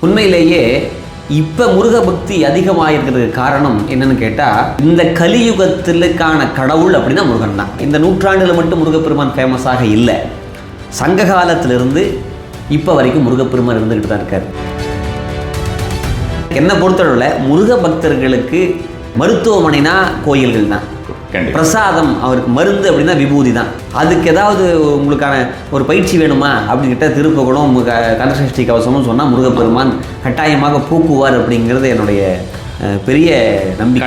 உண்மையிலேயே இப்போ முருக பக்தி அதிகமாகிருக்கிறதுக்கு காரணம் என்னன்னு கேட்டால், இந்த கலியுகத்திலுக்கான கடவுள் அப்படின்னா முருகன் தான். இந்த நூற்றாண்டில் மட்டும் முருகப்பெருமான் ஃபேமஸாக இல்லை. சங்க காலத்திலிருந்து இப்போ வரைக்கும் முருகப்பெருமான் இருந்துக்கிட்டு தான் இருக்கார். என்னை பொறுத்தளவில் முருக பக்தர்களுக்கு மருத்துவமனைனா கோயில்கள் தான், பிரசாதம் அவருக்கு மருந்து அப்படின்னா விபூதி தான். அதுக்கு ஏதாவது உங்களுக்கான ஒரு பயிற்சி வேணுமா அப்படிங்கிட்ட திருப்புகழும் கந்தசஷ்டி கவசமும் சொன்னால் முருகப்பெருமான் கட்டாயமாக பூக்குவார் அப்படிங்கிறது என்னுடைய பெரிய நம்பிக்கை.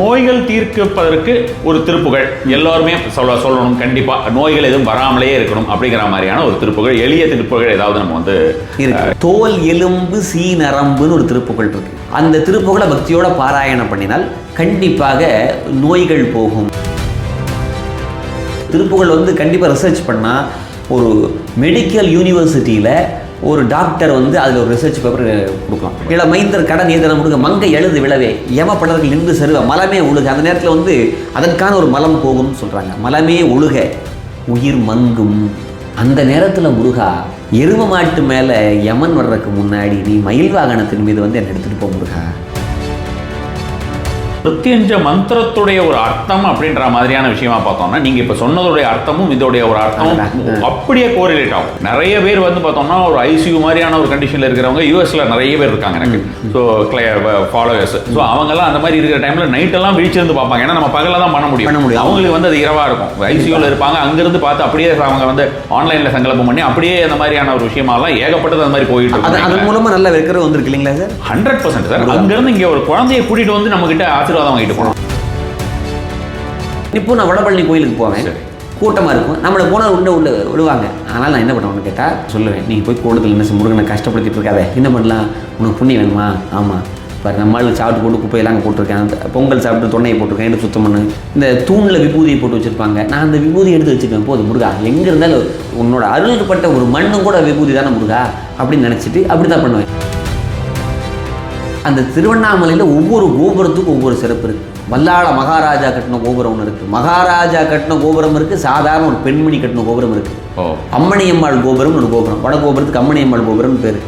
நோய்கள் தீர்ப்பதற்கு ஒரு திருப்புகழ் எல்லாருமே சொல்லணும். கண்டிப்பாக நோய்கள் எதுவும் வராமலே இருக்கணும் அப்படிங்கிற மாதிரியான ஒரு திருப்புகழ், எளிய திருப்புகழ் ஏதாவது நம்ம வந்து இருக்கு. தோல் எலும்பு சீ நரம்புன்னு ஒரு திருப்புகழ் இருக்கு. அந்த திருப்புகழை பக்தியோட பாராயணம் பண்ணினால் கண்டிப்பாக நோய்கள் போகும். திருப்புகழ் வந்து கண்டிப்பாக ரிசர்ச் பண்ணால் ஒரு மெடிக்கல் யூனிவர்சிட்டியில் ஒரு டாக்டர் வந்து அதில் ஒரு ரிசர்ச் பேப்பர் கொடுக்கலாம். இல்லை மைந்தர் கடன் ஏதன முடுக மங்கை எழுது விழவே ஏமப்படர்கள் நின்று சருவ மலமே ஒழுக. அந்த நேரத்தில் வந்து அதற்கான ஒரு மலம் போகும்னு சொல்கிறாங்க. மலமே ஒழுக உயிர் மங்கும். அந்த நேரத்தில் முருகா எரும மாட்டு மேலே யமன் வர்றதுக்கு முன்னாடி நீ மயில் வாகனத்தின் மீது வந்து என்னை எடுத்துகிட்டு போ முருகா. பிரத்யஞ்ச மந்திரத்துடைய ஒரு அர்த்தம் அப்படின்ற மாதிரியான விஷயமா பார்த்தோம்னா, நீங்க இப்ப சொன்னதுடைய அர்த்தமும் இதோடைய ஒரு அர்த்தமும் அப்படியே கோரிலேட் ஆகும். நிறைய பேர் வந்து பார்த்தோம்னா ஒரு ஐசியூ மாதிரியான ஒரு கண்டிஷன்ல இருக்கிறவங்க யூஎஸ்ல நிறைய பேர் இருக்காங்க எனக்கு. So followers. ஸோ அவங்கெல்லாம் அந்த மாதிரி இருக்கிற டைம்ல நைட் எல்லாம் விழிச்சிருந்து பார்ப்பாங்க. ஏன்னா நம்ம பகல தான் பண்ண முடியும். அவங்களுக்கு வந்து அது இரவா இருக்கும். ஐசியூல இருப்பாங்க, அங்கிருந்து பார்த்து அப்படியே அவங்க வந்து ஆன்லைன்ல சங்கல்பம் பண்ணி அப்படியே அந்த மாதிரியான ஒரு விஷயமாலாம் ஏகப்பட்டது அந்த மாதிரி போயிட்டு இருக்கு. அது மூலமா நல்ல வெக்கர் வந்திருக்கு இல்லைங்களா சார்? 100% சார். அங்கிருந்து இங்க ஒரு குழந்தைய கூட்டிட்டு வந்து நம்ம கிட்ட ஆசீர்வாதம் வாங்கிட்டு போனோம். இப்போ நான் வடபழனி கோயிலுக்கு போவேன், கூட்டமாக இருக்கும். நம்மளை போனால் உள்ள விடுவாங்க. ஆனால் நான் என்ன பண்ணுவேன்னு கேட்டால் சொல்லுவேன், நீங்கள் போய் கூட்டத்தில் என்ன முருகனை கஷ்டப்படுத்திட்டு இருக்காத, என்ன பண்ணலாம், உனக்கு புண்ணியம் வேணுமா? ஆமாம், இப்போ நம்மளுக்கு சாப்பிட்டு போட்டு குப்பையெல்லாம் அங்கே போட்டிருக்கேன், அந்த பொங்கல் சாப்பிட்டு தொண்டையை போட்டிருக்கேன், எடுத்து சுத்தம் பண்ணு. இந்த தூணில் விபூதியை போட்டு வச்சுருப்பாங்க, நான் அந்த விபூதி எடுத்து வச்சுருக்கேன். போதும் முருகா, எங்கே இருந்தாலும் உன்னோட அருள்பட்ட ஒரு மண்ணும் கூட விபூதி தானே முருகா அப்படின்னு நினச்சிட்டு அப்படி தான் பண்ணுவேன். அந்த திருவண்ணாமலையில் ஒவ்வொரு கோபுரத்துக்கும் ஒவ்வொரு சிறப்பு இருக்குது. வல்லாள மகாராஜா கட்டின கோபுரம் ஒன்று இருக்குது, மகாராஜா கட்டின கோபுரம் இருக்குது, சாதாரண ஒரு பெண்மணி கட்டின கோபுரம் இருக்குது. அம்மணியம்மாள் கோபுரம் ஒரு கோபுரம், வட கோபுரத்துக்கு அம்மணியம்மாள் கோபுரம்னு பேர்.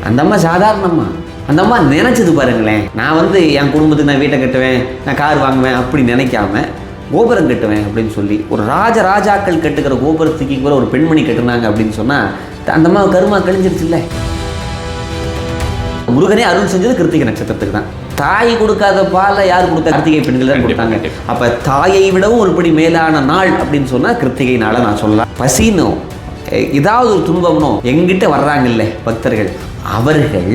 அந்த அம்மா சாதாரணம்மா, அந்த அம்மா நினைச்சது பாருங்களேன். நான் வந்து என் குடும்பத்துக்கு நான் வீட்டை கட்டுவேன், நான் கார் வாங்குவேன் அப்படி நினைக்காம கோபுரம் கட்டுவேன் அப்படின்னு சொல்லி ஒரு ராஜாக்கள் கட்டுக்கிற கோபுரத்துக்கு கூட ஒரு பெண்மணி கட்டுனாங்க அப்படின்னு சொன்னால் அந்த அம்மா கருமா கழிஞ்சிருச்சு இல்லை. முருகனே அருள் செஞ்சது கிருத்திகை நட்சத்திரத்துக்கு தான். தாய் கொடுக்காத பாலை யார் கொடுத்தா? கிருத்திகை பெண்கள் தான் கொடுத்தாங்க. அப்போ தாயை விடவும் ஒருபடி மேலான நாள் அப்படின்னு சொன்னால் கிருத்திகை நாளை நான் சொல்லலாம். பசினோ ஏதாவது ஒரு துன்பம்னோ எங்கிட்ட வர்றாங்கல்ல பக்தர்கள், அவர்கள்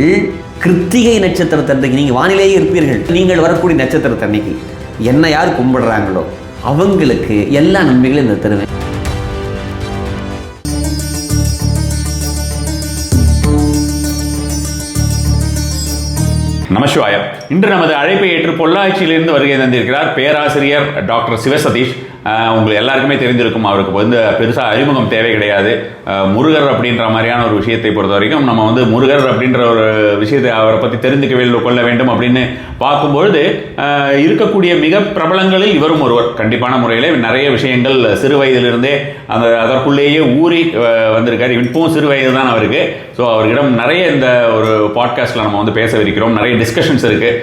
கிருத்திகை நட்சத்திரத்தன்னைக்கு நீங்கள் வானிலேயே இருப்பீர்கள். நீங்கள் வரக்கூடிய நட்சத்திரத்தன்னைக்கு என்ன யார் கும்பிடுறாங்களோ அவங்களுக்கு எல்லா நன்மைகளும் இந்த தருவேன். நமசிவாயம். இன்று நமது அழைப்பை ஏற்று பொள்ளாச்சியிலிருந்து வருகை தந்திருக்கிறார் பேராசிரியர் டாக்டர் சிவசதீஷ். உங்களுக்கு எல்லாருக்குமே தெரிஞ்சிருக்கும், அவருக்கு வந்து பெருசாக அறிமுகம் தேவை கிடையாது. முருகர் அப்படின்ற மாதிரியான ஒரு விஷயத்தை பொறுத்த வரைக்கும் நம்ம வந்து முருகர் அப்படின்ற ஒரு விஷயத்தை அவரை பற்றி தெரிந்துக்க கொள்ள வேண்டும் அப்படின்னு பார்க்கும்பொழுது இருக்கக்கூடிய மிக பிரபலங்களில் இவரும் ஒருவர். கண்டிப்பான முறையில் நிறைய விஷயங்கள் சிறு வயதிலிருந்தே அதற்குள்ளேயே ஊறி வந்திருக்கார். இப்பவும் சிறு வயது தான் அவருக்கு. ஸோ அவர்களிடம் நிறைய இந்த ஒரு பாட்காஸ்ட்டில் நம்ம வந்து பேசவிருக்கிறோம். நிறைய டிஸ்கஷன்ஸ் இருக்குது.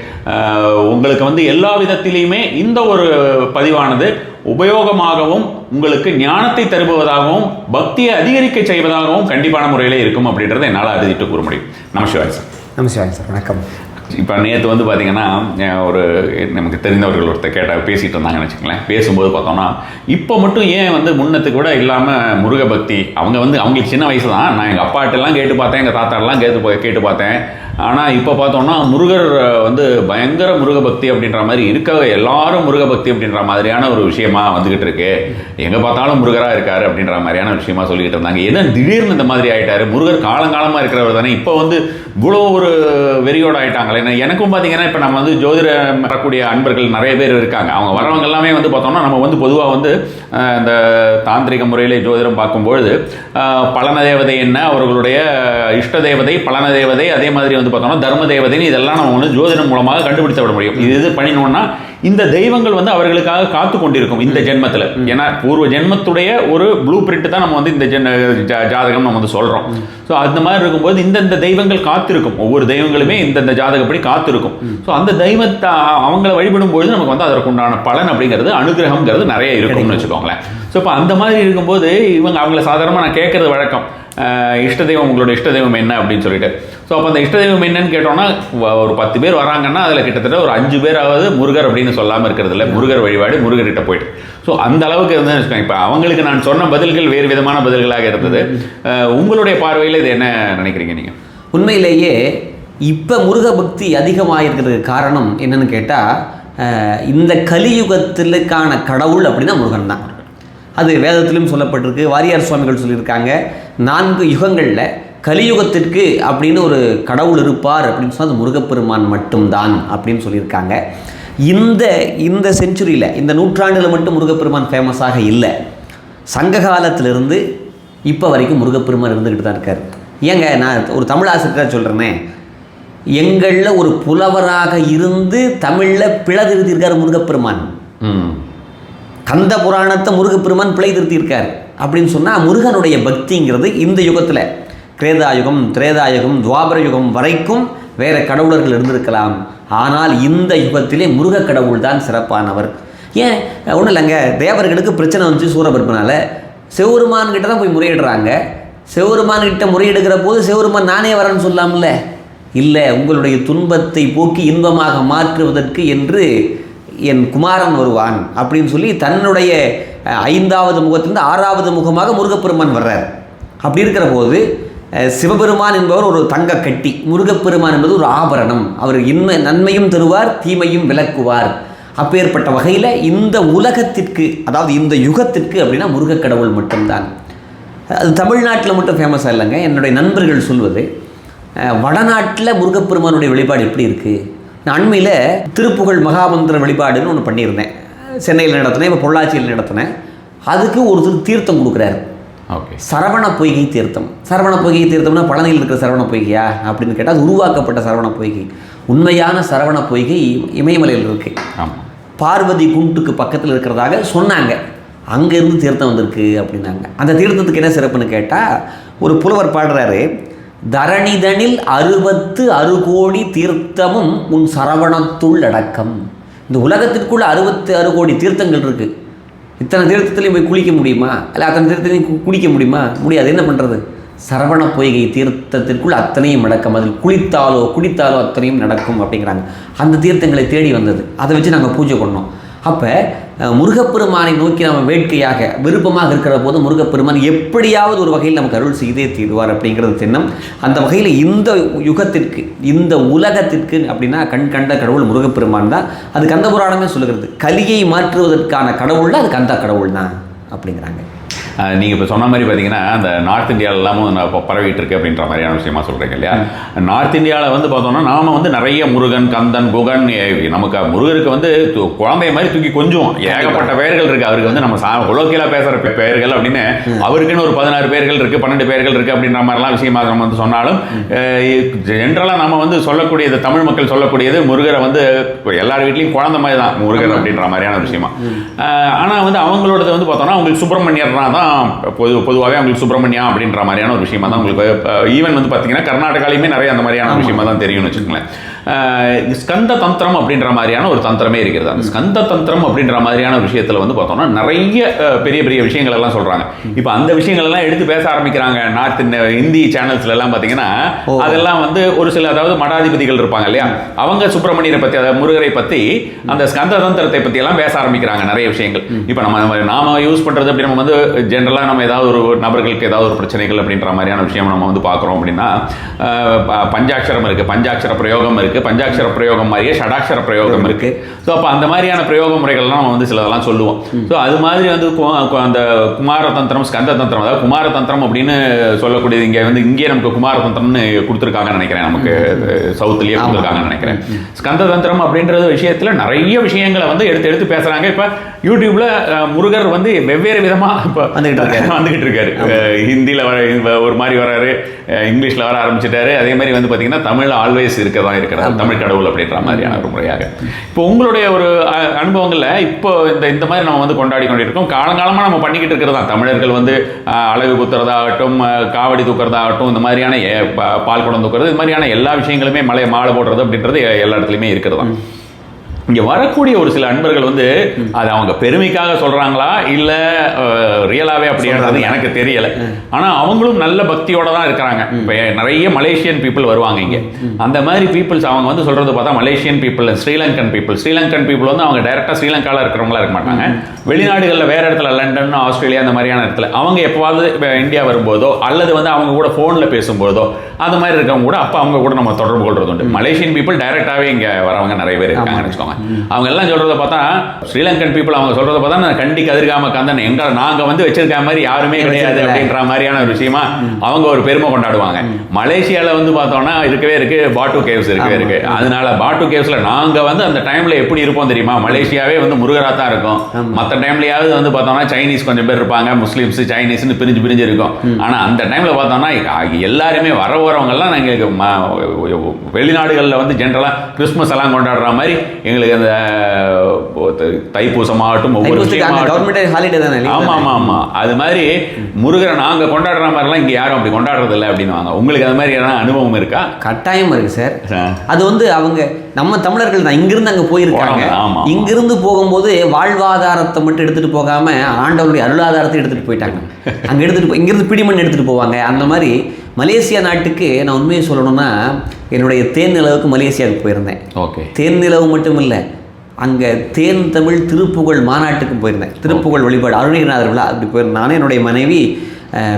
உங்களுக்கு வந்து எல்லா விதத்திலையுமே இந்த ஒரு பதிவானது உபயோகமாகவும் உங்களுக்கு ஞானத்தை தருவதாகவும் பக்தியை அதிகரிக்க செய்வதாகவும் கண்டிப்பான முறையிலே இருக்கும் அப்படின்றத என்னால் அறுதிட்டு கூற முடியும். நமசிவாய் சார். நமசிவாய் சார், வணக்கம். இப்போ நேற்று வந்து பார்த்தீங்கன்னா ஒரு நமக்கு தெரிந்தவர்கள் ஒருத்தர் பேசிகிட்டு இருந்தாங்கன்னு வச்சுக்கங்களேன். பேசும்போது பார்த்தோம்னா இப்போ மட்டும் ஏன் வந்து முன்னத்துக்கு கூட இல்லாமல் முருக பக்தி, அவங்களுக்கு சின்ன வயசு தான், நான் எங்கள் அப்பாட்டெல்லாம் கேட்டு பார்த்தேன், எங்கள் தாத்தாட்டெல்லாம் கேட்டு பார்த்தேன். ஆனால் இப்போ பார்த்தோம்னா முருகர் வந்து பயங்கர முருக பக்தி அப்படின்ற மாதிரி எல்லாரும் முருக பக்தி அப்படின்ற மாதிரியான ஒரு விஷயமா வந்துகிட்டு இருக்கு. எங்கே பார்த்தாலும் முருகராக இருக்காரு அப்படின்ற மாதிரியான விஷயமா சொல்லிக்கிட்டு இருந்தாங்க. ஏன்னா திடீர்னு இந்த மாதிரி ஆயிட்டாரு, முருகர் காலங்காலமாக இருக்கிறவர் தானே, இப்போ வந்து இவ்வளோ ஒரு வெறியோடு ஆயிட்டாங்களே. எனக்கும் பார்த்தீங்கன்னா இப்போ நம்ம வந்து ஜோதிடம் வரக்கூடிய அன்பர்கள் நிறைய பேர் இருக்காங்க. அவங்க வரவங்க எல்லாமே வந்து பார்த்தோம்னா நம்ம வந்து பொதுவாக வந்து இந்த தாந்திரிக முறையில் ஜோதிடம் பார்க்கும்பொழுது பலன தேவதை என்ன, அவர்களுடைய இஷ்ட தேவதை, பலன தேவதை, அதே மாதிரி வந்து பார்த்தோம்னா தர்ம தேவதைன்னு இதெல்லாம் நம்ம வந்து ஜோதிடம் மூலமாக கண்டுபிடித்து விட முடியும். இது பண்ணினோம்னா இந்த தெய்வங்கள் வந்து அவர்களுக்காக காத்து கொண்டிருக்கும் இந்த ஜென்மத்தில். ஏன்னா பூர்வ ஜென்மத்துடைய ஒரு ப்ளூ பிரிண்ட் தான் நம்ம வந்து இந்த ஜாதகம் நம்ம வந்து சொல்கிறோம். ஸோ அந்த மாதிரி இருக்கும்போது இந்தந்த தெய்வங்கள் காத்திருக்கும், ஒவ்வொரு தெய்வங்களுமே இந்தந்த ஜாதகப்படி காத்திருக்கும். ஸோ அந்த தெய்வத்தை அவங்கள வழிபடும்பொழுது நமக்கு வந்து அதற்குண்டான பலன் அப்படிங்கிறது அனுகிரகம்ங்கிறது நிறைய இருக்கும்னு வச்சுக்கோங்களேன். ஸோ இப்போ அந்த மாதிரி இருக்கும்போது அவங்கள சாதாரணமாக நான் கேட்கறது வழக்கம், இஷ்ட தெய்வம் உங்களோட இஷ்ட தெய்வம் என்ன அப்படின்னு சொல்லிட்டு. ஸோ அப்போ அந்த இஷ்ட தெய்வம் என்னன்னு கேட்டோம்னா ஒரு 10 பேர் வராங்கன்னா அதில் கிட்டத்தட்ட ஒரு 5 பேராவது முருகர் அப்படின்னு சொல்லாமல் இருக்கிறது இல்லை. முருகர் வழிபாடு, முருகர்கிட்ட போயிட்டு. ஸோ அந்த அளவுக்கு இருந்ததுன்னு வச்சுக்கோங்க. இப்போ அவங்களுக்கு நான் சொன்ன பதில்கள் வேறு விதமான பதில்களாக இருந்தது. உங்களுடைய பார்வையில் இது என்ன நினைக்கிறீங்க நீங்கள்? உண்மையிலேயே இப்போ முருக பக்தி அதிகமாக இருக்கிறதுக்கு காரணம் என்னன்னு கேட்டால், இந்த கலியுகத்திலுக்கான கடவுள் அப்படின்னா முருகன் தான். அது வேதத்திலும் சொல்லப்பட்டிருக்கு, வாரியார் சுவாமிகள் சொல்லியிருக்காங்க. 4 யுகங்களில் கலியுகத்திற்கு அப்படின்னு ஒரு கடவுள் இருப்பார் அப்படின்னு சொன்னால் அது முருகப்பெருமான் மட்டும்தான் அப்படின்னு சொல்லியிருக்காங்க. இந்த செஞ்சுரியில், இந்த நூற்றாண்டில் மட்டும் முருகப்பெருமான் ஃபேமஸாக இல்லை. சங்க காலத்திலிருந்து இப்போ வரைக்கும் முருகப்பெருமான் இருந்துக்கிட்டு தான் இருக்கார். ஏங்க நான் ஒரு தமிழ் ஆசிரியராக சொல்கிறேனே, எங்களில் ஒரு புலவராக இருந்து தமிழில் பிழை திருத்தியிருக்கார் முருகப்பெருமான். கந்த புராணத்தை முருகப்பெருமான் பிழை திருத்தியிருக்கார் அப்படின்னு சொன்னால் முருகனுடைய பக்திங்கிறது இந்த யுகத்தில் கிரேதாயுகம், திரேதாயுகம், துவாபர யுகம் வரைக்கும் வேறு கடவுளர்கள் இருந்திருக்கலாம். ஆனால் இந்த யுகத்திலே முருக கடவுள் தான் சிறப்பானவர். ஏன் ஒன்றும் இல்லைங்க, தேவர்களுக்கு பிரச்சனை வந்துச்சு சூரபத்மனால, சிவபெருமான் கிட்ட தான் போய் முறையிடுறாங்க. சிவபெருமான் கிட்ட முறையிடுகிற போது சிவபெருமான் நானே வரேன்னு சொல்லாமல்ல, இல்லை உங்களுடைய துன்பத்தை போக்கி இன்பமாக மாற்றுவதற்கு என்று என் குமாரன் வருவான் அப்படின்னு சொல்லி தன்னுடைய 5வது முகத்திலிருந்து 6வது முகமாக முருகப்பெருமான் வர்றார். அப்படி இருக்கிற போது சிவபெருமான் என்பவர் ஒரு தங்க கட்டி, முருகப்பெருமான் என்பது ஒரு ஆபரணம். அவர் நன்மையும் தருவார், தீமையும் விளக்குவார். அப்பேற்பட்ட வகையில் இந்த உலகத்திற்கு, அதாவது இந்த யுகத்திற்கு அப்படின்னா முருகக் கடவுள் மட்டும்தான். அது தமிழ்நாட்டில் மட்டும் ஃபேமஸாக இல்லைங்க. என்னுடைய நண்பர்கள் சொல்வது, வடநாட்டில் முருகப்பெருமானுடைய வழிபாடு எப்படி இருக்குது. நான் அண்மையில் திருப்புகழ் மகாமந்திர வழிபாடுன்னு ஒன்று பண்ணியிருந்தேன். சென்னையில் நடத்தினேன், இப்போ பொள்ளாச்சியில் நடத்தினேன். அதுக்கு ஒருத்தர் தீர்த்தம் கொடுக்குறாரு. ஓகே, சரவண பொய்கை தீர்த்தம். சரவண பொய்கை தீர்த்தம்னா பழனியில் இருக்கிற சரவண பொய்கையா அப்படின்னு கேட்டால் அது உருவாக்கப்பட்ட சரவண பொய்கை. உண்மையான சரவண பொய்கை இமயமலையில் இருக்குது. பார்வதி குண்டுக்கு பக்கத்தில் இருக்கிறதாக சொன்னாங்க. அங்கேருந்து தீர்த்தம் வந்திருக்கு அப்படின்னாங்க. அந்த தீர்த்தத்துக்கு என்ன சிறப்புன்னு கேட்டால், ஒரு புலவர் பாடுறாரு, தரணிதனில் 66 கோடி தீர்த்தமும் உன் சரவணத்துள் அடக்கம். இந்த உலகத்திற்குள்ள 66 கோடி தீர்த்தங்கள் இருக்குது. இத்தனை தீர்த்தத்துலையும் போய் குளிக்க முடியுமா? இல்லை அத்தனை தீர்த்தத்தையும் குடிக்க முடியுமா? முடியாது. என்ன பண்ணுறது? சரவண பொய்கை தீர்த்தத்திற்குள் அத்தனையும் நடக்கும். அதில் குளித்தாலோ குடித்தாலோ அத்தனையும் நடக்கும் அப்படிங்கிறாங்க. அந்த தீர்த்தங்களை தேடி வந்தது. அதை வச்சு நாங்கள் பூஜை பண்ணோம். அப்போ முருகப்பெருமானை நோக்கி நம்ம வேட்கையாக விருப்பமாக இருக்கிற போது முருகப்பெருமான் எப்படியாவது ஒரு வகையில் நமக்கு அருள் செய்தே தீர்வார் அப்படிங்கிறது சின்னம். அந்த வகையில் இந்த யுகத்திற்கு, இந்த உலகத்திற்கு அப்படின்னா கண் கண்ட கடவுள் முருகப்பெருமான் தான். அது கந்த புராணமே சொல்லுகிறது. கலியை மாற்றுவதற்கான கடவுள்னா அது கந்த கடவுள் தான் அப்படிங்கிறாங்க. நீங்கள் இப்போ சொன்ன மாதிரி பார்த்தீங்கன்னா அந்த நார்த் இந்தியாவிலாமும் இப்போ பரவிட்டு இருக்கு அப்படின்ற மாதிரியான விஷயமா சொல்கிறீங்க இல்லையா? நார்த் இந்தியாவில் வந்து பார்த்தோம்னா நாம் வந்து நிறைய முருகன், கந்தன், குகன், நமக்கு முருகருக்கு வந்து குழந்தைய மாதிரி தூக்கி கொஞ்சம் ஏகப்பட்ட பெயர்கள் இருக்குது. அவருக்கு வந்து நம்ம உலோக்கியலாக பேசுகிற பெயர்கள் அப்படின்னு அவருக்குன்னு ஒரு 16 பேர்கள் இருக்குது, 12 பேர்கள் இருக்குது அப்படின்ற மாதிரிலாம் விஷயமாக நம்ம வந்து சொன்னாலும், ஜென்ரலாக நம்ம வந்து சொல்லக்கூடியது, தமிழ் மக்கள் சொல்லக்கூடியது முருகரை வந்து எல்லார் வீட்லேயும் குழந்தை மாதிரி தான் முருகர் அப்படின்ற மாதிரியான விஷயமா. ஆனால் வந்து அவங்களோடது வந்து பார்த்தோம்னா அவங்களுக்கு சுப்பிரமணியர்னா தான் பொதுவாகவே அவங்களுக்கு சுப்பிரமணியா அப்படின்ற மாதிரியான ஒரு விஷயமா தான் உங்களுக்கு. ஈவன் வந்து பார்த்தீங்கன்னா கர்நாடகாலையுமே நிறைய அந்த மாதிரியான விஷயமா தான் தெரியும்னு வச்சுக்கோங்களேன். ஸ்கந்த தந்திரம் அப்படின்ற மாதிரியான ஒரு தந்திரமே இருக்கிறது. அந்த ஸ்கந்த தந்திரம் அப்படின்ற மாதிரியான விஷயத்தில் வந்து பார்த்தோம்னா நிறைய பெரிய பெரிய விஷயங்கள் எல்லாம் சொல்கிறாங்க. இப்போ அந்த விஷயங்கள் எல்லாம் எடுத்து பேச ஆரம்பிக்கிறாங்க. நார்த் இந்தி சேனல்ஸ்ல எல்லாம் பார்த்தீங்கன்னா அதெல்லாம் வந்து ஒரு சில, அதாவது மடாதிபதிகள் இருப்பாங்க இல்லையா, அவங்க சுப்பிரமணியரை பற்றி, அதாவது முருகரை பற்றி, அந்த ஸ்கந்த தந்திரத்தை பற்றி எல்லாம் பேச ஆரம்பிக்கிறாங்க நிறைய விஷயங்கள். இப்போ நாம யூஸ் பண்ணுறது அப்படி, நம்ம வந்து ஜென்ரலாக நம்ம ஏதாவது ஒரு நபர்களுக்கு ஏதாவது ஒரு பிரச்சனைகள் அப்படின்ற மாதிரியான விஷயம் நம்ம வந்து பார்க்குறோம் அப்படின்னா, பஞ்சாட்சரம் இருக்குது, பஞ்சாட்சர பிரயோகம் இருக்குது, பஞ்சாட்சர பிரயோகம் மாதிரியே ஷடாட்சர பிரயோகம் இருக்கு. ஸோ அப்போ அந்த மாதிரியான பிரயோக முறைகள்லாம் நம்ம வந்து சிலதெல்லாம் சொல்லுவோம். ஸோ அது மாதிரி வந்து அந்த குமாரதந்திரம், ஸ்கந்த தந்திரம், அதாவது குமாரதந்திரம் அப்படின்னு சொல்லக்கூடியது இங்கே நமக்கு குமாரதந்திரம்னு கொடுத்துருக்காங்கன்னு நினைக்கிறேன். நமக்கு சவுத்துலேயே கொடுத்துருக்காங்கன்னு நினைக்கிறேன். ஸ்கந்த தந்திரம் அப்படின்றது விஷயத்தில் நிறைய விஷயங்களை வந்து எடுத்து பேசுகிறாங்க. இப்போ யூடியூப்ல முருகர் வந்து வெவ்வேறு விதமாக இப்போ வந்துகிட்டு இருக்காரு. ஹிந்தியில் ஒரு மாதிரி வராரு, இங்கிலீஷில் வர ஆரம்பிச்சிட்டாரு. அதே மாதிரி வந்து பார்த்தீங்கன்னா தமிழில் ஆல்வேஸ் இருக்க தான் இருக்கிறார். இருக்கிறது, தமிழ் கடவுள் அப்படின்ற மாதிரியான ஒரு முறையாக. இப்போ உங்களுடைய ஒரு அனுபவங்களில் இப்போ இந்த மாதிரி நம்ம வந்து கொண்டாடி கொண்டிருக்கோம், காலங்காலமாக நம்ம பண்ணிக்கிட்டு இருக்கிறது தான். தமிழர்கள் வந்து அழகு குத்துறதாகட்டும், காவடி தூக்குறதாகட்டும், இந்த மாதிரியான பால் குடம் தூக்குறது, இது மாதிரியான எல்லா விஷயங்களுமே மாலை போடுறது அப்படின்றது எல்லா இடத்துலையுமே இருக்கிறது தான். இங்கே வரக்கூடிய ஒரு சில அன்பர்கள் வந்து அது அவங்க பெருமைக்காக சொல்கிறாங்களா இல்லை ரியலாகவே அப்படின்றது எனக்கு தெரியலை. ஆனால் அவங்களும் நல்ல பக்தியோட தான் இருக்கிறாங்க. இப்போ நிறைய மலேசியன் பீப்புள் வருவாங்க இங்கே. அந்த மாதிரி பீப்புள்ஸ் அவங்க வந்து சொல்கிறது பார்த்தா மலேசியன் பீப்புள், ஸ்ரீலங்கன் பீப்புள் வந்து அவங்க டைரெக்டாக ஸ்ரீலங்காவில் இருக்கிறவங்களா இருக்க மாட்டாங்க. வெளிநாடுகளில் வேறு இடத்துல லண்டன், ஆஸ்திரேலியா அந்த மாதிரியான இடத்துல அவங்க எப்போவாவது இந்தியா வரும்போதோ அல்லது வந்து அவங்க கூட ஃபோனில் பேசும்போதோ அந்த மாதிரி இருக்கவங்க கூட அப்போ அவங்க கூட நம்ம தொடர்பு கொள்வது உண்டு. மலேசியன் பீப்புள் டைரெக்டாகவே இங்கே வரவங்க நிறைய பேர் இருக்காங்கன்னு வச்சுக்கோங்க. அவங்க எல்லாம் சொல்றத பார்த்தா ஸ்ரீலங்கன் பீப்புள் அவங்க சொல்றத பார்த்தா கண்டி கதிர்காம கந்தன் எங்க நாங்க வந்து வச்சிருக்க மாதிரி யாருமே கிடையாது அப்படின்ற மாதிரியான ஒரு விஷயமா அவங்க ஒரு பெருமை கொண்டாடுவாங்க. மலேசியால வந்து பார்த்தோம்னா இருக்கு பாட்டு கேவ்ஸ் இருக்கு. அதனால பாட்டு கேவ்ஸ்ல நாங்க வந்து அந்த டைம்ல எப்படி இருப்போம் தெரியுமா? மலேசியாவே வந்து முருகரா தான் இருக்கும். மற்ற டைம்லயாவது வந்து பார்த்தோம்னா சைனீஸ் கொஞ்சம் பேர் இருப்பாங்க, முஸ்லீம்ஸ் சைனீஸ்னு பிரிஞ்சு இருக்கும். ஆனா அந்த டைம்ல பார்த்தோம்னா எல்லாருமே வரவங்க எல்லாம் நாங்க வெளிநாடுகளில் வந்து ஜென்ரலா கிறிஸ்துமஸ் எல்லாம் கொண்டாடுற மாதிரி எங்களுக்கு அந்த தைப்பூசமாகட்டும் ஒவ்வொரு ஆமா அது மாதிரி முருகரை நாங்க கொண்டாடுற மாதிரிலாம் இங்க யாரும் அப்படி கொண்டாடுறது இல்லை அப்படின்னு. உங்களுக்கு அது மாதிரி அனுபவம் இருக்கா? கட்டாயம் இருக்கு சார். அது வந்து அவங்க நம்ம தமிழர்கள் தான் இங்கிருந்து அங்க போயிருக்காங்க. இங்கிருந்து போகும்போது வாழ்வாதாரத்தை மட்டும் எடுத்துட்டு போகாம ஆண்டவருடைய அருளாதாரத்தை எடுத்துட்டு போயிட்டாங்க. அங்க எடுத்துட்டு இங்கிருந்து பிடிமண் எடுத்துட்டு போவாங்க. அந்த மாதிரி மலேசியா நாட்டுக்கு நான் உண்மையை சொல்லணும்னா என்னுடைய தேன் நிலவுக்கு மலேசியாவுக்கு போயிருந்தேன். ஓகே. தேன் நிலவு மட்டும் இல்லை, அங்கே தேன் தமிழ் திருப்புகழ் மாநாட்டுக்கு போயிருந்தேன். திருப்புகழ் வழிபாடு அருணகிரிநாதர் விழா அப்படி போயிருந்தேன். நானே என்னுடைய மனைவி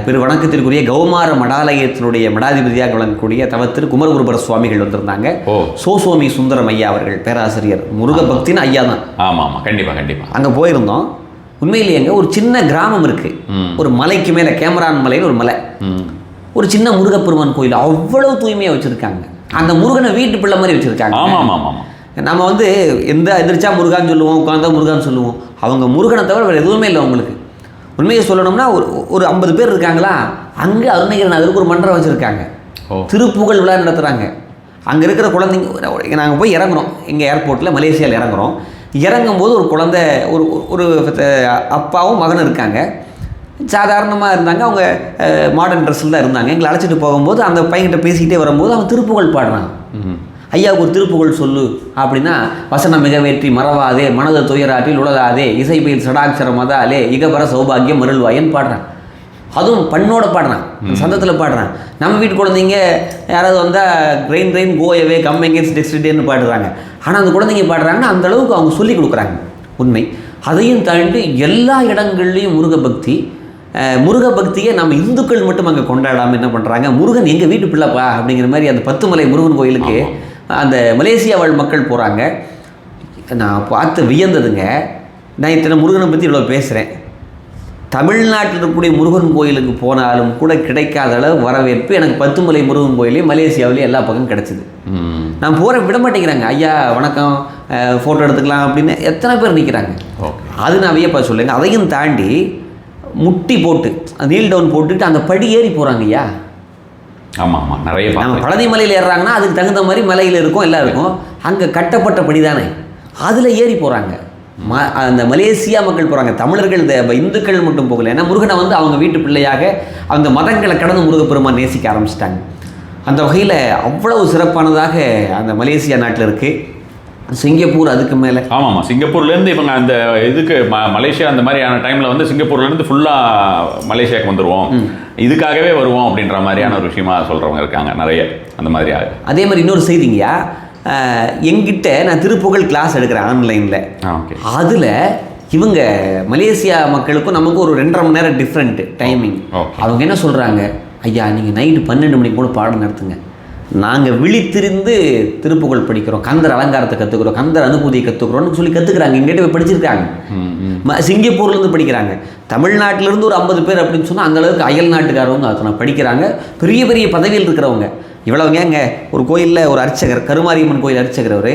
பெரு வணக்கத்திற்குரிய கௌமார மடாலயத்தினுடைய மடாதிபதியாக விளங்கக்கூடிய தவத்திரு குமரகுருபர சுவாமிகள் வந்திருந்தாங்க. சோசோமி சுந்தரம் ஐயா அவர்கள் பேராசிரியர், முருக பக்தின்னு ஐயா தான். ஆமாம், கண்டிப்பாக அங்கே போயிருந்தோம். உண்மையிலேயே அங்கே ஒரு சின்ன கிராமம் இருக்குது. ஒரு மலைக்கு மேலே கேமரான் மலைன்னு ஒரு மலை, ஒரு சின்ன முருகப்பெருமான் கோயில் அவ்வளவு தூய்மையாக வச்சுருக்காங்க. அந்த முருகனை வீட்டு பிள்ளை மாதிரி வச்சுருக்காங்க. நம்ம வந்து எந்த எதிர்ச்சா முருகான்னு சொல்லுவோம், உட்காந்தா முருகான்னு சொல்லுவோம். அவங்க முருகனை தவிர வேறு எதுவுமே இல்லை அவங்களுக்கு. உண்மையை சொல்லணும்னா ஒரு 50 பேர் இருக்காங்களா, அங்கே அருணகிரிநாதருக்கு ஒரு மன்றம் வச்சுருக்காங்க. திருப்புகழ் விழா நடத்துகிறாங்க. அங்கே இருக்கிற குழந்தைங்க நாங்கள் போய் இறங்குறோம். இங்கே ஏர்போர்ட்டில் மலேசியாவில் இறங்குறோம். இறங்கும்போது ஒரு குழந்தை ஒரு அப்பாவும் மகனும் இருக்காங்க. சாதாரணமாக இருந்தாங்க. அவங்க மாடர்ன் ட்ரெஸ்ஸில் தான் இருந்தாங்க. எங்களை அழைச்சிட்டு போகும்போது அந்த பையன்கிட்ட பேசிக்கிட்டே வரும்போது அவன் திருப்புகழ் பாடுறான். ஐயாவுக்கு ஒரு திருப்புகழ் சொல்லு அப்படின்னா, வசனம் மிகவேற்றி மறவாதே, மனதை துயராற்றில் உலகாதே, இசை பயில் சடாட்சரம் மதாலே, இகபர சௌபாகியம் மருள்வாயன்னு பாடுறான். அதுவும் பண்ணோட பாடுறான், சந்தத்தில் பாடுறான். நம்ம வீட்டு குழந்தைங்க யாராவது வந்தால் ரெயின் கோயவே கம்மெங்கேஸ் டெக்ஸ்டேன்னு பாடுறாங்க. ஆனால் அந்த குழந்தைங்க பாடுறாங்கன்னா அந்த அளவுக்கு அவங்க சொல்லி கொடுக்குறாங்க. உண்மை. அதையும் தாண்டி எல்லா இடங்கள்லையும் முருக பக்தியை நம்ம இந்துக்கள் மட்டும் அங்கே கொண்டாடாமல் என்ன பண்ணுறாங்க, முருகன் எங்கள் வீட்டு பிள்ளைப்பா அப்படிங்கிற மாதிரி அந்த 10 மலை முருகன் கோயிலுக்கு அந்த மலேசியா வாழ் மக்கள் போகிறாங்க. நான் பார்த்து வியந்ததுங்க. நான் இத்தனை முருகனை பற்றி இவ்வளோ பேசுகிறேன். தமிழ்நாட்டில் இருக்கக்கூடிய முருகன் கோயிலுக்கு போனாலும் கூட கிடைக்காத அளவு வரவேற்பு எனக்கு 10 மலை முருகன் கோயிலே மலேசியாவிலேயே எல்லா பக்கம் கிடச்சிது. நான் போகிற விட மாட்டேங்கிறாங்க. ஐயா வணக்கம், ஃபோட்டோ எடுத்துக்கலாம் அப்படின்னு எத்தனை பேர் நிற்கிறாங்க. அது நான் வியப்பா சொல்லுங்க. அதையும் தாண்டி முட்டி போட்டு நீல் டவுன் போட்டுட்டு அந்த படி ஏறி போகிறாங்க ஐயா. ஆமாம், நிறைய நம்ம பழனி மலையில் ஏறுறாங்கன்னா அதுக்கு தகுந்த மாதிரி மலையில் இருக்கும், எல்லாம் இருக்கும். அங்கே கட்டப்பட்ட படி தானே, அதில் ஏறி போகிறாங்க. அந்த மலேசியா மக்கள் போகிறாங்க. தமிழர்கள் இந்துக்கள் மட்டும் போகலை. ஏன்னா முருகனை வந்து அவங்க வீட்டு பிள்ளையாக அந்த மதங்களை கடந்து முருகப்பெருமான் நேசிக்க ஆரம்பிச்சிட்டாங்க. அந்த வகையில் அவ்வளவு சிறப்பானதாக அந்த மலேசியா நாட்டில் இருக்குது. சிங்கப்பூர் அதுக்கு மேலே. ஆமாம், சிங்கப்பூர்லேருந்து இவங்க அந்த இதுக்கு மலேசியா அந்த மாதிரியான டைமில் வந்து சிங்கப்பூர்லேருந்து ஃபுல்லாக மலேசியாவுக்கு வந்துடுவோம், இதுக்காகவே வருவோம் அப்படின்ற மாதிரியான ஒரு விஷயமா சொல்கிறவங்க இருக்காங்க நிறைய. அந்த மாதிரி அதே மாதிரி இன்னொரு செய்திங்கய்யா, எங்கிட்ட நான் திருப்புகழ் கிளாஸ் எடுக்கிறேன் ஆன்லைனில். அதில் இவங்க மலேசியா மக்களுக்கும் நமக்கும் ஒரு 2.5 மணி நேரம் டிஃப்ரெண்ட் டைமிங். அவங்க என்ன சொல்கிறாங்க, ஐயா நீங்கள் நைட்டு 12 மணிக்கு கூட பாடம் நடத்துங்க, நாங்கள் விழித்திருந்து திருப்புகழ் படிக்கிறோம், கந்தர் அலங்காரத்தை கற்றுக்குறோம், கந்தர் அனுபூதியை கற்றுக்குறோன்னு சொல்லி கற்றுக்குறாங்க. எங்கிட்ட போய் படிச்சிருக்காங்க. சிங்கப்பூர்லேருந்து படிக்கிறாங்க. தமிழ்நாட்டிலேருந்து ஒரு 50 பேர் அப்படின்னு சொன்னால் அந்தளவுக்கு அயல் நாட்டுக்காரவங்க அத்தனை படிக்கிறாங்க. பெரிய பெரிய பதவியில் இருக்கிறவங்க. இவ்வளவுங்க அங்கே ஒரு கோயிலில் ஒரு அர்ச்சகர், கருமாரியம்மன் கோயில் அர்ச்சகர்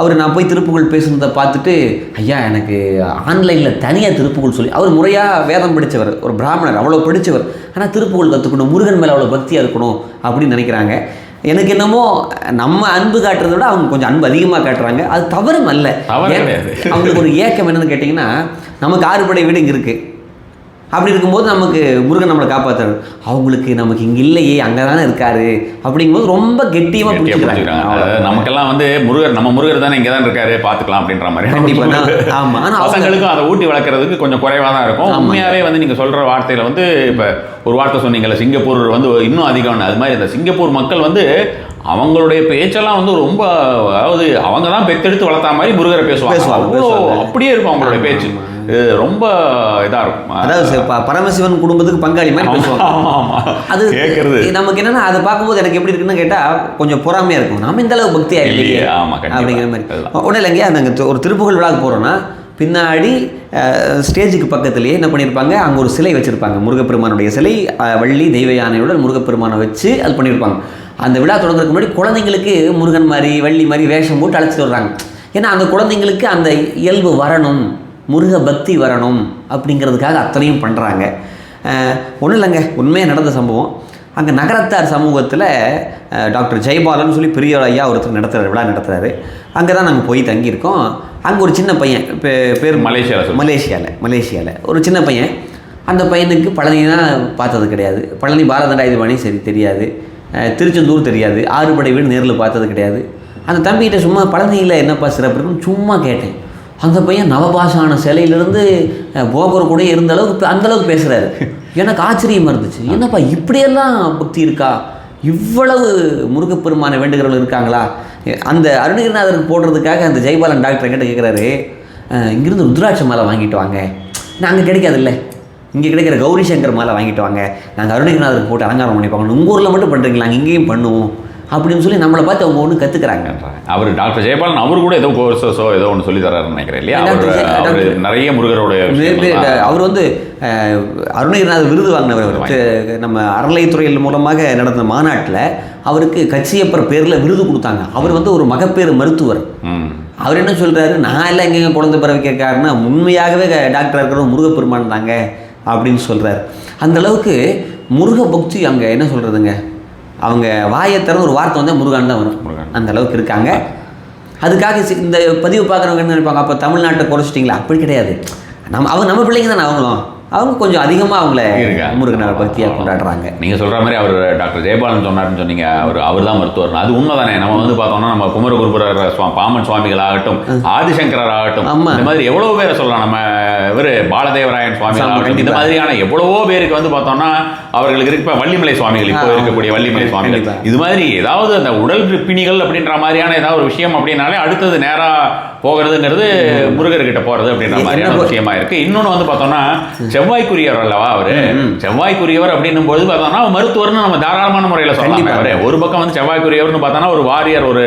அவர் நான் போய் திருப்புகழ் பேசுனதை பார்த்துட்டு, ஐயா எனக்கு ஆன்லைனில் தனியாக திருப்புகழ் சொல்லி, அவர் முறையாக வேதம் படித்தவர், ஒரு பிராமணர், அவ்வளோ படித்தவர், ஆனால் திருப்புகழ் கற்றுக்கணும், முருகன் மேலே அவ்வளோ பக்தியாக இருக்கணும் அப்படின்னு நினைக்கிறாங்க. எனக்கு என்னமோ நம்ம அன்பு காட்டுறதை விட அவங்க கொஞ்சம் அன்பு அதிகமாக காட்டுறாங்க. அது தவறும் அல்ல. அவங்களுக்கு ஒரு ஏக்கம் என்னன்னு கேட்டிங்கன்னா, நமக்கு 6 படை வீடு இங்கே இருக்குது. அப்படி இருக்கும்போது நமக்கு முருகன் நம்மளை காப்பாற்றுறாரு. அவங்களுக்கு நமக்கு இங்கே இல்லையே, அங்கே தானே இருக்காரு அப்படிங்கும்போது ரொம்ப கெட்டியமாக பிடிச்சிக்கிறாங்க. நமக்கெல்லாம் வந்து நம்ம முருகர் தானே இங்கே தான் இருக்காரு, பார்த்துக்கலாம் அப்படின்ற மாதிரி. கண்டிப்பாக. ஆமாம். ஆனால் பசங்களுக்கும் அதை ஊட்டி வளர்க்குறதுக்கு கொஞ்சம் குறைவாக தான் இருக்கும். உண்மையாகவே வந்து நீங்கள் சொல்கிற வார்த்தையில் வந்து இப்போ ஒரு வார்த்தை சொன்னீங்கல்ல, சிங்கப்பூர் வந்து இன்னும் அதிகம்னு. அது மாதிரி இந்த சிங்கப்பூர் மக்கள் வந்து அவங்களுடைய பேச்செல்லாம் வந்து ரொம்ப, அதாவது அவங்க தான் பெத்தெடுத்து வளர்த்தா மாதிரி முருகரை பேசுவாங்க. அப்படியே இருக்கும் அவங்களுடைய பேச்சு. ரொம்ப இதாக இருக்கும். அதாவது பரமசிவன் குடும்பத்துக்கு பங்காளி மாதிரி பேசுவாங்க. அது கேட்கறது நமக்கு என்னன்னா, அதை பார்க்கும்போது எனக்கு எப்படி இருக்குன்னு கேட்டால் கொஞ்சம் பொறாமையாக இருக்கும். நம்ம இந்த அளவு பக்தி ஆகிடுச்சு அப்படிங்கிற மாதிரி. ஒன்றும் இல்லைங்க, நாங்கள் ஒரு திருப்புகழ் விழாவுக்கு போகிறோன்னா பின்னாடி ஸ்டேஜுக்கு பக்கத்துலேயே என்ன பண்ணியிருப்பாங்க, அங்கே ஒரு சிலை வச்சுருப்பாங்க. முருகப்பெருமானுடைய சிலை, வள்ளி தெய்வ யானையுடன் முருகப்பெருமானை வச்சு அது பண்ணியிருப்பாங்க. அந்த விழா தொடங்குறதுக்கு முன்னாடி குழந்தைங்களுக்கு முருகன் மாதிரி வள்ளி மாதிரி வேஷம் போட்டு அழைச்சிட்டு வர்றாங்க. ஏன்னா அந்த குழந்தைங்களுக்கு அந்த இயல்பு வரணும், முருக பக்தி வரணும் அப்படிங்கிறதுக்காக அத்தனையும் பண்ணுறாங்க. ஒன்றும் இல்லைங்க, உண்மையாக நடந்த சம்பவம். அங்கே நகரத்தார் சமூகத்தில் டாக்டர் ஜெயபாலன் சொல்லி பெரிய ஐயா ஒருத்தர் விழா நடத்துகிறாரு. அங்கே தான் நாங்கள் போய் தங்கியிருக்கோம். அங்கே ஒரு சின்ன பையன், பேர் மலேசியாவில் ஒரு சின்ன பையன். அந்த பையனுக்கு பழனினா பார்த்தது கிடையாது. பழனி பாரதண்டாயுதபாணி சரி தெரியாது, திருச்செந்தூர் தெரியாது, 6 படை வீடு நேரில் பார்த்தது கிடையாது. அந்த தம்பிகிட்ட சும்மா பழனியில் என்னப்பா சிறப்பு இருக்குன்னு சும்மா கேட்டேன். அந்த பையன் நவபாஷான சிலையிலேருந்து போகர் கூட இருந்த அளவுக்கு அந்தளவுக்கு பேசுகிறாரு. எனக்கு ஆச்சரியமாக இருந்துச்சு. என்னப்பா இப்படியெல்லாம் பக்தி இருக்கா, இவ்வளவு முருகப்பெருமான வேண்டுகிறவர்கள் இருக்காங்களா? அந்த அருணகிரிநாதருக்கு போடுறதுக்காக அந்த ஜெயபாலன் டாக்டர் கிட்ட கேட்குறாரு, இங்கேருந்து ருத்ராட்ச மாலை வாங்கிட்டு வாங்க. நாங்கள் கிடைக்காதுல்ல, இங்கே கிடைக்கிற கௌரி சங்கர் மாலை வாங்கிட்டு வாங்க, நாங்கள் அருணகிரிநாதருக்கு போட்டு அலங்காரம் பண்ணிப்பாங்க. உங்கள் ஊரில் மட்டும் பண்ணுறீங்களா, நாங்கள் இங்கேயும் பண்ணுவோம் அப்படின்னு சொல்லி நம்மளை பார்த்து அவங்க ஒன்று கற்றுக்குறாங்க. அவர் டாக்டர் ஜெயபாலன் அவர் கூட ஏதோ கோர்ஸோ ஏதோ ஒன்று சொல்லி தராருன்னு நினைக்கிறேன் இல்லையா? அவர் நிறைய முருகருடைய அவர் வந்து அருணகிரிநாதர் விருது வாங்கினவர். நம்ம அறநிலையத்துறையில் மூலமாக நடந்த மாநாட்டில் அவருக்கு கச்சியப்பர் பேரில் விருது கொடுத்தாங்க. அவர் வந்து ஒரு மகப்பேறு மருத்துவர். அவர் என்ன சொல்கிறாரு, நான் எல்லாம் எங்கெங்க குழந்தை பிறவை கேட்காருன்னா உண்மையாகவே டாக்டர் இருக்கிறவங்க முருகப்பெருமான் தாங்க அப்படின்னு சொல்கிறார். அந்தளவுக்கு முருக பக்தி அங்கே என்ன சொல்கிறதுங்க, அவங்க வாயை திறந்து ஒரு வார்த்தை வந்தால் முருகன் தான் வரும். அந்த அளவுக்கு இருக்காங்க. அதுக்காக இந்த பதிவு பார்க்குறவங்க என்ன நினைப்பாங்க, அப்போ தமிழ்நாட்டை குறைச்சிட்டிங்களா? அப்படி கிடையாது. நம்ம பிள்ளைங்க தானே அவங்களும். அவங்க கொஞ்சம் அதிகமாக அவங்கள முருகனோட பக்தியாக கொண்டாடுறாங்க. நீங்கள் சொல்கிற மாதிரி அவர் டாக்டர் ஜெயபாலன் சொன்னார்னு சொன்னீங்க, அவர் தான் மருத்துவர். அது உண்மை தானே. நம்ம வந்து பார்த்தோம்னா நம்ம குமரகுருபரர் பாமன் சுவாமிகள் ஆகட்டும், ஆதிசங்கரர் ஆகட்டும், இந்த மாதிரி எவ்வளோ பேரை சொல்லலாம். நம்ம இவர் பாலதேவராயன் சுவாமிகள் ஆகட்டும், இந்த மாதிரியான எவ்வளவோ பேருக்கு வந்து பார்த்தோம்னா அவர்களுக்கு இருக்கு. இப்போ வள்ளிமலை சுவாமிகள், இப்போ இருக்கக்கூடிய வள்ளிமலை சுவாமிகள், இது மாதிரி ஏதாவது அந்த உடல் பிணிகள் அப்படின்ற மாதிரியான ஏதாவது ஒரு விஷயம் அப்படின்னாலே அடுத்தது நேராக போகிறதுங்கிறது முருகர்கிட்ட போகிறது அப்படின்ற மாதிரியான விஷயமா இருக்குது. இன்னொன்று வந்து பார்த்தோம்னா செவ்வாய்க்குரியவர் அல்லவா அவர். செவ்வாய்க்குரியவர் அப்படின்னும் போது பார்த்தோம்னா மருத்துவர்னு நம்ம தாராளமான முறையில் சொல்லலாம். அவர் ஒரு பக்கம் வந்து செவ்வாய்க்குரியவர்னு பார்த்தோம்னா ஒரு வாரியர், ஒரு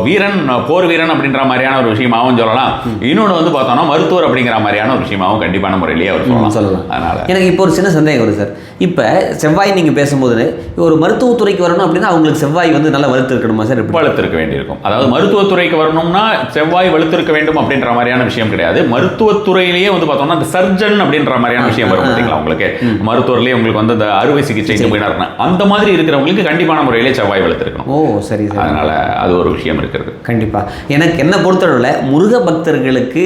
வீரன், போர் வீரன் அப்படின்ற மாதிரியான ஒரு விஷயமாகவும் சொல்லலாம். இன்னொன்று வந்து பார்த்தோம்னா மருத்துவர் அப்படிங்கிற மாதிரியான ஒரு விஷயமாகவும் கண்டிப்பான முறையிலேயே அவர் சொல்லலாம். அதனால எனக்கு இப்போ ஒரு சின்ன சந்தேகம் வருது சார். இப்போ செவ்வாய் நீங்கள் பேசும்போது ஒரு மருத்துவத்துறைக்கு வரணும் அப்படின்னா அவங்களுக்கு செவ்வாய் வந்து நல்லா வலுத்து இருக்கணுமா சார்? வலுத்திருக்க வேண்டியிருக்கும். அதாவது மருத்துவத்துறைக்கு வரணும்னா செவ்வாய் வலுத்திருக்க வேண்டும் அப்படின்ற மாதிரியான விஷயம் கிடையாது. மருத்துவத்துறையிலேயே வந்து பார்த்தோம்னா அந்த சர்ஜன் அப்படின்ற மாதிரியான விஷயம் வரும் பார்த்தீங்களா உங்களுக்கு. மருத்துவர்லேயே உங்களுக்கு வந்து அந்த அறுவை சிகிச்சை நிபுணர் அந்த மாதிரி இருக்கிறவங்களுக்கு கண்டிப்பான முறையிலே செவ்வாய் வலுத்திருக்கணும். ஓ சரி சார். அதனால அது ஒரு விஷயம் இருக்கிறது. கண்டிப்பாக எனக்கு என்ன பொறுத்தளவில் முருக பக்தர்களுக்கு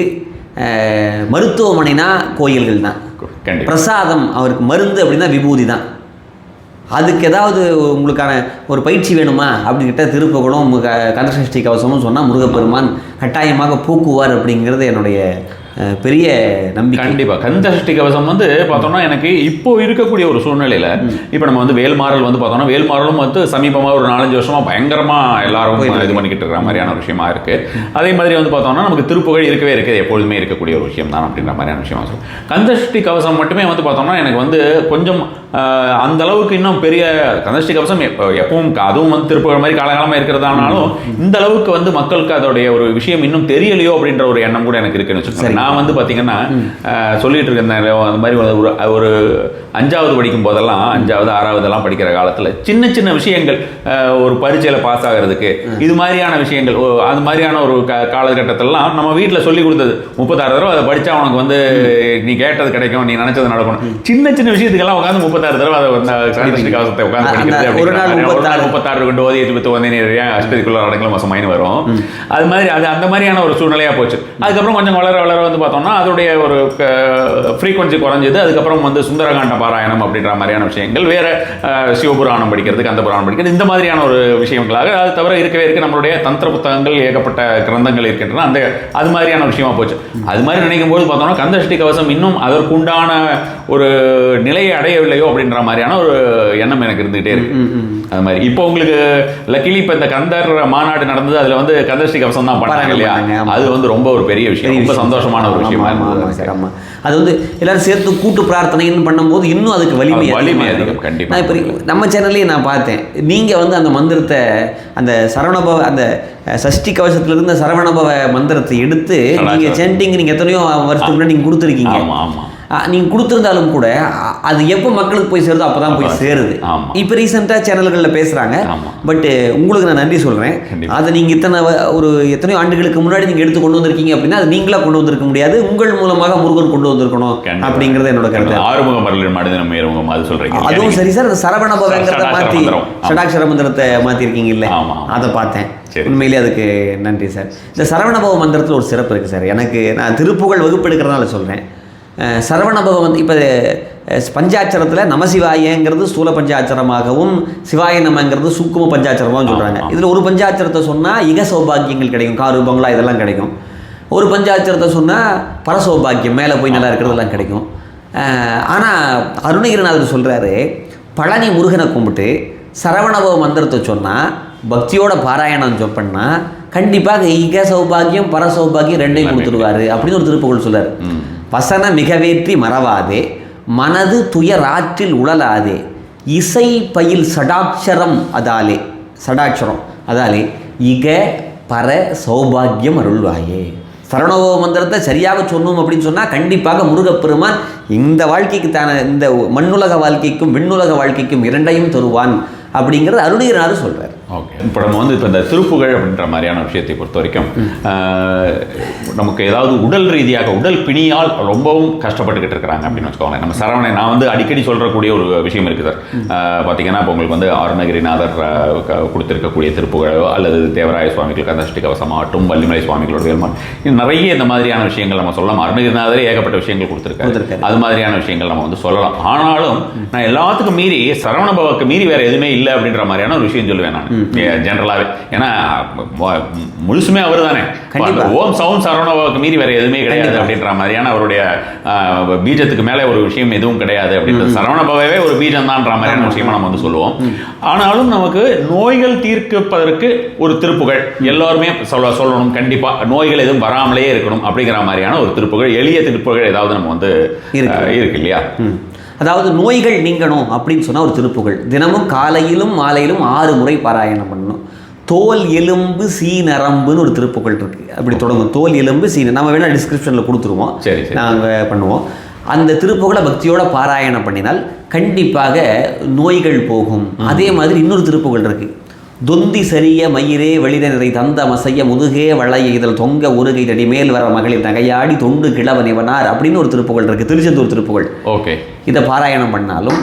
மருத்துவமனைனா கோயில்கள் தான். பிரசாதம் அவருக்கு மருந்து அப்படின்னா விபூதி தான். அதுக்கு ஏதாவது உங்களுக்கான ஒரு பயிற்சி வேணுமா அப்படிங்கிட்ட திருப்புகழும் கந்தசஷ்டி கவசமும் சொன்னால் முருகப்பெருமான் கட்டாயமாக பூக்குவார் அப்படிங்கிறது என்னுடைய பெரிய நம்பிக்கை. கண்டிப்பாக கந்தசஷ்டி கவசம் வந்து பார்த்தோம்னா எனக்கு இப்போ இருக்கக்கூடிய ஒரு சூழ்நிலையில் இப்போ நம்ம வந்து வேல்மாறல் வந்து பார்த்தோம்னா வேல்மாறலும் வந்து சமீபமாக ஒரு 4-5 வருஷமாக பயங்கரமாக எல்லாரும் இது பண்ணிக்கிட்டு இருக்கிற மாதிரியான ஒரு விஷயமா இருக்குது. அதே மாதிரி வந்து பார்த்தோம்னா நமக்கு திருப்புகழ் இருக்கவே இருக்குது, எப்பொழுதுமே இருக்கக்கூடிய ஒரு விஷயம் தான் அப்படின்ற மாதிரியான விஷயமா சொல்லும். கந்தசஷ்டி கவசம் மட்டுமே வந்து பார்த்தோம்னா எனக்கு வந்து கொஞ்சம் அந்த அளவுக்கு இன்னும் பெரிய கந்தசஷ்டி கவசம் எப்பவும் அதுவும் வந்து திருப்புகழ் மாதிரி காலகாலமாக இருக்கிறதானாலும் இந்த அளவுக்கு வந்து மக்களுக்கு அதோடைய ஒரு விஷயம் இன்னும் தெரியலையோ அப்படின்ற ஒரு எண்ணம் கூட எனக்கு இருக்குன்னு வச்சுக்கோங்க. நான் வந்து பார்த்தீங்கன்னா சொல்லிட்டு இருக்கேன் அந்த மாதிரி ஒரு 5வது படிக்கும் போதெல்லாம் 5வது 6வதெல்லாம் படிக்கிற காலத்தில் சின்ன சின்ன விஷயங்கள் ஒரு பரீட்சையில் பாஸ் ஆகிறதுக்கு இது மாதிரியான விஷயங்கள் அது மாதிரியான ஒரு காலகட்டத்திலலாம் நம்ம வீட்டில் சொல்லி கொடுத்தது 36 தடவை அதை படித்தா உனக்கு வந்து நீ கேட்டது கிடைக்கும், நீ நினச்சது நடக்கணும். சின்ன சின்ன விஷயத்துக்கெல்லாம் உட்காந்து 36 36 தடவை அதை சண்டஷ்டி கவசத்தை உட்காந்து படிக்கிறது. ஒரு நாள் 36 கொண்டு ஓதி எட்டு வந்தே அஷ்டதிக்குள்ள அடங்கல மாசமாயின்னு வரும். அது மாதிரி அது அந்த மாதிரியான ஒரு சூழ்நிலையா போச்சு. அதுக்கப்புறம் கொஞ்சம் வளர வளர வந்து பார்த்தோம்னா அதோடைய ஒரு ஃப்ரீக்வன்சி குறைஞ்சது. அதுக்கப்புறம் வந்து சுந்தரகாண்ட பாராயணம் அப்படின்ற மாதிரியான விஷயங்கள், வேற சிவபுராணம் படிக்கிறது, கந்த புராணம் படிக்கிறது, இந்த மாதிரியான ஒரு விஷயங்களாக. அது தவிர இருக்கவே இருக்கு நம்மளுடைய தந்திர புத்தகங்கள், ஏகப்பட்ட கிரந்தங்கள் இருக்கின்றன. அந்த அது மாதிரியான விஷயமா போச்சு. அது மாதிரி நினைக்கும் போது பார்த்தோம்னா கந்தசஷ்டி கவசம் இன்னும் அதற்குண்டான ஒரு நிலையை அடையவில்லையோ அப்படின்ற மாதிரியான ஒரு எண்ணம் எனக்கு இருந்துகிட்டே இருக்கு. அது மாதிரி இப்போ உங்களுக்கு லக்கிலி இப்போ இந்த கந்தர் மாநாடு நடந்தது, அதுல வந்து கந்தசஷ்டி கவசம் தான் பண்ணாங்க இல்லையா? அது வந்து ரொம்ப ஒரு பெரிய விஷயம், ரொம்ப சந்தோஷமான ஒரு விஷயமா இருந்தது. அது வந்து எல்லாரும் சேர்த்து கூட்டு பிரார்த்தனைன்னு பண்ணும்போது இன்னும் அதுக்கு வலிமை அதிகம். கண்டிப்பாக நான் இப்போ நம்ம சேனல்லையே நான் பார்த்தேன், நீங்கள் வந்து அந்த மந்திரத்தை, அந்த சரவணபவ, அந்த சஷ்டி கவசத்திலிருந்து சரவணபவ மந்திரத்தை எடுத்து நீங்கள் சேண்டிங் நீங்கள் எத்தனையோ வருஷத்துக்கு முன்னாடி நீங்கள் கொடுத்துருக்கீங்க. நீங்கள் கொடுத்துருந்தாலும் கூட அது எப்போ மக்களுக்கு போய் சேருதோ அப்போ தான் போய் சேருது. இப்போ ரீசெண்டாக சேனல்களில் பேசுகிறாங்க. பட்டு உங்களுக்கு நான் நன்றி சொல்கிறேன். அதை நீங்கள் எத்தனையோ ஆண்டுகளுக்கு முன்னாடி நீங்கள் எடுத்து கொண்டு வந்திருக்கீங்க அப்படின்னா அது நீங்களாக கொண்டு வந்திருக்க முடியாது, உங்கள் மூலமாக முருகன் கொண்டு வந்திருக்கணும் அப்படிங்கிறது என்னோட கருத்து. ஆறுமுகம் மரலின் மனிதனம் ஏறுமுகம் அது சொல்கிறீங்க. அதுவும் சரி சார். அந்த சரவணபவங்கிறத மாற்றி ஷடாட்சர மந்திரத்தை மாற்றிருக்கீங்க இல்லை? அதை பார்த்தேன். உண்மையிலே அதுக்கு நன்றி சார். இந்த சரவணபவ மந்திரத்தில் ஒரு சிறப்பு இருக்குது சார். எனக்கு நான் திருப்புகழ் வகுப்பு எடுக்கிறதுனால சொல்கிறேன். சரவணபவ வந்து இப்போ பஞ்சாட்சரத்தில் நமசிவாயங்கிறது ஸ்தூல பஞ்சாட்சரமாகவும் சிவாய நமங்கிறது சூக்கும பஞ்சாட்சரமாகவும் சொல்கிறாங்க. இதில் ஒரு பஞ்சாட்சரத்தை சொன்னால் இக சௌபாகியங்கள் கிடைக்கும், காரு பங்களா இதெல்லாம் கிடைக்கும். ஒரு பஞ்சாட்சரத்தை சொன்னால் பரசௌபாகியம், மேலே போய் நல்லா இருக்கிறதெல்லாம் கிடைக்கும். ஆனால் அருணகிரிநாதர் சொல்கிறாரு, பழனி முருகனை கும்பிட்டு சரவணபவ மந்திரத்தை சொன்னால், பக்தியோட பாராயணம் பண்ணால் கண்டிப்பாக இக சௌபாகியம் பரசௌபாகியம் ரெண்டையும் கொடுத்துருவாரு அப்படின்னு ஒரு திருப்புகழ் சொல்கிறார். வசன மிகவேற்றி மறவாதே, மனது துயராற்றில் உழலாதே, இசை பயில் சடாட்சரம் அதாலே, சடாட்சரம் அதாலே இக பர சௌபாகியம் அருள்வாயே. சரவணபவ மந்திரத்தை சரியாக சொன்னோம் அப்படின்னு சொன்னால் கண்டிப்பாக முருகப்பெருமான் இந்த வாழ்க்கைக்கு இந்த மண்ணுலக வாழ்க்கைக்கும் விண்ணுலக வாழ்க்கைக்கும் இரண்டையும் தருவான் அப்படிங்கிறது அருணகிரிநாதர் சொல்கிறார். ஓகே. இப்போ நம்ம வந்து இப்போ இந்த திருப்புகழ் அப்படின்ற மாதிரியான விஷயத்தை பொறுத்த வரைக்கும் நமக்கு ஏதாவது உடல் ரீதியாக உடல் பிணியால் ரொம்பவும் கஷ்டப்பட்டுக்கிட்டு இருக்கிறாங்க அப்படின்னு வச்சுக்கோங்களேன். நம்ம சரவணை நான் வந்து அடிக்கடி சொல்கிறக்கூடிய ஒரு விஷயம் இருக்குது சார். பார்த்தீங்கன்னா இப்போ உங்களுக்கு வந்து அருணகிரிநாதர் கொடுத்திருக்கக்கூடிய திருப்புகழோ அல்லது தேவராய சுவாமிகள் கந்தசஷ்டி கவசமாகட்டும், வள்ளிமலை சுவாமிகளோட வேல்மான், நிறைய இந்த மாதிரியான விஷயங்கள் நம்ம சொல்லலாம். அருணகிரிநாதரே ஏகப்பட்ட விஷயங்கள் கொடுத்துருக்காரு. அது மாதிரியான விஷயங்கள் நம்ம வந்து சொல்லலாம். ஆனாலும் நான் எல்லாத்துக்கும் மீறி சரவணபவக்கு மீறி வேற எதுவுமே இல்லை அப்படின்ற மாதிரியான ஒரு விஷயம் சொல்லுவேன் நான் ஜெனரலாகவே. ஏன்னா முழுசுமே அவர் தானே. ஓம் சவுண்ட் சரவணபவக்கு மீறி வேற எதுவுமே கிடையாது அப்படின்ற மாதிரியான அவருடைய பீஜத்துக்கு மேலே ஒரு விஷயம் எதுவும் கிடையாது அப்படின்றது. சரவணபவவே ஒரு பீஜம் தான்ன்ற மாதிரியான விஷயமா நம்ம வந்து சொல்லுவோம். ஆனாலும் நமக்கு நோய்கள் தீர்க்கப்பதற்கு ஒரு திருப்புகழ் எல்லாருமே சொல்லணும். கண்டிப்பாக நோய்கள் எதுவும் வராமலே இருக்கணும் அப்படிங்கிற மாதிரியான ஒரு திருப்புகழ், எளிய திருப்புகழ் ஏதாவது நம்ம வந்து இருக்கு இல்லையா? அதாவது நோய்கள் நீங்கணும் அப்படின்னு சொன்னால் ஒரு திருப்புகழ் தினமும் காலையிலும் மாலையிலும் 6 முறை பாராயணம் பண்ணணும். தோல் எலும்பு சீநரம்புன்னு ஒரு திருப்புகழ் இருக்குது. அப்படி தொடங்கும். தோல் எலும்பு சீன, நம்ம வேணால் டிஸ்கிரிப்ஷனில் கொடுத்துருவோம், நாங்கள் பண்ணுவோம். அந்த திருப்புகழை பக்தியோட பாராயணம் பண்ணினால் கண்டிப்பாக நோய்கள் போகும். அதே மாதிரி இன்னொரு திருப்புகழ் இருக்குது. தொந்தி சரிய மயிரே வெளித நிறை தந்த மசைய முதுகே வளைய இதழ் தொங்க உருகை தடி மேல் வர மகளிர் நகையாடி தொண்டு கிழவன் இவனார் அப்படின்னு ஒரு திருப்புகழ் இருக்குது. திருச்செந்தூர் திருப்புகழ். ஓகே. இதை பாராயணம் பண்ணாலும்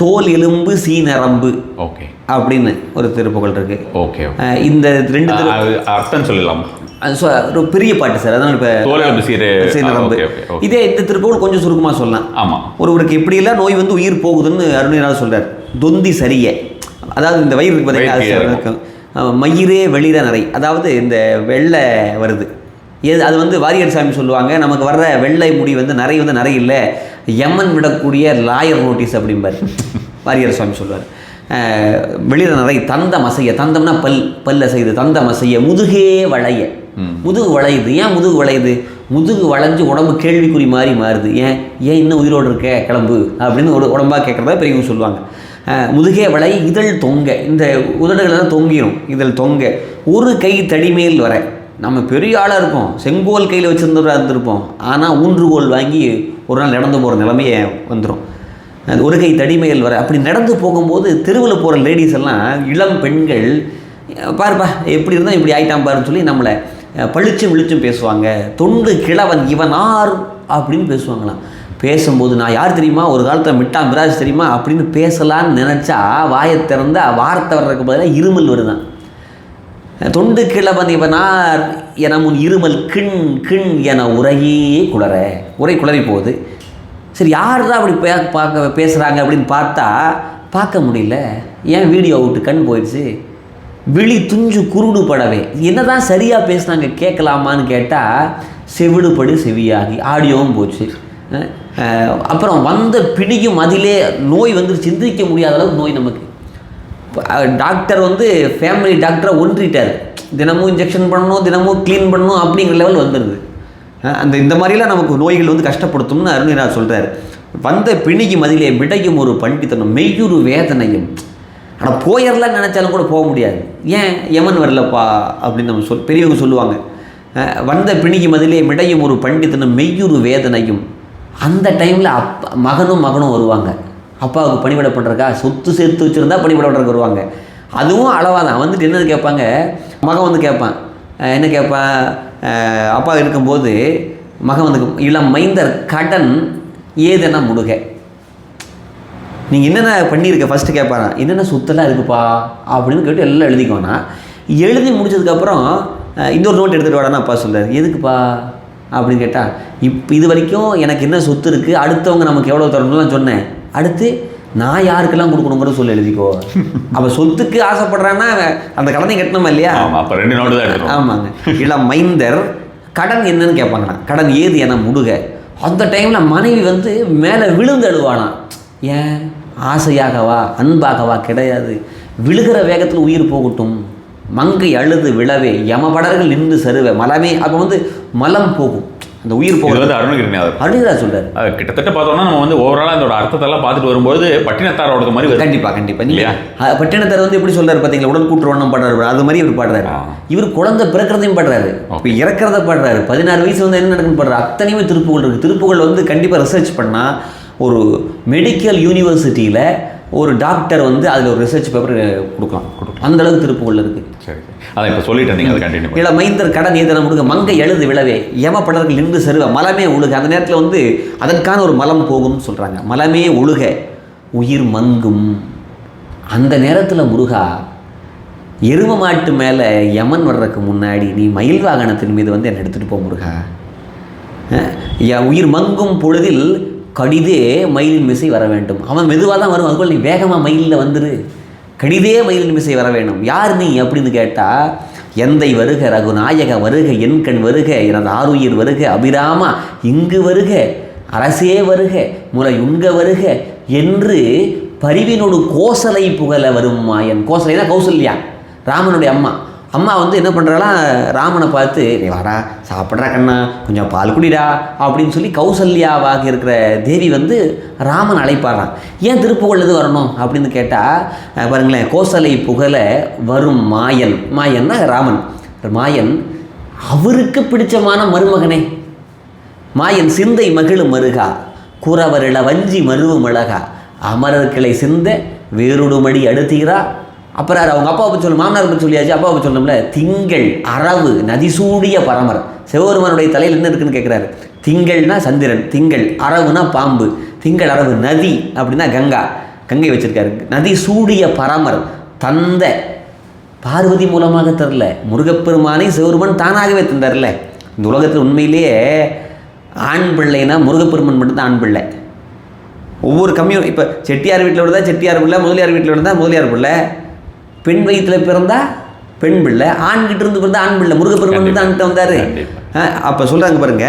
தோல் எலும்பு சீநரம்பு ஓகே அப்படின்னு ஒரு திருப்புகழ் இருக்கு. ஓகே. இந்த 2 அர்த்தம் சொல்லலாம். ஒரு பெரிய பாட்டு சார். அதனால இப்போ இதே இந்த திருப்புகழ் கொஞ்சம் சுருக்கமாக சொல்லலாம். ஆமாம். ஒருவருக்கு எப்படியெல்லாம் நோய் வந்து உயிர் போகுதுன்னு அருணகிரிநாதர் சொல்றார். தொந்தி சரிய, அதாவது இந்த வயிறு பார்த்தீங்கன்னா மயிரே வெளிர நிறை, அதாவது இந்த வெள்ளை வருது. அது வந்து வாரியர் சாமி சொல்லுவாங்க, நமக்கு வர்ற வெள்ளை முடி வந்து நிறைய வந்து நிறைய இல்லை, எமன் விடக்கூடிய லாயர் நோட்டீஸ் அப்படிம்பார் வாரியர் சுவாமி சொல்லுவார். வெளிர நிறை தந்த மசைய, தந்தம்னா பல்ல செய்து தந்த மசைய முதுகே வளைய, முதுகு வளையுது. ஏன் முதுகு வளையுது? முதுகு வளைஞ்சு உடம்பு கேள்விக்குறி மாதிரி மாறுது. ஏன் இன்னும் உயிரோடு இருக்க கிளம்பு அப்படின்னு உடம்பாக கேட்குறதா பெரியவங்க சொல்லுவாங்க. முதுகே வளை இதழ் தொங்க, இந்த உதடுகளெல்லாம் தொங்கிடும், இதழ் தொங்க ஒரு கை தடிமேல் வர. நம்ம பெரிய ஆளாக இருப்போம், செங்கோல் கையில் வச்சுருந்தவராக இருந்திருப்போம், ஆனால் ஊன்றுகோல் வாங்கி ஒரு நாள் நடந்து போகிற நிலைமையே வந்துடும். ஒரு கை தடிமேல் வர. அப்படி நடந்து போகும்போது தெருவில் போகிற லேடிஸ் எல்லாம், இளம் பெண்கள், பாருப்பா எப்படி இருந்தால் இப்படி ஆயிட்டான் பாருன்னு சொல்லி நம்மளை பளிச்சும் விழிச்சும் பேசுவாங்க. தொண்டு கிழவன் இவனார் அப்படின்னு பேசுவாங்களாம். பேசும்போது நான் யார் தெரியுமா, ஒரு காலத்தில் மிட்டா மிராஜ் தெரியுமா அப்படின்னு பேசலான்னு நினச்சா வாயை திறந்த வார்த்தை வர்றதுக்கு பதிலாக இருமல் வருதான். தொண்டு கிழவன் இவனார் என முன் இருமல் கிண் கிண் என உரையே உரை குளறி போகுது. சரி, யார் தான் அப்படி பேசுகிறாங்க அப்படின்னு பார்த்தா பார்க்க முடியல. ஏன் வீடியோ விட்டு கண் போயிடுச்சு. விழி துஞ்சு குருடு படவே என்ன தான் சரியாக பேசுனாங்க கேட்கலாமான்னு கேட்டால் செவிடுபடு செவியாகி ஆடியோவும் போச்சு. அப்புறம் வந்த பிடிக்கும் அதிலே நோய் வந்து சிந்திக்க முடியாத அளவுக்கு நோய் நமக்கு. டாக்டர் வந்து ஃபேமிலி டாக்டரை ஒன்றிட்டார். தினமும் இன்ஜெக்ஷன் பண்ணணும், தினமும் க்ளீன் பண்ணணும் அப்படிங்கிற லெவல் வந்துடுது. இந்த மாதிரிலாம் நமக்கு நோய்கள் வந்து கஷ்டப்படுத்தும்னு அருணிராஜ் சொல்கிறார். வந்த பிணிக்கு மதிலே விடையும் ஒரு பண்டித்தனம் மெய்யுறு வேதனையும். ஆனால் போயிடலாம் நினச்சாலும் கூட போக முடியாது. ஏன் யமன் வரலப்பா அப்படின்னு நம்ம பெரியவங்க சொல்லுவாங்க. வந்த பிணிக்கு மதிலே விடையும் ஒரு பண்டித்தனம் மெய்யுறு வேதனையும். அந்த டைமில் மகனும் வருவாங்க. அப்பாவுக்கு பணிவிடை பண்ணுறக்கா சொத்து சேர்த்து வச்சுருந்தா பணிவிடை பண்ணுறக்கு வருவாங்க. அதுவும் அளவாக தான் வந்துட்டு என்னது கேட்பாங்க. மகன் வந்து கேட்பான், என்ன கேட்பான், அப்பா இருக்கும்போது மகன் வந்து இளம் மைந்தர் கடன் ஏதென முடுக, நீங்கள் என்னென்ன பண்ணியிருக்க ஃபஸ்ட்டு கேட்பாங்க. என்னென்ன சொத்தெல்லாம் இருக்குப்பா அப்படின்னு கேட்டு எல்லாம் எழுதிக்கோனா. எழுதி முடிச்சதுக்கப்புறம் இன்னொரு நோட் எடுத்துகிட்டு வாடான்னு அப்பா சொல்கிறார். எதுக்குப்பா அப்படின்னு கேட்டால், இது வரைக்கும் எனக்கு என்ன சொத்து இருக்குது, அடுத்தவங்க நமக்கு எவ்வளோ தரணும்லாம் சொன்னேன், அடுத்து நான் யாருக்கெல்லாம் கொடுக்கணுங்கிறது சொல்லி எழுதிக்கோ. அப்போ சொத்துக்கு ஆசைப்படுறான்னா அந்த கடனை கட்டணுமா இல்லையா? அப்போ 2 நோட்டு தான். ஆமாங்க. இளம் மைந்தர் கடன் என்னன்னு கேட்பாங்கண்ணா. கடன் ஏது என முடுக. அந்த டைமில் மனைவி வந்து மேலே விழுந்து அழுவானா. ஏன், ஆசையாகவா அன்பாகவா? கிடையாது. விழுகிற வேகத்தில் உயிர் போகட்டும். மங்கை அழுது விழவே யமபடர்கள் நின்று சருவ மலமே. அப்போ வந்து மலம் போகும், அந்த உயிர் போகிறது. அருணிராஜ் சொல்றாரு. கிட்டத்தட்ட பார்த்தோம்னா நம்ம வந்து ஓவராலாக அதோட அர்த்தத்தெல்லாம் பார்த்துட்டு வரும்போது பட்டினத்தாரோட மாதிரி கண்டிப்பாக இல்லையா? பட்டினத்தார் வந்து எப்படி சொல்றாரு பார்த்தீங்களா, உடல் கூட்டு வண்ணம் பாடுறாரு, அது மாதிரி இவர் பாடுறாரு. இவர் குழந்தை பிறக்கிறதையும் பாடுறாரு, இப்போ இறக்கிறத பாடுறாரு. 16 வயசு வந்து என்ன நடக்குன்னு பாடுறாரு. அத்தனையுமே திருப்புகள் இருக்குது. திருப்புகள் வந்து கண்டிப்பாக ரிசர்ச் பண்ணால் ஒரு மெடிக்கல் யூனிவர்சிட்டியில் ஒரு டாக்டர் வந்து அதில் ஒரு ரிசர்ச் பேப்பர் கொடுக்கலாம். அந்த அளவுக்கு திருப்புகள் இருக்குது. சரி, அதை இப்போ சொல்லிட்டேன். இள மைந்தர் கடன் ஏதன முடுக மங்கை எழுது விழவே யமபடர்கள் நின்று சருவ மலமே ஒழுக. அந்த நேரத்தில் வந்து அதற்கான ஒரு மலம் போகும்னு சொல்கிறாங்க. மலமே ஒழுக உயிர் மங்கும். அந்த நேரத்தில் முருகா எரும மாட்டு மேலே யமன் வர்றதுக்கு முன்னாடி நீ மயில் வாகனத்தின் மீது வந்து என்னை எடுத்துகிட்டு போ முருகா. உயிர் மங்கும் பொழுதில் கடிதே மயிலின் மிசை வர வேண்டும். அவன் மெதுவாக தான் வரும், அதுக்குள்ள நீ வேகமாக மயிலில் வந்துரு. கடிதே மயிலின் மிசை வர வேண்டும். யார் நீ அப்படின்னு கேட்டால், எந்தை வருக ரகுநாயக வருக என் கண் வருக எனது ஆருயிர் வருக அபிராமா இங்கு வருக அரசே வருக முலையுண்க வருக என்று பரிவினோடு கோசலை புகழ வரும் மாயன். கோசலைனா கௌசல்யா, ராமனுடைய அம்மா வந்து என்ன பண்ணுறாலாம், ராமனை பார்த்து நீ வாடா சாப்பிட்றா கண்ணா கொஞ்சம் பால் குடிடா அப்படின்னு சொல்லி கௌசல்யாவாக இருக்கிற தேவி வந்து ராமன் அழைப்பாராம். ஏன் திருப்புகழ் எது வரணும் அப்படின்னு கேட்டால் பாருங்களேன், கோசலை புகழ வரும் மாயன். மாயன்னா ராமன். மாயன் அவருக்கு பிடிச்சமான மருமகனே. மாயன் சிந்தை மகிழும் மருகா குறவரிள வஞ்சி மருவு மிளகா அமரர்களை சிந்த வேறுடுமடி அடுத்தீரா. அப்புறம் அவங்க அப்பாவை பற்றி சொல்லணும், மாமனார் பற்றி சொல்லியாச்சு, அப்பாவை பற்றி சொல்லணும்ல. திங்கள் அரவு நதிசூடிய பரமர். சிவபெருமானுடைய தலையில் என்ன இருக்குன்னு கேட்குறாரு. திங்கள்னா சந்திரன், திங்கள் அரவுனா பாம்பு, திங்கள் அரவு நதி அப்படின்னா கங்கை வச்சிருக்காரு. நதி சூடிய பரமர் தந்த பார்வதி மூலமாக தரல, முருகப்பெருமானை சிவபெருமான் தானாகவே தந்தார்ல. இந்த உலகத்தில் உண்மையிலேயே ஆண் பிள்ளைனா முருகப்பெருமான் மட்டும்தான் ஆண் பிள்ளை. ஒவ்வொரு இப்போ செட்டியார் வீட்டில் விழுந்தா செட்டியார் பிள்ளை, முதலியார் வீட்டில் விழுந்தா முதலியார் பிள்ளை, பெண் வயிற்றில் பிறந்தா பெண் பிள்ளை, ஆண்கிட்ட இருந்து பிறந்தா ஆண் பிள்ளை. முருகப்பெருமான் தான் அன்ட்டு வந்தார். அப்போ சொல்கிறாங்க பாருங்க,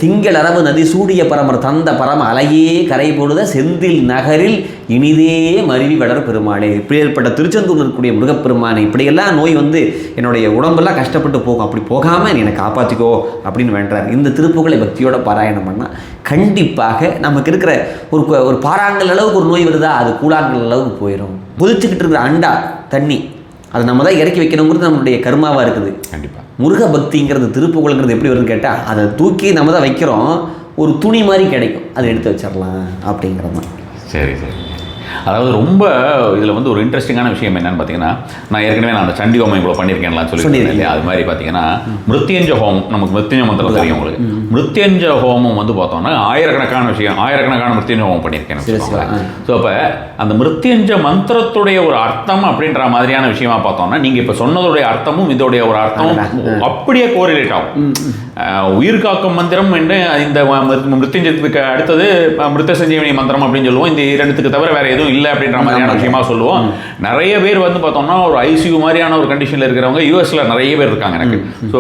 திங்கள் அரவு நதி சூடிய பரமர் தந்த பரம அலையே கரை போடுத செந்தில் நகரில் இனிதே மருவி வளர் பெருமாளே. இப்படி ஏற்பட்ட திருச்செந்தூர் இருக்கக்கூடிய முருகப்பெருமானை இப்படியெல்லாம் நோய் வந்து என்னுடைய உடம்பெல்லாம் கஷ்டப்பட்டு போகும், அப்படி போகாமல் நீ என்னை காப்பாற்றிக்கோ அப்படின்னு வேண்டார். இந்த திருப்புகளை பக்தியோட பாராயணம் பண்ணால் கண்டிப்பாக நமக்கு இருக்கிற ஒரு பாறாங்கல் அளவுக்கு ஒரு நோய் வருதா, அது கூழாங்கல் அளவுக்கு போயிடும். புதிச்சுக்கிட்டு இருக்கிற அண்டா தண்ணி அதை நம்ம தான் இறக்கி வைக்கணுங்கிறது நம்மளுடைய கர்மாவாக இருக்குது. கண்டிப்பாக முருக பக்திங்கிறது திருப்புகழ்ங்கிறது எப்படி வருதுன்னு கேட்டால், அதை தூக்கி நம்ம தான் வைக்கிறோம், ஒரு துணி மாதிரி கிடைக்கும், அதை எடுத்து வச்சிடலாம் அப்படிங்கிறது தான். சரி. அதாவது ரொம்ப இதில் வந்து ஒரு இன்ட்ரெஸ்டிங்கான விஷயம் என்னன்னு பார்த்தீங்கன்னா, நான் ஏற்கனவே அந்த சண்டி ஹோமம் இவ்வளோ பண்ணியிருக்கேன்லாம் சொல்லியிருக்கேன் இல்லையா? அது மாதிரி பார்த்தீங்கன்னா மிருத்யுஞ்ச ஹோமம், நமக்கு மிருத்யுஞ்ச மந்திரம் தெரியும் உங்களுக்கு. மிருத்யுஞ்ச ஹோமம் வந்து பார்த்தோம்னா ஆயிரக்கணக்கான மிருத்யுஞ்ச ஹோமம் பண்ணியிருக்கேன். ஸோ அப்போ அந்த மிருத்யுஞ்ச மந்திரத்துடைய ஒரு அர்த்தம் அப்படின்ற மாதிரியான விஷயமா பார்த்தோம்னா, நீங்கள் இப்போ சொன்னதுடைய அர்த்தமும் இதோடைய ஒரு அர்த்தமும் அப்படியே கோரிலேட் ஆகும். உயிர் காக்கும் மந்திரம் என்று இந்த மிருத்யுஞ்சத்துக்கு அடுத்தது மிருத்த சஞ்சீவனி மந்திரம் அப்படின்னு சொல்லுவோம். இந்த இரண்டுத்துக்கு தவிர வேற எதுவும் இல்லை அப்படின்ற மாதிரியான விஷயமா சொல்லுவோம். நிறைய பேர் வந்து பார்த்தோம்னா ஒரு ஐசியூ மாதிரியான ஒரு கண்டிஷனில் இருக்கிறவங்க யூஎஸ்ல நிறைய பேர் இருக்காங்க எனக்கு. So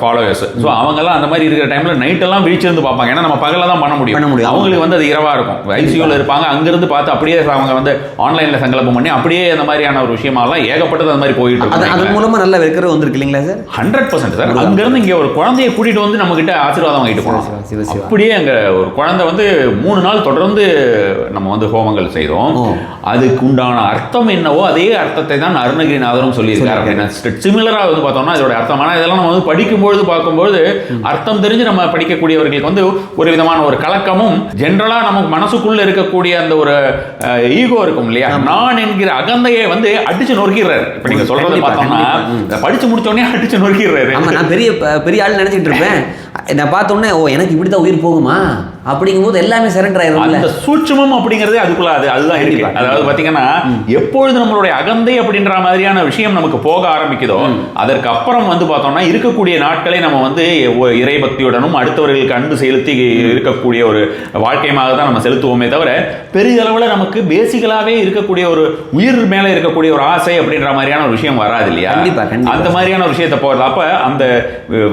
followers. ஸோ அவங்கெல்லாம் அந்த மாதிரி இருக்கிற டைமில் நைட்டெல்லாம் விழிச்சிருந்து பார்ப்பாங்க. ஏன்னா நம்ம பகலில் தான் பண்ண முடியும். அவங்களுக்கு வந்து அது இரவாக இருக்கும். ஐசியூவில் இருப்பாங்க. அங்கிருந்து பார்த்து அப்படியே அவங்க வந்து ஆன்லைனில் சங்கல்பம் பண்ணி அப்படியே அந்த மாதிரியான ஒரு விஷயமாலாம் ஏகப்பட்டது அந்த மாதிரி போயிட்டு இருக்கு. அது மூலமாக நல்ல வெறுக்கிற வந்துருக்கு இல்லைங்களா சார்? 100% சார். அங்கிருந்து இங்கே ஒரு குழந்தைய கூட்டிட்டு வந்து நம்ம கிட்ட ஆசீர்வாதம் வாங்கிட்டு போனோம். அப்படியே அங்க ஒரு குழந்தை வந்து 3 நாள் தொடர்ந்து நம்ம வந்து ஹோமங்கள் செய்தோம். அதுக்கு உண்டான அர்த்தம் என்னவோ அதே அர்த்தத்தை தான் அருணகிரிநாதரும் சொல்லியிருக்காரு. அப்படின்னா சிமிலராக வந்து பார்த்தோம்னா இதோட அர்த்தம். ஆனால் இதெல்லாம் நம்ம வந்து படிக்கும்பொழுது பார்க்கும்போது அர்த்தம் தெரிஞ்சு நம்ம படிக்கக்கூடியவர்களுக்கு வந்து ஒரு விதமான ஒரு கலக்கமும், ஜென்ரலா நமக்கு மனசுக்குள்ள இருக்கக்கூடிய அந்த ஒரு ஈகோ இருக்கும் இல்லையா, நான் என்கிற அகந்தையை வந்து அடிச்சு நொறுக்கிறாரு. இப்ப நீங்க சொல்றதை பார்த்தோம்னா படிச்சு முடிச்சோடனே அடிச்சு நொறுக்கிறாரு. நான் பெரிய ஆள் நினைச்சிட்டு இருப்பேன். நான் பார்த்தோன்னே ஓ எனக்கு இப்படிதான் உயிர் போகுமா அப்படிங்கும்போது எல்லாமே சரண்டர் ஆயிரும். அந்த சூட்சுமம் அப்படிங்கிறது அதுக்குள்ள அதுதான் இருக்கு. அதாவது பாத்தீங்கன்னா எப்பொழுது நம்மளுடைய அகந்தை அப்படின்ற மாதிரியான விஷயம் நமக்கு போக ஆரம்பிக்குதோ அதற்கு அப்புறம் வந்து பார்த்தோம்னா இருக்கக்கூடிய நாட்களை நம்ம வந்து இறை பக்தியுடனும் அடுத்தவர்களுக்கு அன்பு செலுத்தி இருக்கக்கூடிய ஒரு வாழ்க்கையாக தான் நம்ம செலுத்துவோமே தவிர பெரிதளவில் நமக்கு பேசிக்கலாவே இருக்கக்கூடிய ஒரு உயிர் மேல இருக்கக்கூடிய ஒரு ஆசை அப்படின்ற மாதிரியான ஒரு விஷயம் வராது இல்லையா? அந்த மாதிரியான ஒரு விஷயத்தை போகிறது. அப்ப அந்த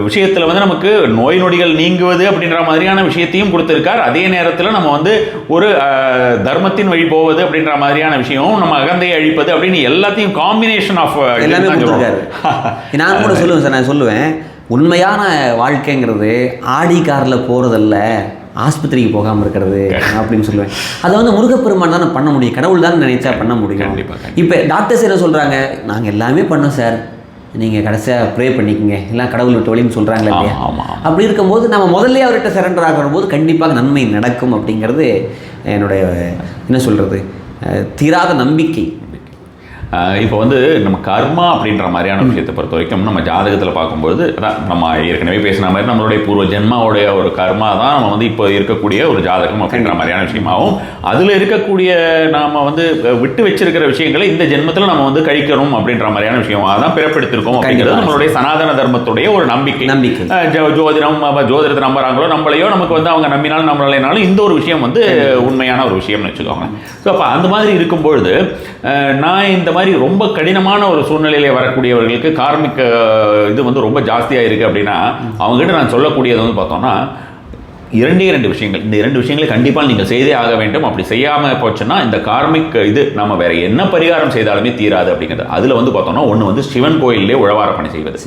விஷயத்துல வந்து நமக்கு நோய் நொடிகள் நீங்குவது அப்படின்ற மாதிரியான விஷயத்தையும் கொடுத்து அதே நேரத்தில் நம்ம வந்து ஒரு தர்மத்தின் வழி போவது அப்படின்ற மாதிரியான விஷயம், நம்ம அகந்தையை அழிப்பது அப்படின்னு எல்லாத்தையும் காம்பினேஷன் ஆஃப் எல்லாமே கொடுத்திருக்காரு. நான் கூட சொல்லுவேன் சார், நான் சொல்லுவேன் உண்மையான வாழ்க்கைங்கிறது ஆடி காரில் போகிறதல்ல, ஆஸ்பத்திரிக்கு போகாமல் இருக்கிறது அப்படின்னு சொல்லுவேன். அதை வந்து முருகப்பெருமான் தான் பண்ண முடியும், கடவுள் தான் நினைச்சா பண்ண முடியும். இப்போ டாக்டர்ஸ் என்ன சொல்கிறாங்க, நாங்கள் எல்லாமே பண்ணோம் சார், நீங்கள் கடைசியாக ப்ரே பண்ணிக்கோங்க, எல்லாம் கடவுள் விட்டு வழின்னு சொல்கிறாங்களே இல்லையா? அப்படி இருக்கும்போது நம்ம முதல்ல அவர்கிட்ட சரண்டர் ஆகிற போது கண்டிப்பாக நன்மை நடக்கும் அப்படிங்கிறது என்னுடைய என்ன சொல்கிறது தீராத நம்பிக்கை. இப்போ வந்து நம்ம கர்மா அப்படின்ற மாதிரியான விஷயத்தை பொறுத்த வரைக்கும் நம்ம ஜாதகத்தில் பார்க்கும்போது அதான் நம்ம ஏற்கனவே பேசின மாதிரி நம்மளுடைய பூர்வ ஜென்மாவுடைய ஒரு கர்மா தான் நம்ம வந்து இப்போ இருக்கக்கூடிய ஒரு ஜாதகம் அப்படின்ற மாதிரியான விஷயமாகவும், அதில் இருக்கக்கூடிய நாம் வந்து விட்டு வச்சிருக்கிற விஷயங்களை இந்த ஜென்மத்தில் நம்ம வந்து கழிக்கணும் அப்படின்ற மாதிரியான விஷயமாக தான் பிறப்பெடுத்திருக்கோம் அப்படிங்கிறது நம்மளுடைய சனாதன தர்மத்துடைய ஒரு நம்பிக்கை. ஜோதிடத்தை நம்புறாங்களோ நம்மளையோ, நமக்கு வந்து அவங்க நம்பினாலும் நம்மளாலும் இந்த ஒரு விஷயம் வந்து உண்மையான ஒரு விஷயம்னு வச்சுக்கோங்க. ஸோ அப்போ அந்த மாதிரி இருக்கும்பொழுது நான் இந்த மாதிரி ரொம்ப கடினமான ஒரு சூழ்நிலையில வரக்கூடியவர்களுக்கு கார்மிக் இது வந்து ரொம்ப ஜாஸ்தியாக இருக்குது அப்படின்னா அவங்ககிட்ட நான் சொல்லக்கூடியது வந்து பார்த்தோம்னா இரண்டு விஷயங்கள். இந்த 2 விஷயங்களை கண்டிப்பாக நீங்கள் செய்தே ஆக வேண்டும். அப்படி செய்யாமல் போச்சுன்னா இந்த கார்மிக் இது நம்ம வேற என்ன பரிகாரம் செய்தாலுமே தீராது அப்படிங்கிறது. அதில் வந்து பார்த்தோம்னா ஒன்று வந்து சிவன் கோயிலே உழவார பணி செய்வது,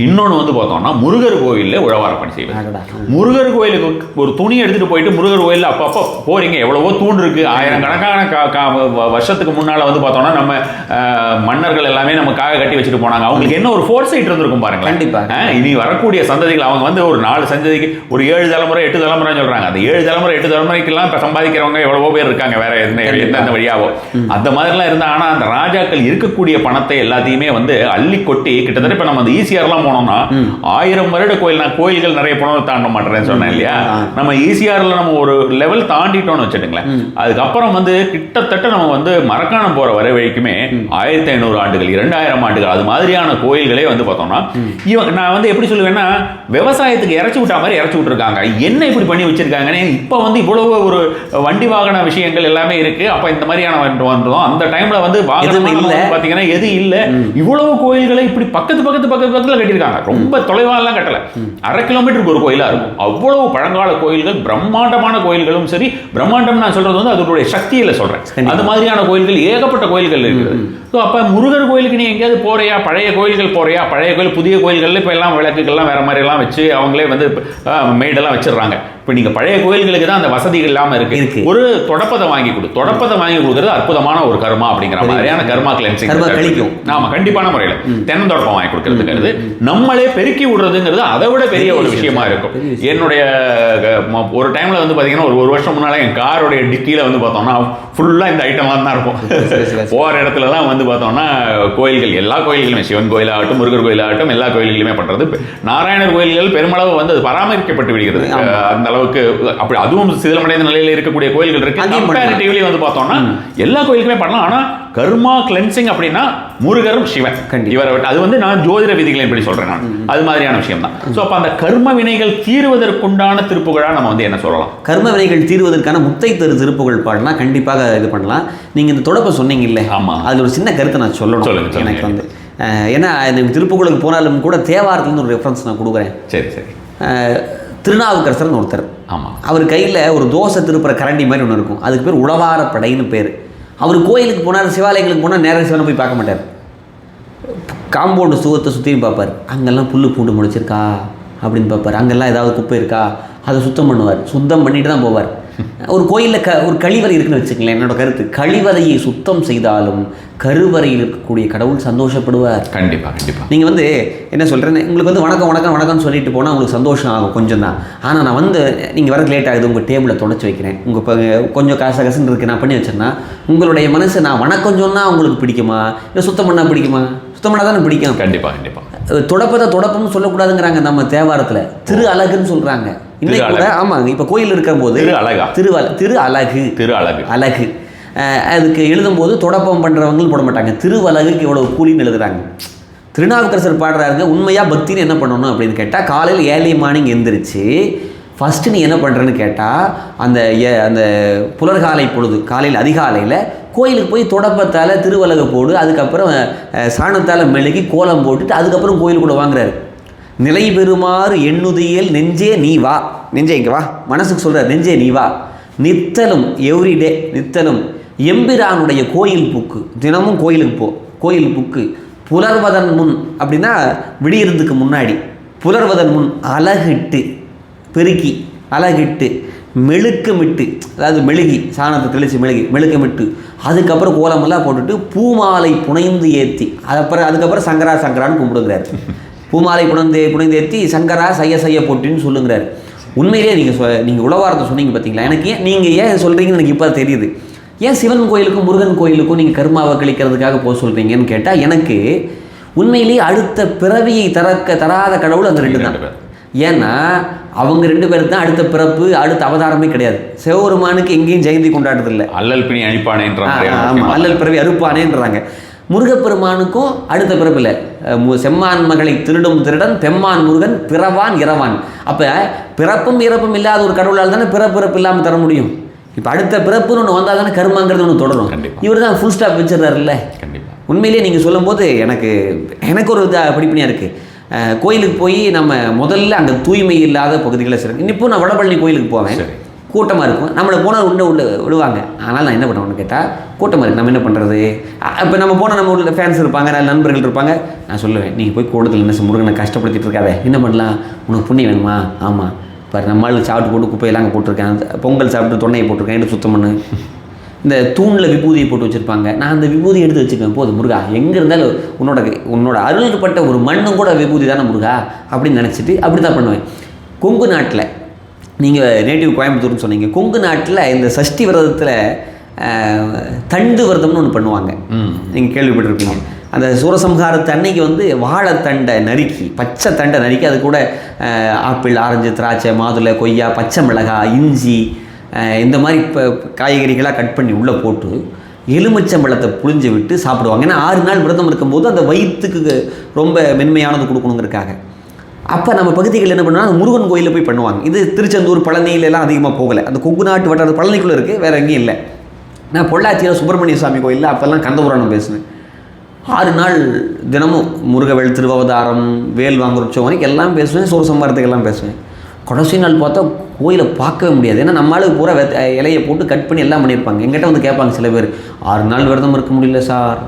இன்னொன்று வந்து பார்த்தோம்னா முருகர் கோயிலே உழவார பணி செய்வது. முருகர் கோயிலுக்கு ஒரு துணி எடுத்துட்டு போயிட்டு முருகர் கோயிலில் அப்பப்போ போறீங்க, எவ்வளவோ தூண் இருக்கு, ஆயிரக்கணக்கான வருஷத்துக்கு முன்னால் வந்து பார்த்தோம்னா நம்ம மன்னர்கள் எல்லாமே நமக்காக கட்டி வச்சுட்டு போனாங்க. அவங்களுக்கு என்ன ஒரு ஃபோர்ஸ் சைட் இருந்திருக்கும் பாருங்க. கண்டிப்பாக இனி வரக்கூடிய சந்ததிகள் அவங்க வந்து ஒரு 4 சந்ததிக்கு ஒரு 7 தலைமுறை 8 தலைமுறை சொல்றாங்க. அந்த 7 தலைமுறை 8 தலைமுறைக்கெல்லாம் இப்ப சம்பாதிக்கிறவங்க எவ்வளவோ பேர் இருக்காங்க வேற எந்த வழியாவோ. அந்த மாதிரிலாம் இருந்தா ஆனா அந்த ராஜாக்கள் இருக்கக்கூடிய பணத்தை எல்லாத்தையுமே வந்து அள்ளி கொட்டி கிட்டத்தட்ட இப்ப நம்ம அந்த ஈசிஆர்லாம் போனோம்னா 1000 வருட கோயில்கள் நிறைய பணம் தாண்ட மாட்டேன்னு சொன்னேன் இல்லையா? நம்ம ஈசிஆர்ல நம்ம ஒரு லெவல் தாண்டிட்டோம்னு வச்சுட்டுங்களேன், அதுக்கப்புறம் வந்து கிட்டத்தட்ட நம்ம வந்து மரக்காணம் போற வரை வரைக்குமே 1500 ஆண்டுகள் 2000 ஆண்டுகள் அது மாதிரியான கோயில்களே வந்து பார்த்தோம்னா நான் வந்து எப்படி சொல்லுவேன்னா விவசாயத்துக்கு இறச்சி விட்டா மாதிரி இறச்சி விட்டுருக்காங்க. என்ன இப்படி பண்ணி வச்சிருக்காங்கன்னு இப்போ வந்து இவ்வளவு ஒரு வண்டி வாகன விஷயங்கள் எல்லாமே இருக்கு. அப்ப இந்த மாதிரியான வந்தோம் அந்த டைம்ல வந்து பாத்தீங்கன்னா எது இல்ல, இவ்வளவு கோயில்களை இப்படி பக்கத்துல கட்டியிருக்காங்க. ரொம்ப தொலைவாலாம் கட்டல, 1/2 கிலோமீட்டருக்கு ஒரு கோயிலா இருக்கும். அவ்வளவு பழங்கால கோயில்கள், பிரம்மாண்டமான கோயில்களும் சரி, பிரம்மாண்டம் நான் சொல்றது வந்து அதனுடைய சக்தியில சொல்றேன். அந்த மாதிரியான கோயில்கள் ஏகப்பட்ட கோயில்கள் இருக்குது. ஸோ அப்போ முருகர் கோயிலுக்கு நீ எங்கேயாவது போறியா, பழைய கோயில்கள் போறியா, பழைய கோயில் புதிய கோயில்களில் இப்போ எல்லாம் விளக்குகள்லாம் வேறு மாதிரிலாம் வச்சு அவங்களே வந்து மெய்டெல்லாம் வச்சிடுறாங்க. இப்போ நீங்கள் பழைய கோயில்களுக்கு தான் அந்த வசதிகள் இல்லாமல் இருக்கு. ஒரு தொடப்பத்தை வாங்கி கொடு, தொடப்பத்தை வாங்கி கொடுக்குறது அற்புதமான ஒரு கர்மா அப்படிங்கிற மாதிரியான கர்மா கிளென்சிங் கழிக்கும். ஆமாம், கண்டிப்பான முறையில் தென்னந்தொடப்பம் வாங்கி கொடுக்கறதுங்கிறது நம்மளே பெருக்கி விடுறதுங்கிறது அதை விட பெரிய ஒரு விஷயமா இருக்கும். என்னுடைய ஒரு டைமில் வந்து பார்த்தீங்கன்னா ஒரு வருஷம் முன்னால் என் காரோடைய டிக்கியில் வந்து பார்த்தோம்னா ஃபுல்லாக இந்த ஐட்டம்லாம் தான் இருக்கும். போகிற இடத்துலலாம் வந்து பார்த்தோம்னா கோயில்கள், எல்லா கோயில்களுமே, சிவன் கோயிலாகட்டும் முருகர் கோயிலாகட்டும் எல்லா கோயில்களுமே பண்ணுறது. நாராயணர் கோயில்கள் பெருமளவு வந்து அது பராமரிக்கப்பட்டு விடுகிறது. அந்த அளவுக்கு அப்படி அதுவும் சிதிலமடைந்த நிலையில் இருக்கக்கூடிய கோயில்கள் இருக்கு. கம்பேரிட்டிவ்லி வந்து பார்த்தோம்னா எல்லா கோயிலுக்குமே பண்ணலாம். ஆனால் கர்மா கிளென்சிங் அப்படின்னா முருகரும் சிவன் இவரை விட்டு, அது வந்து நான் ஜோதிட விதிகளை எப்படி சொல்றேன், நான் அது மாதிரியான விஷயம் தான். ஸோ அப்போ அந்த கர்ம வினைகள் தீர்வதற்குண்டான திருப்புகழா நம்ம வந்து என்ன சொல்லலாம்? கர்ம வினைகள் தீர்வதற்கான முத்தை தரு திருப்புகழ் பாடலாம், கண்டிப்பாக இது பண்ணலாம். நீங்கள் இந்த தொடப்ப சொன்னீங்க இல்லை, ஆமாம், அதில் ஒரு சின்ன கருத்தை நான் சொல்லணும். சொல்லுங்க. எனக்கு வந்து ஏன்னா இந்த திருப்புகழுக்கு போனாலும் கூட தேவாரத்துலேருந்து ஒரு ரெஃபரன்ஸ் நான் கொடுக்குறேன். சரி. திருநாவுக்கரசர்னு ஒருத்தர், ஆமாம், அவர் கையில் ஒரு தோசை திருப்புற கரண்டி மாதிரி ஒன்று இருக்கும். அதுக்கு பேர் உழவாரப்படைன்னு பேர். அவர் கோயிலுக்கு போனார், சிவாலயங்களுக்கு போனால் நேரம் சிவனை போய் பார்க்க மாட்டார். காம்பவுண்டு சுகத்தை சுற்றியும் பார்ப்பார். அங்கெல்லாம் புல் பூண்டு முளைச்சிருக்கா அப்படின்னு பார்ப்பார். அங்கெல்லாம் ஏதாவது குப்பை இருக்கா அதை சுத்தம் பண்ணுவார். சுத்தம் பண்ணிட்டு தான் போவார். ஒரு கோயிலில் ஒரு கழிவறை இருக்குன்னு வச்சுக்கங்களேன். என்னோட கருத்து, கழிவறையை சுத்தம் செய்தாலும் கருவறையில் இருக்கக்கூடிய கடவுள் சந்தோஷப்படுவார். கண்டிப்பாக. நீங்கள் வந்து என்ன சொல்கிறேன்னு, உங்களுக்கு வந்து வணக்கம்னு சொல்லிட்டு போனால் உங்களுக்கு சந்தோஷம் ஆகும் கொஞ்சம் தான். ஆனால் நான் வந்து நீங்கள் வரக்கு லேட் ஆகுது, உங்கள் டேபிளை தொடச்சி வைக்கிறேன், உங்கள் இப்போ கொஞ்சம் கசகசன்னு இருக்குது, நான் பண்ணி வச்சேன்னா உங்களுடைய மனசு நான் வணக்கம் சொன்னால் உங்களுக்கு பிடிக்குமா, இல்லை சுத்தம் பண்ணால் பிடிக்குமா? சுத்தம் பண்ணால் தானே பிடிக்கும். கண்டிப்பாக. தொடப்பம்னு சொல்லக்கூடாதுங்கிறாங்க நம்ம தேவாரத்தில். திரு அழகுன்னு சொல்கிறாங்க இன்னைக்கு கூட. ஆமாங்க, இப்போ கோயில் இருக்கும்போது திரு அழகு அதுக்கு எழுதும்போது தொடப்பம் பண்ணுறவங்களும் போட மாட்டாங்க, திருவலகுக்கு எவ்வளோ கூலின்னு எழுதுறாங்க. திருநாவுக்கரசர் பாடுறாருங்க, உண்மையாக பக்தின்னு என்ன பண்ணணும் அப்படின்னு கேட்டால், காலையில் ஏர்லி மார்னிங் எந்திரிச்சு ஃபஸ்ட்டு நீ என்ன பண்ணுறேன்னு கேட்டால், அந்த புலர்காலை பொழுது காலையில் அதிகாலையில் கோயிலுக்கு போய் தொடப்பத்தால் திருவலகை போடு, அதுக்கப்புறம் சாணத்தால் மெழுகி கோலம் போட்டுட்டு அதுக்கப்புறம் கோயிலுக்குள்ள வாங்குறாரு. நிலை பெறுமாறு எண்ணுதியல் நெஞ்சே நீ வா, நெஞ்சே இங்கே வா, மனசுக்கு சொல்கிறார், நெஞ்சே நீ வா, நித்தலும் எவ்ரிடே நித்தலும் எம்பிரானுடைய கோயில் புக்கு, தினமும் கோயிலுக்கு போ, கோயில் புக்கு புலர்வதன் முன் அப்படின்னா விடியறதுக்கு முன்னாடி, புலர்வதன் முன் அழகிட்டு பெருக்கி அழகிட்டு மெழுக்கமிட்டு, அதாவது மெழுகி சாணத்தை தெளித்து மெழுக்கமிட்டு அதுக்கப்புறம் கோலமெல்லாம் போட்டுட்டு பூமாலை புனைந்து ஏற்றி அதுக்கப்புறம் சங்கரான்னு கும்பிடுங்கிறார். பூமாலை புனைந்து ஏற்றி சங்கரா செய்ய போட்டுன்னு சொல்லுங்கிறார். உண்மையிலேயே நீங்கள் உழவாரத்தை சொன்னீங்க பார்த்தீங்களா, எனக்கு நீங்கள் ஏன் சொல்கிறீங்கன்னு எனக்கு இப்போ தெரியுது. ஏன் சிவன் கோயிலுக்கும் முருகன் கோயிலுக்கும் நீங்கள் கர்மாவை கழிக்கிறதுக்காக போக சொல்கிறீங்கன்னு கேட்டால், எனக்கு உண்மையிலேயே அடுத்த பிறவியை தராத கடவுள் அந்த 2 தான். ஏன்னா அவங்க 2 பேருக்கு தான் அடுத்த பிறப்பு, அடுத்த அவதாரமே கிடையாது. சிவபெருமானுக்கு எங்கேயும் ஜெயந்தி கொண்டாடுறதில்லை, அல்லல் பிணி அழிப்பானேன்ற. ஆமாம், அல்லல் பிறவி அறுப்பானேன்றாங்க. முருகப்பெருமானுக்கும் அடுத்த பிறப்பு இல்லை. செம்மான் மகளை திருடும் திருடன் பெம்மான் முருகன் பிறவான் இறவான். அப்போ பிறப்பும் இறப்பும் இல்லாத ஒரு கடவுளால் தானே பிறப்பு இல்லாமல் தர முடியும். இப்போ அடுத்த பிறப்புன்னு ஒன்று வந்தால் தானே கர்மாங்கிறது ஒன்று தொடரும். இவர் தான் ஃபுல் ஸ்டாப் வச்சிடறாருல்ல. உண்மையிலேயே நீங்கள் சொல்லும்போது எனக்கு ஒரு படிப்பினியாக இருக்குது. கோயிலுக்கு போய் நம்ம முதல்ல அங்கே தூய்மை இல்லாத பகுதிகளை இப்போ நான் வடபழனி கோயிலுக்கு போவேன், கூட்டமாக இருக்கும், நம்மளை போனால் உள்ள விடுவாங்க. ஆனால் நான் என்ன பண்ணுவேன்னு கேட்டால், கூட்டமாக இருக்குது, நம்ம என்ன பண்ணுறது? இப்போ நம்ம போனால் நம்ம உள்ள ஃபேன்ஸ் இருப்பாங்க, நண்பர்கள் இருப்பாங்க. நான் சொல்லுவேன், நீங்கள் போய் கூட்டத்தில் என்ன முருகனை கஷ்டப்படுத்திட்டு இருக்காதே, என்ன பண்ணலாம், உனக்கு புண்ணியம் வேணுமா? ஆமாம், இப்போ நம்மளால் சாப்பிட்டு போட்டு குப்பையெல்லாம் அங்கே போட்டிருக்கேன், பொங்கல் சாப்பிட்டு தொண்டையை போட்டிருக்கேன், எடுத்து சுத்தம் பண்ணு. இந்த தூணில் விபூதியை போட்டு வச்சுருப்பாங்க, நான் அந்த விபூதி எடுத்து வச்சுக்குவேன். போதும் முருகா, எங்கே இருந்தாலும் உன்னோட அருள்பட்ட ஒரு மண்ணும் கூட விபூதி தானே முருகா அப்படின்னு நினச்சிட்டு அப்படி தான் பண்ணுவேன். கொங்கு நாட்டில், நீங்கள் நேட்டிவ் கோயம்புத்தூர்னு சொன்னீங்க, கொங்கு நாட்டில் இந்த சஷ்டி விரதத்தில் தண்டு விரதம்னு ஒன்று பண்ணுவாங்க, நீங்கள் கேள்விப்பட்டிருப்பீங்க. அந்த சூரசம்ஹாரத்து அன்னைக்கு வந்து வாழைத்தண்டை நறுக்கி, பச்சை தண்டை நறுக்கி, அது கூட ஆப்பிள், ஆரஞ்சு, திராட்சை, மாதுளை, கொய்யா, பச்சை மிளகாய், இஞ்சி, இந்த மாதிரி இப்போ காய்கறிகளாக கட் பண்ணி உள்ளே போட்டு எலுமிச்சம்பழத்தை புழிஞ்சு விட்டு சாப்பிடுவாங்க. ஏன்னா 6 நாள் விரதம் இருக்கும்போது அந்த வயிற்றுக்கு ரொம்ப மென்மையானது கொடுக்கணுங்கிறதுக்காக. அப்போ நம்ம பகுதிகளில் என்ன பண்ணுவாங்க, முருகன் கோயிலில் போய் பண்ணுவாங்க. இது திருச்செந்தூர், பழனியிலலாம் அதிகமாக போகலை. அந்த கொங்கு நாட்டு வட்டார பழனிக்குள்ளே இருக்குது, வேறு எங்கேயும் இல்லை. நான் பொள்ளாச்சியில் சுப்பிரமணிய சுவாமி கோயிலில் அப்போல்லாம் கந்தபுராணம் பேசுவேன். 6 நாள் தினமும் முருகவேல் திருவவதாரம், வேல் வாங்குற உற்சவம் வரைக்கும் எல்லாம் பேசுவேன், சூரசம்ஹாரத்துக்கு எல்லாம் பேசுவேன். கடைசி நாள் பார்த்தா கோயிலை பார்க்கவே முடியாது. ஏன்னா நம்மளுக்கு பூரா இலையை போட்டு கட் பண்ணி எல்லாம் பண்ணியிருப்பாங்க. எங்கிட்ட வந்து கேட்பாங்க சில பேர், 6 நாள் விரதம் இருக்க முடியல சார்,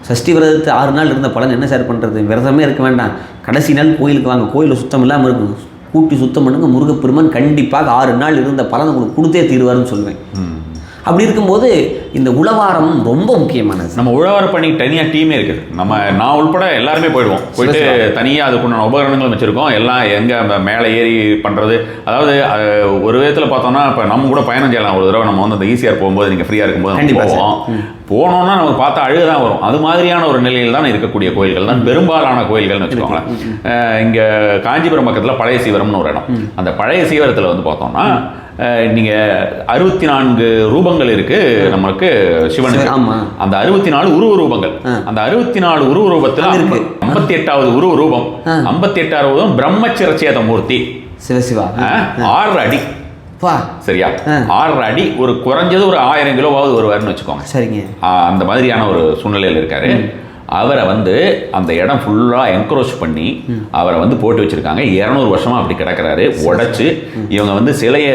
சஷ்டி விரதத்தை 6 நாள் இருந்த பலன் என்ன சார் பண்ணுறது? விரதமே இருக்க வேண்டாம், கடைசி நாள் கோயிலுக்கு வாங்க, கோயிலில் சுத்தம் இல்லாமல் இருக்கும், கூட்டி சுத்தம் பண்ணுங்க, முருகப்பெருமான் கண்டிப்பாக 6 நாள் இருந்த பலன் உங்களுக்கு கொடுத்தே தீர்வாருன்னு சொல்லுவேன். அப்படி இருக்கும்போது இந்த உழவாரம் ரொம்ப முக்கியமானது. நம்ம உழவார பண்ணி தனியாக டீமே இருக்குது. நான் உள்பட எல்லாருமே போயிட்டு தனியாக அதுக்குண்டான உபகரணங்கள் வச்சுருக்கோம். எல்லாம் எங்கே மேலே ஏறி பண்ணுறது, அதாவது ஒரு விதத்தில் பார்த்தோம்னா இப்போ நம்ம கூட பயணம் செய்யலாம். ஒரு தடவை நம்ம வந்து அந்த ஈஸியாக போகும்போது நீங்கள் ஃப்ரீயாக இருக்கும்போது போனோம்னா நமக்கு பார்த்தா அழுக தான் வரும். அது மாதிரியான ஒரு நிலையில் தான் இருக்கக்கூடிய கோயில்கள் தான் பெரும்பாலான கோயில்கள்னு வச்சுக்கோங்களேன். இங்கே காஞ்சிபுரம் பக்கத்தில் பழைய சீவரம்னு ஒரு இடம். அந்த பழைய சீவரத்தில் வந்து பார்த்தோம்னா நீங்கள் 64 ரூபங்கள் இருக்கு நமக்கு சிவனுக்கு. அந்த 64 உருவ ரூபங்கள், அந்த 64 உருவ ரூபத்தில் 58வது உருவ ரூபம், 58வது ரூபம் பிரம்மச்சிரச்சேத மூர்த்தி சிவசிவா. 6 அடி சரியா, 6 அடி, ஒரு குறைஞ்சது ஒரு 1000 கிலோவாவது வருவாருன்னு வச்சுக்கோங்க. சரிங்க. அந்த மாதிரியான ஒரு சூழ்நிலையில் இருக்காரு. அவரை வந்து அந்த இடம் ஃபுல்லாக என்க்ரோச் பண்ணி அவரை வந்து போட்டு வச்சுருக்காங்க. 200 வருஷமாக அப்படி கிடக்கிறாரு. உடைச்சு இவங்க வந்து சிலையை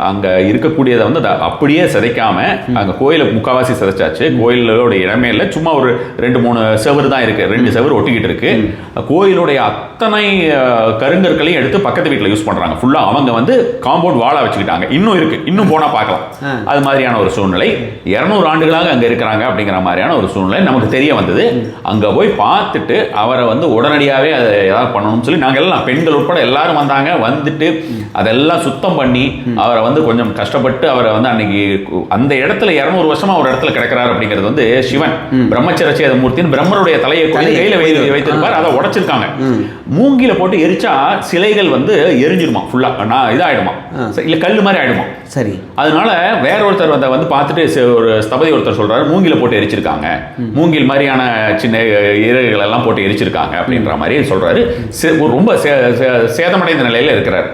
அங்கே இருக்கக்கூடியதை வந்து அப்படியே சிதைக்காமல் அங்கே கோயிலை முக்கால்வாசி சிதைச்சாச்சு. கோயிலோட இடமே இல்லை, சும்மா ஒரு 2-3 செவரு தான் இருக்குது, 2 செவரு ஒட்டிக்கிட்டு இருக்கு. கோயிலுடைய அத்தனை கருங்கற்களையும் எடுத்து பக்கத்து வீட்டில் யூஸ் பண்ணுறாங்க. ஃபுல்லாக அவங்க வந்து காம்பவுண்ட் வாழை வச்சுக்கிட்டாங்க. இன்னும் இருக்குது, இன்னும் போனால் பார்க்கலாம். அது மாதிரியான ஒரு சூழ்நிலை. 200 ஆண்டுகளாக அங்கே இருக்கிறாங்க அப்படிங்கிற மாதிரியான ஒரு சூழ்நிலை நமக்கு தெரிய வந்தது. அங்கே போய் பார்த்துட்டு அவரை வந்து உடனடியாகவே அதை ஏதாவது பண்ணணும்னு சொல்லி நாங்கள் எல்லாம் பெண்கள் உட்பட எல்லாரும் வந்தாங்க. வந்துட்டு அதெல்லாம் சுத்தம் பண்ணி அவரை வந்து கொஞ்சம் கஷ்டப்பட்டு அவரை வந்து அன்னைக்கு அந்த இடத்துல 200 வருஷமா ஒரு இடத்துல கிடக்கிறார். அப்படிங்கிறது வந்து சிவன் பிரம்மச்சரச்சேத மூர்த்தின்னு பிரம்மருடைய தலையை கையில வைத்திருப்பார். அதை உடைச்சிருக்காங்க. மூங்கில போட்டு எரிச்சா சிலைகள் வந்து எரிஞ்சிருமா, ஃபுல்லா இதாயிடுமா, இல்ல கல்லு மாதிரி ஆயிடுமா. சரி. அதனால வேற ஒருத்தர் வந்து பார்த்துட்டு ஒரு ஸ்தபதி ஒருத்தர் சொல்றாரு, மூங்கில போட்டு எரிச்சிருக்காங்க, மூங்கில் மாதிரியான சின்ன இறகுகள் எல்லாம் போட்டு எரிச்சிருக்காங்க அப்படின்ற மாதிரி சொல்றாரு. ரொம்ப சேதமடைந்த நிலையில இருக்கிறார்.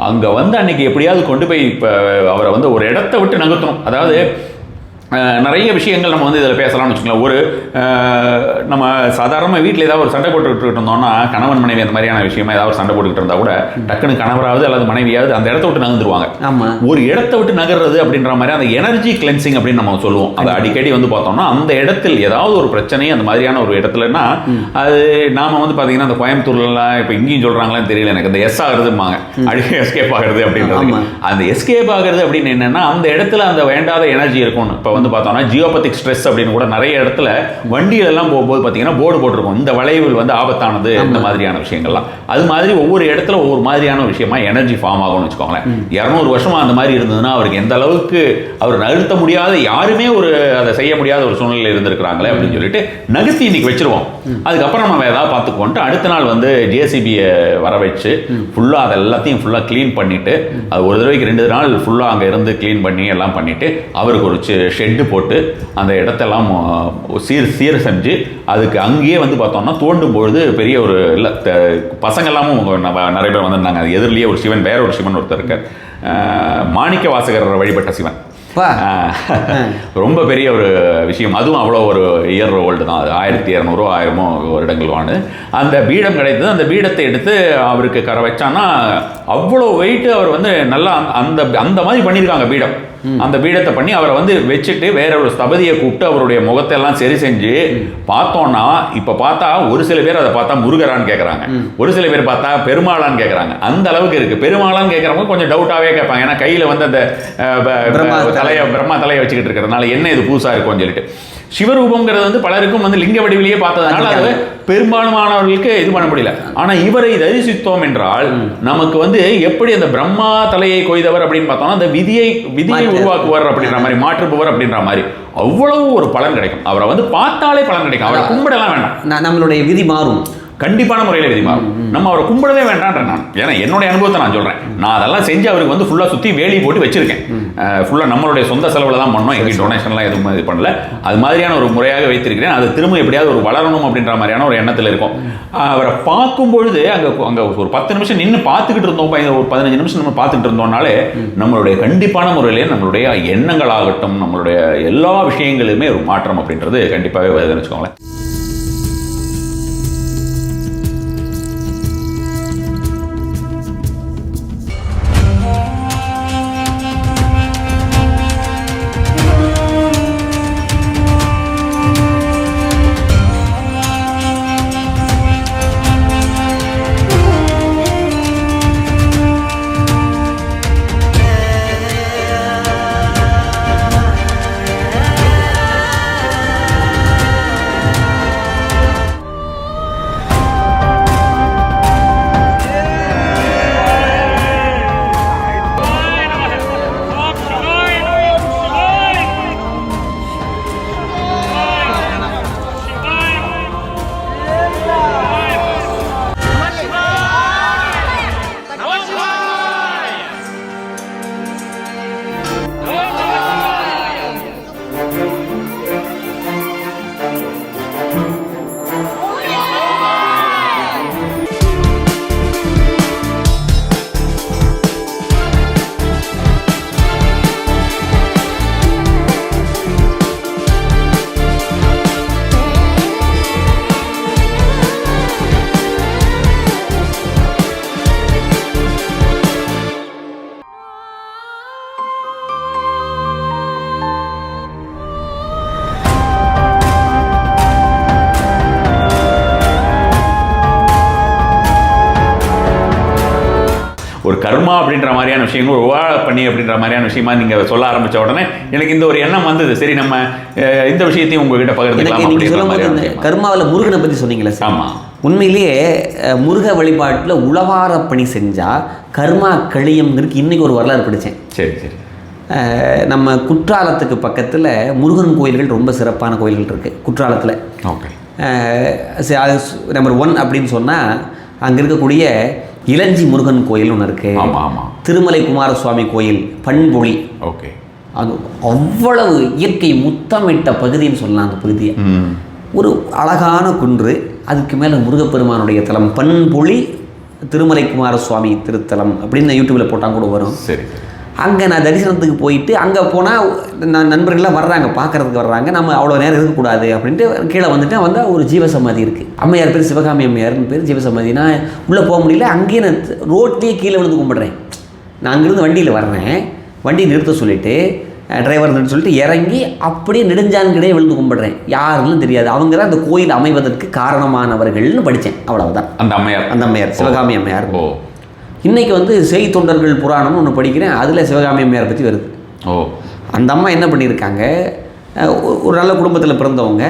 அங்க வந்து அன்னைக்கு எப்படியாவது கொண்டு போய் அவரை வந்து ஒரு இடத்தை விட்டு நகர்த்தணும். அதாவது நிறைய விஷயங்கள் நம்ம வந்து இதில் பேசலாம்னு வச்சுக்கலாம். ஒரு நம்ம சாதாரணமாக வீட்டில் ஏதாவது ஒரு சண்டை போட்டுக்கிட்டு இருந்தோம்னா, கணவன் மனைவி அந்த மாதிரியான விஷயமா ஏதாவது ஒரு சண்டை போட்டுக்கிட்டு இருந்தால் கூட டக்குன்னு கணவராவது அல்லது மனைவியாவது அந்த இடத்த விட்டு நகர்ந்துருவாங்க. ஒரு இடத்த விட்டு நகர்றது அப்படின்ற மாதிரி அந்த எனர்ஜி கிளென்சிங் அப்படின்னு நம்ம சொல்லுவோம். அதை அடிக்கடி வந்து பார்த்தோம்னா அந்த இடத்தில் ஏதாவது ஒரு பிரச்சனை அந்த மாதிரியான ஒரு இடத்துலன்னா அது நாம வந்து பார்த்தீங்கன்னா அந்த கோயம்புத்தூர்லாம் இப்போ இங்கேயும் சொல்கிறாங்களான்னு தெரியல எனக்கு, அந்த எஸ் ஆகுறதுமாங்க, அடிக்கடி எஸ்கேப் ஆகுறது அப்படின்றது. அந்த எஸ்கேப் ஆகுறது அப்படின்னு என்னன்னா அந்த இடத்துல அந்த வேண்டாத எனர்ஜி இருக்கும்னு. இப்போ வந்து பார்த்தோம்னா ஜியோபத்திக் ஸ்ட்ரெஸ் அப்படின்னு கூட நிறைய இடத்துல வண்டியிலெல்லாம் போகும்போது பார்த்தீங்கன்னா போர்டு போட்டிருக்கும், இந்த வளைவில் வந்து ஆபத்தானது, இந்த மாதிரியான விஷயங்கள்லாம். அது மாதிரி ஒவ்வொரு இடத்துல ஒவ்வொரு மாதிரியான ஒரு விஷயமா எனர்ஜி ஃபார்ம் ஆகும்னு வச்சுக்கோங்களேன். 200 வருஷமா அந்த மாதிரி இருந்ததுன்னா அவருக்கு எந்த அளவுக்கு அவர் நகர்த்த முடியாத, யாருமே ஒரு அதை செய்ய முடியாத ஒரு சூழ்நிலையில் இருந்திருக்கிறாங்களே அப்படின்னு சொல்லிட்டு நகர்த்தி இன்னைக்கு வச்சிருவோம். அதுக்கப்புறம் நம்ம ஏதாவது பார்த்துக்கோன்ட்டு அடுத்த நாள் வந்து ஜேசிபியை வர வச்சு ஃபுல்லாக அதை எல்லாத்தையும் ஃபுல்லாக க்ளீன் பண்ணிட்டு, அது ஒரு தடவைக்கு 2 நாள் ஃபுல்லாக அங்கே இருந்து க்ளீன் பண்ணி எல்லாம் பண்ணிட்டு அவருக்கு ஒரு ஷெட்டு போட்டு அந்த இடத்தெல்லாம் சீர் செஞ்சு அதுக்கு அங்கேயே வந்து பார்த்தோம்னா தோண்டும் பொழுது பெரிய ஒரு இல்லை பசங்க எல்லாமும் நிறைய பேர் வந்திருந்தாங்க. அது எதிரிலேயே ஒரு சிவன், வேற ஒரு சிவன் ஒருத்தர் இருக்கார், மாணிக்க வாசகர் வழிபட்ட சிவன். ரொம்ப பெரிய ஒரு விஷயம். அதுவும் அவ்வளோ ஒரு இயர் ஓல்டு தான். அது 1200 1000 வருடங்கள் வானது. அந்த பீடம் கிடைத்தது. அந்த பீடத்தை எடுத்து அவருக்கு கரை வச்சான்னா அவ்வளோ வெயிட்டு அவர் வந்து நல்லா அந்த மாதிரி பண்ணியிருக்காங்க பீடம். அந்த பீடத்தை பண்ணி அவரை வந்து வச்சுட்டு வேற ஒரு ஸ்தபதியை கூப்பிட்டு அவருடைய முகத்தை எல்லாம் சரி செஞ்சு பார்த்தோம்னா, இப்போ பார்த்தா ஒரு சில பேர் அதை பார்த்தா முருகரான்னு கேட்குறாங்க, ஒரு சில பேர் பார்த்தா பெருமாளான்னு கேட்குறாங்க. அந்த அளவுக்கு இருக்கு. பெருமாளான்னு கேட்குறவங்க கொஞ்சம் டவுட்டாகவே கேட்பாங்க. ஏன்னா கையில் வந்து அந்த பிரம்மா தலையை வச்சுக்கிட்டு இருக்கிறதுனால என்ன இது புதுசாக இருக்கும்னு சொல்லிட்டு. சிவரூபங்கிறது வந்து பலருக்கும் வந்து லிங்க வடிவிலேயே பார்த்ததுனால அது பெரும்பாலானவர்களுக்கு இது பண்ண முடியல. ஆனா இவரை தரிசித்தோம் என்றால் நமக்கு வந்து எப்படி அந்த பிரம்மா தலையை கொய்தவர் அப்படின்னு பார்த்தோம்னா அந்த விதியை உருவாக்குவார் அப்படின்ற மாதிரி, மாற்றுபவர் அப்படின்ற மாதிரி அவ்வளவு ஒரு பலன் கிடைக்கும். அவரை வந்து பார்த்தாலே பலன் கிடைக்கும். அவரை கும்பிடலாம் வேண்டாம், நம்மளுடைய விதி மாறும். கண்டிப்பான முறையில் விதி மாறும். நம்ம அவரை கும்பிடவே வேண்டான்ற நான், ஏன்னா என்னுடைய அனுபவத்தை நான் சொல்றேன். நான் அதெல்லாம் செஞ்சு அவருக்கு வந்து ஃபுல்லாக சுற்றி வேலி போட்டு வச்சிருக்கேன். ஃபுல்லாக நம்மளுடைய சொந்த செலவில் தான் பண்ணோம், எங்கள் டொனேஷன்லாம் எதுவும் இது பண்ணல. அது மாதிரியான ஒரு முறையாக வைத்திருக்கிறேன். அது திரும்ப எப்படியாவது ஒரு வளரணும் அப்படின்ற மாதிரியான ஒரு எண்ணத்தில் இருக்கும். அவரை பார்க்கும் பொழுது அங்கே ஒரு 10 நிமிஷம் நின்று பார்த்துக்கிட்டு இருந்தோம், ஒரு 15 நிமிஷம் நம்ம பார்த்துக்கிட்டு இருந்தோம்னாலே நம்மளுடைய கண்டிப்பான முறையிலே நம்மளுடைய எண்ணங்களாகட்டும், நம்மளுடைய எல்லா விஷயங்களுமே ஒரு மாற்றம் அப்படின்றது கண்டிப்பாகவே வருதுன்னு வச்சுக்கோங்களேன். கர்மா அப்படின்ற மாதிரியான விஷயங்கள் உவாழ பண்ணி அப்படின்ற மாதிரியான விஷயமா நீங்கள் சொல்ல ஆரம்பித்த உடனே எனக்கு இந்த ஒரு எண்ணம் வந்தது. சரி, நம்ம இந்த விஷயத்தையும் உங்ககிட்ட பகிர்ந்துக்கலாம். கர்மாவில் முருகனை பற்றி சொன்னீங்களே சார். ஆமாம், உண்மையிலேயே முருக வழிபாட்டில் உழவார பணி செஞ்சால் கர்மா கழியும்ங்கிறதுக்கு இன்றைக்கி ஒரு வரலாறு படித்தேன். சரி சரி. நம்ம குற்றாலத்துக்கு பக்கத்தில் முருகன் கோயில்கள் ரொம்ப சிறப்பான கோயில்கள் இருக்குது குற்றாலத்தில். ஓகே. நம்பர் 1 அப்படின்னு சொன்னால் அங்கே இருக்கக்கூடிய இளஞ்சி முருகன் கோயில் ஒன்று இருக்குது. ஆமாம் ஆமாம். திருமலை குமாரசுவாமி கோயில் பண்பொழி. ஓகே. அது அவ்வளவு இயற்கை முத்தமிட்ட பகுதின்னு சொல்லலாம். அந்த பகுதியை ஒரு அழகான குன்று, அதுக்கு மேலே முருகப்பெருமானுடைய தலம் பண்பொழி திருமலை குமாரசுவாமி திருத்தலம் அப்படின்னு யூடியூப்பில் போட்டால் கூட வரும். சரி. அங்கே நான் தரிசனத்துக்கு போயிட்டு அங்கே போனால் நான் நண்பர்கள்லாம் வர்றாங்க, பார்க்குறதுக்கு வர்றாங்க. நம்ம அவ்வளோ நேரம் இருக்கக்கூடாது அப்படின்ட்டு கீழே வந்துட்டு வந்தால் ஒரு ஜீவசமாதி இருக்குது. அம்மையார் பேர் சிவகாமி அம்மையார்னு பேர். ஜீவசமாதி. நான் உள்ளே போக முடியல. அங்கேயே நான் ரோட்லேயே கீழே விழுந்து கும்பிட்றேன். நான் அங்கேருந்து வண்டியில் வர்றேன், வண்டி நிறுத்த சொல்லிவிட்டு டிரைவர் நிறுத்த சொல்லிட்டு இறங்கி அப்படியே நெடுஞ்சான்கிடையே விழுந்து கும்பிட்றேன். யாருன்னு தெரியாது. அவங்க தான் அந்த கோயில் அமைவதற்கு காரணமானவர்கள்னு படித்தேன். அவ்வளவுதான். அந்த அம்மையார் சிவகாமி அம்மையார். இன்றைக்கி வந்து செய் தொண்டர்கள் புராணம்னு ஒன்று படிக்கிறேன். அதில் சிவகாமி அம்மையார் பற்றி வருது. அந்த அம்மா என்ன பண்ணியிருக்காங்க, ஒரு நல்ல குடும்பத்தில் பிறந்தவங்க,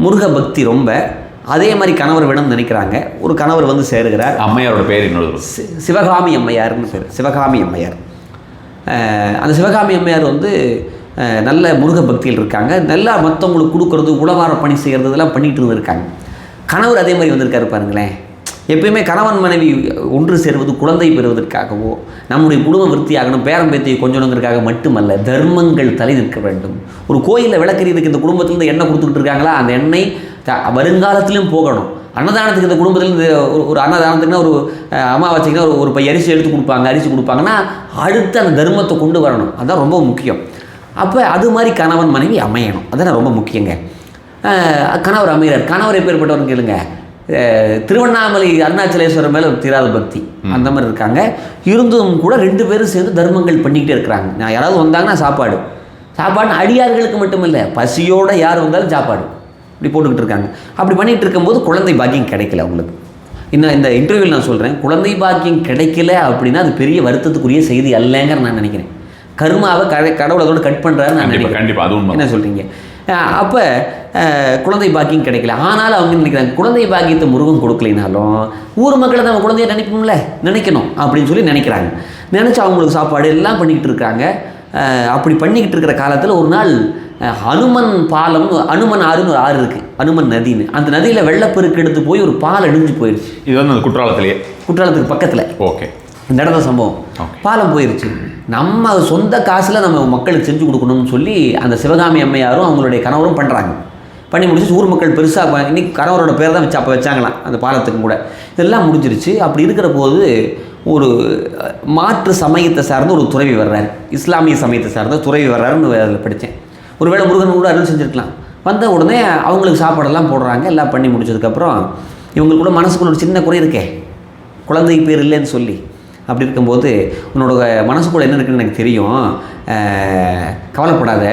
முருக பக்தி ரொம்ப. அதே மாதிரி கணவர் வேணும்னு நினைக்கிறாங்க. ஒரு கணவர் வந்து சேருகிறார். அம்மையாரோட பேர் இன்னொரு சிவகாமி அம்மையார்னு பேர். சிவகாமி அம்மையார். அந்த சிவகாமி அம்மையார் வந்து நல்ல முருக பக்தியில் இருக்காங்க. நல்லா மற்றவங்களுக்கு கொடுக்கறது, உழவார பணி செய்கிறது இதெல்லாம் பண்ணிகிட்டு இருந்திருக்காங்க. கணவர் அதே மாதிரி வந்திருக்காரு பாருங்களேன். எப்பயுமே கணவன் மனைவி ஒன்று சேருவது குழந்தை பெறுவதற்காகவோ, நம்முடைய குடும்ப விருத்தியாகணும், பேரம்பேத்தியை கொஞ்சணுங்கிறதுக்காக மட்டுமல்ல, தர்மங்கள் தலை நிற்க வேண்டும். ஒரு கோயிலில் விளக்கறியதுக்கு இந்த குடும்பத்திலேருந்து எண்ணெய் கொடுத்துக்கிட்டு இருக்காங்களா, அந்த எண்ணெய் வருங்காலத்திலையும் போகணும். அன்னதானத்துக்கு இந்த குடும்பத்திலேருந்து ஒரு அன்னதானத்துக்குன்னா ஒரு அமாவாசைக்குன்னா ஒரு பை அரிசி எடுத்து கொடுப்பாங்க, அரிசி கொடுப்பாங்கன்னா அடுத்து அந்த தர்மத்தை கொண்டு வரணும். அதுதான் ரொம்ப முக்கியம். அப்போ அது மாதிரி கணவன் மனைவி அமையணும். அதான் ரொம்ப முக்கியங்க. கணவர் அமைகிறார். கணவர் எப்பேற்பட்டவர்னு கேளுங்க. திருவண்ணாமலை அருணாச்சலேஸ்வரர் மேலே ஒரு தீராத பக்தி அந்த மாதிரி இருக்காங்க. இருந்தும் கூட 2 பேரும் சேர்ந்து தர்மங்கள் பண்ணிக்கிட்டே இருக்கிறாங்க. நான் யாராவது வந்தாங்கன்னா சாப்பாடு அடியார்களுக்கு மட்டும் இல்லை, பசியோடு யார் வந்தாலும் சாப்பாடு இப்படி போட்டுக்கிட்டு இருக்காங்க. அப்படி பண்ணிகிட்டு இருக்கும்போது குழந்தை பாக்கியம் கிடைக்கல அவங்களுக்கு. இன்னும் இந்த இன்டர்வியூவில் நான் சொல்கிறேன், குழந்தை பாக்கியம் கிடைக்கல அப்படின்னா அது பெரிய வருத்தத்துக்குரிய செய்தி அல்லங்கிற நான் நினைக்கிறேன். கர்மாவை கடவுளை அதோட கட் பண்ணுறாருன்னு நான் நினைக்கிறேன். கண்டிப்பாக அதுவும் என்ன சொல்கிறீங்க? அப்போ குழந்தை பாக்கியம் கிடைக்கல. ஆனாலும் அவங்க நினைக்கிறாங்க, குழந்தை பாக்கியத்தை முருகன் கொடுக்கலினாலும் ஊர் மக்களை நம்ம குழந்தைய நினைக்கணும் அப்படின்னு சொல்லி நினைக்கிறாங்க. நினச்சி அவங்களுக்கு சாப்பாடு எல்லாம் பண்ணிக்கிட்டு இருக்காங்க. அப்படி பண்ணிக்கிட்டு இருக்கிற காலத்தில் ஒரு நாள் அனுமன் பாலம், அனுமன் ஆறுன்னு ஒரு ஆறு இருக்குது, அனுமன் நதின்னு. அந்த நதியில் வெள்ளப்பெருக்கு எடுத்து போய் ஒரு பால் அடிஞ்சு போயிடுச்சு. இது வந்து குற்றாலத்துக்கு பக்கத்தில். ஓகே. இந்த இடத்த சம்பவம். பாலம் போயிடுச்சு. நம்ம சொந்த காசில் நம்ம மக்களுக்கு செஞ்சு கொடுக்கணும்னு சொல்லி அந்த சிவகாமி அம்மையாரும் அவங்களுடைய கணவரும் பண்ணுறாங்க. பண்ணி முடிச்சு ஊர் மக்கள் பெருசாக இன்னைக்கு கணவரோட பேர் தான் அப்போ வச்சாங்களாம் அந்த பாலத்துக்கும் கூட. இதெல்லாம் முடிஞ்சிருச்சு. அப்படி இருக்கிற போது ஒரு மாற்று சமயத்தை சார்ந்த ஒரு துறவி வர்றாரு, இஸ்லாமிய சமயத்தை சார்ந்த துறவி வர்றாருன்னு அதில் படித்தேன். ஒருவேளை முருகன் கூட அருள் செஞ்சுருக்கலாம். வந்த உடனே அவங்களுக்கு சாப்பாடெல்லாம் போடுறாங்க. எல்லாம் பண்ணி முடிச்சதுக்கப்புறம் இவங்களுக்கு கூட மனசுக்குள்ள ஒரு சின்ன குறை இருக்கே, குழந்தை பேர் இல்லைன்னு சொல்லி. அப்படி இருக்கும்போது உன்னோட மனசுக்குள்ள என்ன இருக்குன்னு எனக்கு தெரியும், கவலைப்படாத,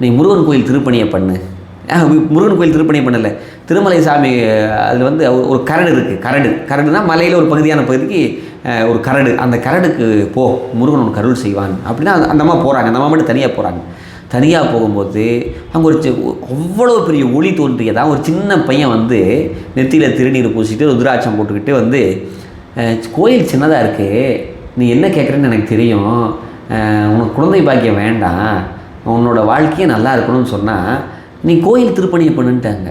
நீ முருகன் கோயில் திருப்பணியை பண்ணு. முருகன் கோயில் திருப்பணியை பண்ணலை, திருமலை சாமி அதில் வந்து ஒரு கரடு இருக்குது. கரடுனா மலையில் ஒரு பகுதியான பகுதிக்கு ஒரு கரடு. அந்த கரடுக்கு போ, முருகன் உனக்கு அருள் செய்வான் அப்படின்னா அந்த அம்மா போகிறாங்க. அந்த அம்மா மட்டும் தனியாக போகிறாங்க. தனியாக போகும்போது அங்கே ஒரு அவ்வளோ பெரிய ஒளி தோன்றியதான் ஒரு சின்ன பையன் வந்து நெத்தியில் திருநீர் பூசிட்டு ருத்ராட்சம் போட்டுக்கிட்டு வந்து, கோயில் சின்னதாக இருக்குது, நீ என்ன கேட்குறேன்னு எனக்கு தெரியும், உனக்கு குழந்தை பாக்கியம் வேண்டாம், உன்னோட வாழ்க்கையே நல்லா இருக்கணும்னு சொன்னால் நீ கோயில் திருப்பணியை பண்ணுன்ட்டாங்க.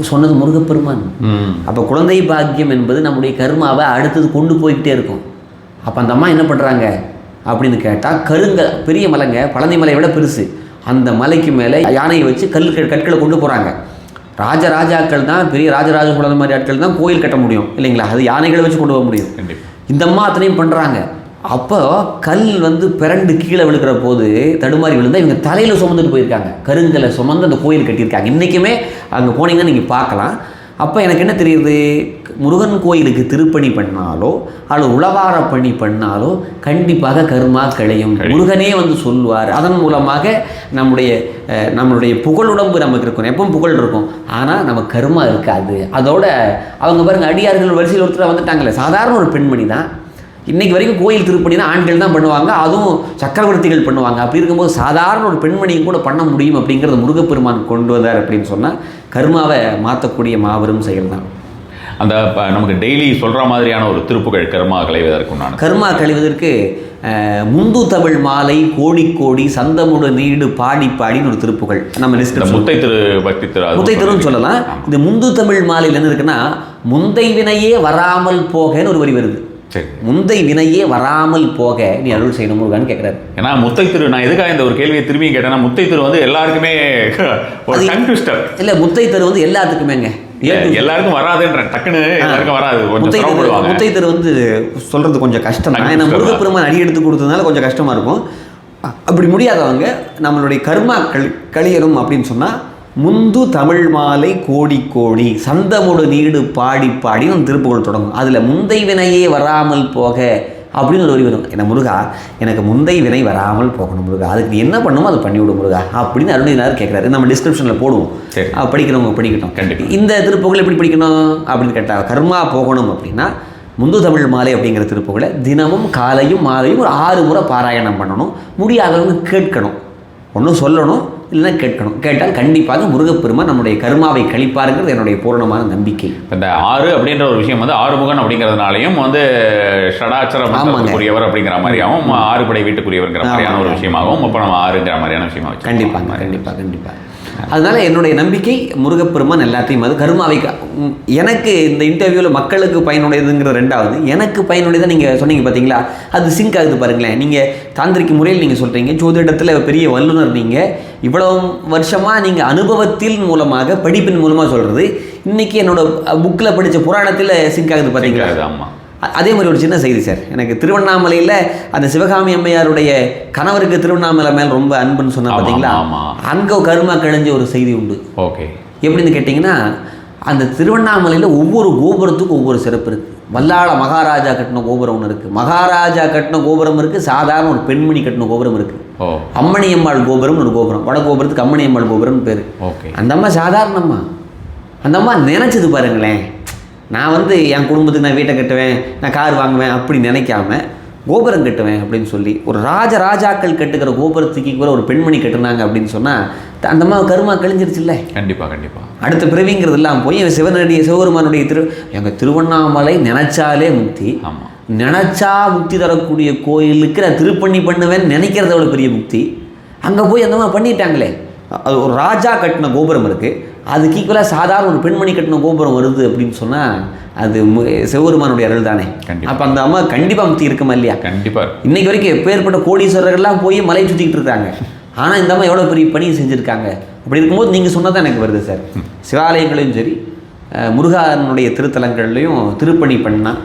சொன்னது முருகப்பெருமான். அப்போ குழந்தை பாக்கியம் என்பது நம்முடைய கர்மாவை அடுத்தது கொண்டு போய்கிட்டே இருக்கும். அப்போ அந்த அம்மா என்ன பண்ணுறாங்க அப்படின்னு கேட்டால், பெரிய மலைங்க, பழனி மலையை விட பெருசு. அந்த மலைக்கு மேலே யானையை வச்சு கற்களை கொண்டு போகிறாங்க. ராஜாக்கள் தான், பெரிய ராஜராஜ சோழன் மாதிரி ஆட்கள் தான் கோயில் கட்ட முடியும் இல்லைங்களா, அது யானைகளை வச்சு கொண்டு போக முடியும். இந்த அம்மா அத்தனையும் பண்ணுறாங்க. அப்போ கல் வந்து பிறண்டு கீழே விழுக்கிற போது தடுமாறி விழுந்தால் இவங்க தலையில் சுமந்துட்டு போயிருக்காங்க. கருங்கலை சுமந்து அந்த கோயில் கட்டியிருக்காங்க. இன்றைக்குமே அங்கே போனீங்கன்னா நீங்கள் பார்க்கலாம். அப்போ எனக்கு என்ன தெரியுது, முருகன் கோயிலுக்கு திருப்பணி பண்ணாலோ அல்லது உழவார பணி பண்ணாலோ கண்டிப்பாக கர்மா களையும். முருகனே வந்து சொல்லுவார். அதன் மூலமாக நம்மளுடைய புகழுடம்பு நமக்கு இருக்கும், எப்பவும் புகழ் இருக்கும், ஆனால் நம்ம கர்மா இருக்காது. அதோட அவங்க பாருங்க, அடியார்கள் வரிசையில் ஒருத்தர் வந்துட்டாங்களே, சாதாரண ஒரு பெண்மணி தான், இன்னைக்கு வரைக்கும் கோயில் திருப்பணினா ஆண்கள் தான் பண்ணுவாங்க, அதுவும் சக்கரவர்த்திகள் பண்ணுவாங்க. அப்படி இருக்கும்போது சாதாரண ஒரு பெண்மணியும் கூட பண்ண முடியும் அப்படிங்கிறத முருகப்பெருமான் கொண்டு வந்தார் அப்படின்னு சொன்னால் கர்மாவை மாற்றக்கூடிய மாபெரும் செயல் தான். அந்த நமக்கு டெய்லி சொல்கிற மாதிரியான ஒரு திருப்புகள் கர்மா களைவதற்கு கர்மா களைவதற்கு முந்து தமிழ் மாலை கோடி கோடி சந்தமுட நீடு பாடி பாடின்னு ஒரு திருப்புகள் நம்ம முத்தை திரு பக்தி முத்தை திருன்னு சொல்லலாம். இந்த முந்து தமிழ் மாலையில் என்ன இருக்குன்னா, முந்தை வினையே வராமல் போகன்னு ஒரு வரி வருது. முந்தை வினையே வராமல் போக நீ அருள் செய்யணும் முருகான்னு கேட்கிறாரு. ஏன்னா முத்தை திரு, நான் எதுக்காக இந்த ஒரு கேள்வியை திரும்பியும் கேட்டேன்னா, முத்தை திரு வந்து எல்லாருக்குமே ஒரு கன்ஃபியூஸ்டர் இல்லை. முத்தை திரு வந்து எல்லாத்துக்குமேங்க, எல்லாருக்கும் வராதுன்ற டக்குன்னு எல்லாருக்கும் வராது. முத்தை திரு வந்து சொல்றது கொஞ்சம் கஷ்டம் தான். ஏன்னா முருகப்பெருமான் அடி எடுத்து கொடுத்ததுனால கொஞ்சம் கஷ்டமா இருக்கும். அப்படி முடியாதவங்க நம்மளுடைய கர்மா கழியணும் அப்படின்னு சொன்னா முந்து தமிழ் மாலை கோடி கோடி சந்தமுடு நீடு பாடி பாடின்னு ஒரு திருப்புகள் தொடங்கும். அதில் முந்தை வினையே வராமல் போக அப்படின்னு ஒரு வரி வரும். என்ன முருகா, எனக்கு முந்தை வினை வராமல் போகணும் முருகா, அதுக்கு நீ என்ன பண்ணுமோ அதை பண்ணிவிடும் முருகா அப்படின்னு அருணகிரிநாதர் கேட்குறாரு. நம்ம டிஸ்கிரிப்ஷனில் போடுவோம், படிக்கிறவங்க படிக்கட்டும். கண்டிப்பாக இந்த திருப்புகள் எப்படி படிக்கணும் அப்படின்னு கேட்டால், கர்மா போகணும் அப்படின்னா முந்து தமிழ் மாலை அப்படிங்கிற திருப்புகளை தினமும் காலையும் மாலையும் ஒரு 6 முறை பாராயணம் பண்ணணும். முடியாதவங்க கேட்கணும், ஒன்றும் சொல்லணும் இல்லைன்னா கேட்கணும். கேட்டால் கண்டிப்பாக முருகப்பெருமான் நம்முடைய கர்மாவை கழிப்பாருங்கிறது என்னுடைய பூரணமான நம்பிக்கை. இந்த 6 அப்படின்ற ஒரு விஷயம் வந்து ஆறுமுகன் அப்படிங்கிறதுனாலையும் வந்து ஷடாட்சரக்குரியவர் அப்படிங்கிற மாதிரியாகவும் 6 படை வீட்டுக்குரியவர்ங்கிற மாதிரியான ஒரு விஷயமாகவும் இப்போ நம்ம 6ங்கிற மாதிரியான விஷயமாக கண்டிப்பாக கண்டிப்பாக கண்டிப்பாக. அதனால என்னுடைய நம்பிக்கை முருகப்பெருமான் எல்லாத்தையும் அது கர்மாவை எனக்கு இந்த இன்டர்வியூவில் மக்களுக்கு பயனுடையதுங்கிற 2வது, எனக்கு பயனுடையதாக நீங்கள் சொன்னீங்க பார்த்தீங்களா, அது சிங்க் ஆகுது பாருங்களேன். நீங்கள் தாந்திரிக்கு முறையில் நீங்கள் சொல்கிறீங்க, ஜோதிடத்தில் பெரிய வல்லுநர், நீங்கள் இவ்வளோ வருஷமாக நீங்கள் அனுபவத்தின் மூலமாக படிப்பின் மூலமாக சொல்கிறது இன்றைக்கி என்னோட புக்கில் படித்த புராணத்தில் சிங்க் ஆகுது பார்த்தீங்களா. ஆமாம். அதே மாதிரி ஒரு சின்ன செய்தி சார், எனக்கு திருவண்ணாமலையில் அந்த சிவகாமி அம்மையாருடைய கணவருக்கு திருவண்ணாமலை மேல் ரொம்ப அன்புன்னு சொன்னா பார்த்தீங்களா, அங்கே கர்மா கழிஞ்ச ஒரு செய்தி உண்டு. ஓகே. எப்படின்னு கேட்டிங்கன்னா, அந்த திருவண்ணாமலையில் ஒவ்வொரு கோபுரத்துக்கும் ஒவ்வொரு சிறப்பு இருக்குது. வல்லாள மகாராஜா கட்டின கோபுரம் ஒன்று இருக்குது, மகாராஜா கட்டின கோபுரம் இருக்குது, சாதாரண ஒரு பெண்மணி கட்டின கோபுரம் இருக்குது. அம்மணியம்மாள் கோபுரம்னு ஒரு கோபுரம், வட கோபுரத்துக்கு அம்மணியம்மாள் கோபுரம்னு பேர். அந்த அம்மா சாதாரணம்மா, அந்த அம்மா நினச்சது பாருங்களேன், நான் வந்து என் குடும்பத்துக்கு நான் வீட்டை கட்டுவேன், நான் கார் வாங்குவேன் அப்படி நினைக்காம கோபுரம் கட்டுவேன் அப்படின்னு சொல்லி ஒரு ராஜாக்கள் கட்டுக்கிற கோபுரத்துக்கு கூட ஒரு பெண்மணி கட்டுனாங்க அப்படின்னு சொன்னால் அந்த அம்மா கர்மா கழிஞ்சிருச்சுல்ல. கண்டிப்பாக கண்டிப்பாக. அடுத்த பிறவிங்கிறது எல்லாம் போய் சிவபெருமானுடைய எங்கள் திருவண்ணாமலை நினைச்சாலே முக்தி. ஆமாம். நினச்சா முக்தி தரக்கூடிய கோயிலுக்கு நான் திருப்பணி பண்ணுவேன்னு நினைக்கிறது அவ்வளோ பெரிய முக்தி. அங்கே போய் அந்த மாதிரி பண்ணிட்டாங்களே. அது ஒரு ராஜா கட்டின கோபுரம் இருக்குது, அதுக்கு ஈக்குவலாக சாதாரண ஒரு பெண்மணி கட்டின கோபுரம் வருது அப்படின்னு சொன்னால் அது சிவபெருமானுடைய அருள் தானே. அப்போ அந்த அம்மா கண்டிப்பாக முக்தி இருக்குமா இல்லையா? கண்டிப்பாக. இன்னைக்கு வரைக்கும் எப்பேற்பட்ட கோடீஸ்வரர்கள்லாம் போய் மலையை சுற்றிக்கிட்டு இருக்காங்க, ஆனால் இந்த அம்மா எவ்வளோ பெரிய பணியை செஞ்சுருக்காங்க. அப்படி இருக்கும்போது நீங்கள் சொன்னதான் எனக்கு வருது சார். சிவாலயங்களையும் சரி முருகனுடைய திருத்தலங்கள்லையும் திருப்பணி பண்ணால்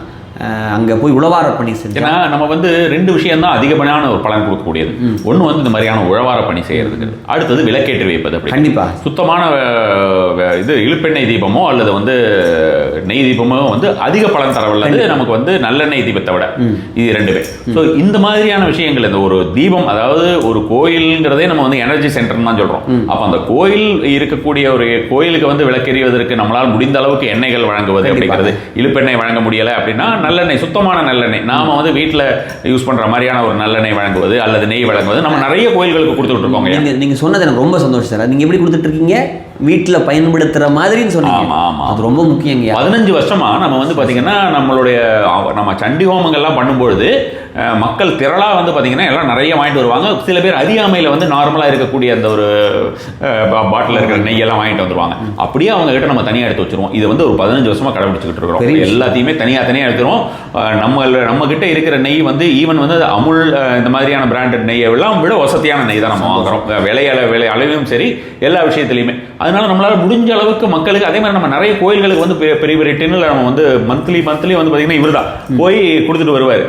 அங்கே போய் உழவார பணி செஞ்சு, ஏன்னா நம்ம வந்து 2 விஷயம் தான் அதிகப்படியான ஒரு பலன் கொடுக்கக்கூடியது. ஒன்று வந்து இந்த மாதிரியான உழவார பணி செய்யறதுக்கு, அடுத்தது விளக்கேற்றி வைப்பது. அப்படி கண்டிப்பாக சுத்தமான இது இழுப்பெண்ணெய் தீபமோ அல்லது வந்து நெய் தீபமோ வந்து அதிக பலன் தரவல்லது நமக்கு வந்து நல்லெண்ணெய் தீபத்தை விட. இது 2மே. ஸோ இந்த மாதிரியான விஷயங்கள், இந்த ஒரு தீபம், அதாவது ஒரு கோயில்ங்கிறதே நம்ம வந்து எனர்ஜி சென்டர்னு தான் சொல்கிறோம். அப்போ அந்த கோயில் இருக்கக்கூடிய ஒரு கோயிலுக்கு வந்து விளக்கெறிவதற்கு நம்மளால் முடிந்த அளவுக்கு எண்ணெய்கள் வழங்குவது அப்படிங்கிறது, இழுப்பெண்ணெய் வழங்க முடியலை அப்படின்னா நல்லெண்ணெய், சுத்தமான நல்லெண்ணெய், நாம வந்து வீட்டில் யூஸ் பண்ற மாதிரியான ஒரு நல்லெண்ணெய் வழங்குவது அல்லது நெய் வழங்குவது நம்ம நிறைய கோயில்களுக்கு கொடுத்துட்டு இருக்கோங்க. நீங்க சொன்னது எனக்கு ரொம்ப சந்தோஷம் சார். நீங்க எப்படி கொடுத்துட்டு இருக்கீங்க? வீட்டில் பயன்படுத்துகிற மாதிரின்னு சொன்னீங்க. ஆமாம் ஆமாம், அது ரொம்ப முக்கியங்க. 15 வருஷமாக நம்ம வந்து பார்த்திங்கன்னா நம்ம சண்டி ஹோமங்கள்லாம் பண்ணும்பொழுது மக்கள் திரளாக வந்து பார்த்திங்கன்னா எல்லாம் நிறைய வாங்கிட்டு வருவாங்க. சில பேர் அறியாமையில் வந்து நார்மலாக இருக்கக்கூடிய அந்த ஒரு பாட்டில் இருக்கிற நெய்யெல்லாம் வாங்கிட்டு வந்துடுவாங்க. அப்படியே அவங்க கிட்ட நம்ம தனியாக எடுத்து வச்சுருவோம். இது வந்து ஒரு 15 வருஷமாக கடைபிடிச்சிக்கிட்டு இருக்கிறோம். எல்லாத்தையுமே தனியாக எடுத்துருவோம். நம்ம கிட்ட இருக்கிற நெய் வந்து ஈவன் வந்து அமுல் இந்த மாதிரியான பிராண்டட் நெய்யை எல்லாம் விட வசதியான நெய் தான் நம்ம வாங்குறோம். விலை அளவையும் சரி, எல்லா விஷயத்துலையுமே. அதனால நம்மளால முடிஞ்ச அளவுக்கு மக்களுக்கு, அதே மாதிரி நம்ம நிறைய கோயில்களுக்கு வந்து பெரிய பெரிய டின்னில் நம்ம வந்து மந்த்லி வந்து பார்த்தீங்கன்னா இவர் தான் போய் கொடுத்துட்டு வருவார்.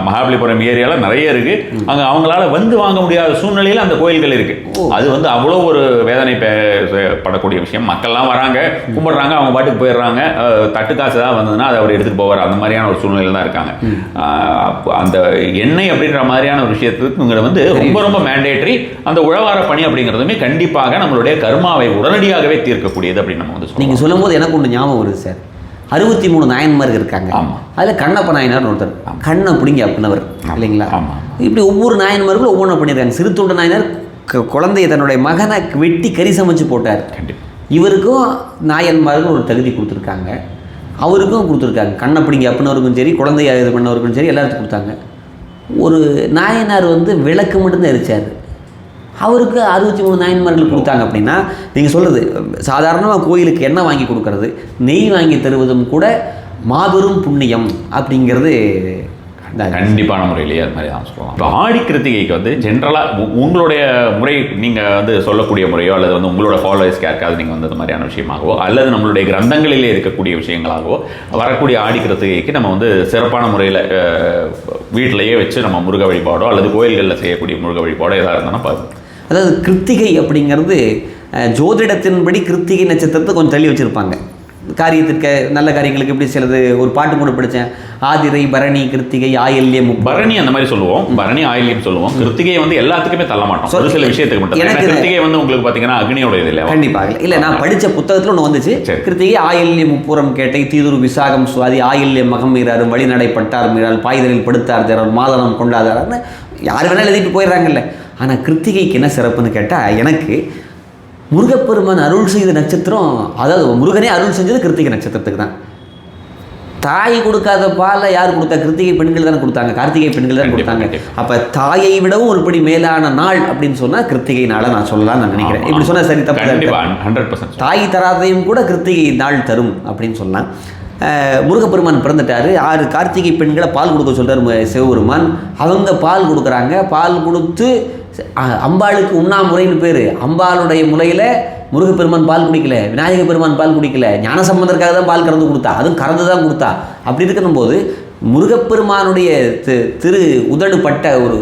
மகாபலிபுரம் ஏரியாவில் நிறைய இருக்கு. அங்கே அவங்களால வந்து வாங்க முடியாத சூழ்நிலையில் அந்த கோயில்கள் இருக்கு. அது வந்து அவ்வளோ ஒரு வேதனை படக்கூடிய விஷயம். மக்கள்லாம் வராங்க, கும்பிடுறாங்க, அவங்க பாட்டுக்கு போயிடுறாங்க. தட்டு காசு தான் வந்ததுன்னா அதை அவர் எடுத்துகிட்டு போவார். அந்த மாதிரியான ஒரு சூழ்நிலையில் தான் இருக்காங்க. அந்த எண்ணெய் அப்படின்ற மாதிரியான ஒரு விஷயத்துக்கு வந்து ரொம்ப ரொம்ப மேண்டேட்டரி. அந்த உழவார பணி அப்படிங்கிறதுமே கண்டிப்பாக நம்மளுடைய கர்மாவை உடனடியாகவே தீர்க்கக்கூடியது அப்படின்னு நம்ம வந்து நீங்கள் சொல்லும் போது எனக்கு ஒன்று ஞாபகம் வருது சார். 63 நாயன்மார்கள் இருக்காங்க. அதில் கண்ணப்ப நாயனார் ஒருத்தர், கண்ணை பிடிங்க அப்படின்னவர் இல்லைங்களா? இப்படி ஒவ்வொரு நாயன்மார்களும் ஒவ்வொன்றும் பண்ணியிருக்காங்க. சிறு தொண்ட நாயனார் குழந்தைய தன்னுடைய மகனை வெட்டி கறி சமைச்சு போட்டார். இவருக்கும் நாயன்மார்கள் ஒரு தகுதி கொடுத்துருக்காங்க, அவருக்கும் கொடுத்துருக்காங்க. கண்ணை பிடிங்க அப்படின்னவருக்கும் சரி, குழந்தைய இது பண்ணவருக்கும் சரி, எல்லாத்துக்கும் கொடுத்தாங்க. ஒரு நாயனார் வந்து விளக்கு மட்டும்தான் எரிச்சார், அவருக்கு 63 நாயன்மார்கள் கொடுத்தாங்க. அப்படின்னா நீங்கள் சொல்கிறது சாதாரணமாக கோயிலுக்கு எண்ணெய் வாங்கி கொடுக்கறது, நெய் வாங்கி தருவதும் கூட மாபெரும் புண்ணியம் அப்படிங்கிறது கண்டிப்பான முறையிலேயே அது மாதிரி தான் சொல்லலாம். இப்போ ஆடி கிருத்திகைக்கு வந்து ஜென்ரலாக உங்களுடைய முறை நீங்கள் வந்து சொல்லக்கூடிய முறையோ அல்லது வந்து உங்களோட ஃபாலோவர்ஸ்க்கு யாருக்காவது நீங்கள் வந்து அது மாதிரியான விஷயமாகவோ அல்லது நம்மளுடைய கிரந்தங்களிலே இருக்கக்கூடிய விஷயங்களாகவோ வரக்கூடிய ஆடி கிருத்திகைக்கு நம்ம வந்து சிறப்பான முறையில் வீட்டிலையே வச்சு நம்ம முருக வழிபாடோ அல்லது கோயில்களில் செய்யக்கூடிய முருக வழிபாடோ எதாக இருந்தாலும் பார்ப்போம். அதாவது கிருத்திகை அப்படிங்கிறது ஜோதிடத்தின்படி கிருத்திகை நட்சத்திரத்தை கொஞ்சம் தள்ளி வச்சுருப்பாங்க. காரியத்திற்கு நல்ல காரியங்களுக்கு எப்படி சிலது ஒரு பாட்டு கூட படித்தேன், ஆதிரை பரணி கிருத்திகை ஆயில்யம். பரணி அந்த மாதிரி சொல்லுவோம், பரணி ஆயில்யம் சொல்லுவோம். கிருத்திகை வந்து எல்லாத்துக்குமே தள்ள மாட்டோம், ஒரு சில விஷயத்துக்கு மட்டும். எனக்கு கிருத்திகை வந்து உங்களுக்கு பார்த்தீங்கன்னா அக்னியோட இது இல்லை. கண்டிப்பாக இல்லை, நான் படித்த புத்தகத்தில் ஒன்று வந்துச்சு, கிருத்திகை ஆயில்யம் முப்புறம் கேட்டை தீதுரு விசாகம் சுவாதி ஆயில்யம் மகம் மீறாரும் வழிநடை பட்டார் மீறால் பாய்தலில் படுத்தார் தேரர் மாதனம் கொண்டாதார்னு யார் வேணாலும் எழுதிட்டு போயிடுறாங்கல்ல. ஆனால் கிருத்திகைக்கு என்ன சிறப்புன்னு கேட்டால், எனக்கு முருகப்பெருமான் அருள் செய்த நட்சத்திரம், அதாவது முருகனே அருள் செஞ்சது கிருத்திகை நட்சத்திரத்துக்கு தான். தாய் கொடுக்காத பாலை யார் கொடுத்தா? கிருத்திகை பெண்கள் தானே கொடுத்தாங்க, கார்த்திகை பெண்கள் தான் கொடுத்தாங்க. அப்போ தாயை விடவும் ஒருபடி மேலான நாள் அப்படின்னு சொன்னால் கிருத்திகை நாளை நான் சொல்லலாம் நான் நினைக்கிறேன். இப்படி சொன்னால் சரி தப்பு? 100%. தாய் தராதையும் கூட கிருத்திகை நாள் தரும் அப்படின்னு சொல்லலாம். முருகப்பெருமான் பிறந்துட்டார், 6 கார்த்திகை பெண்களை பால் கொடுக்க சொல்கிறார் சிவபெருமான். அவங்க பால் கொடுக்குறாங்க, பால் கொடுத்து அம்பாளுக்கு உண்ணாமுறைன்னு பேர். அம்பாளுடைய முறையில் முருகப்பெருமான் பால் குடிக்கல, விநாயக பெருமான் பால் குடிக்கல, ஞானசம்பந்தருக்காக தான் பால் கறந்து கொடுத்தா, அதுவும் கறந்து தான் கொடுத்தா. அப்படி இருக்கும்போது முருகப்பெருமானுடைய திரு உதடுபட்ட ஒரு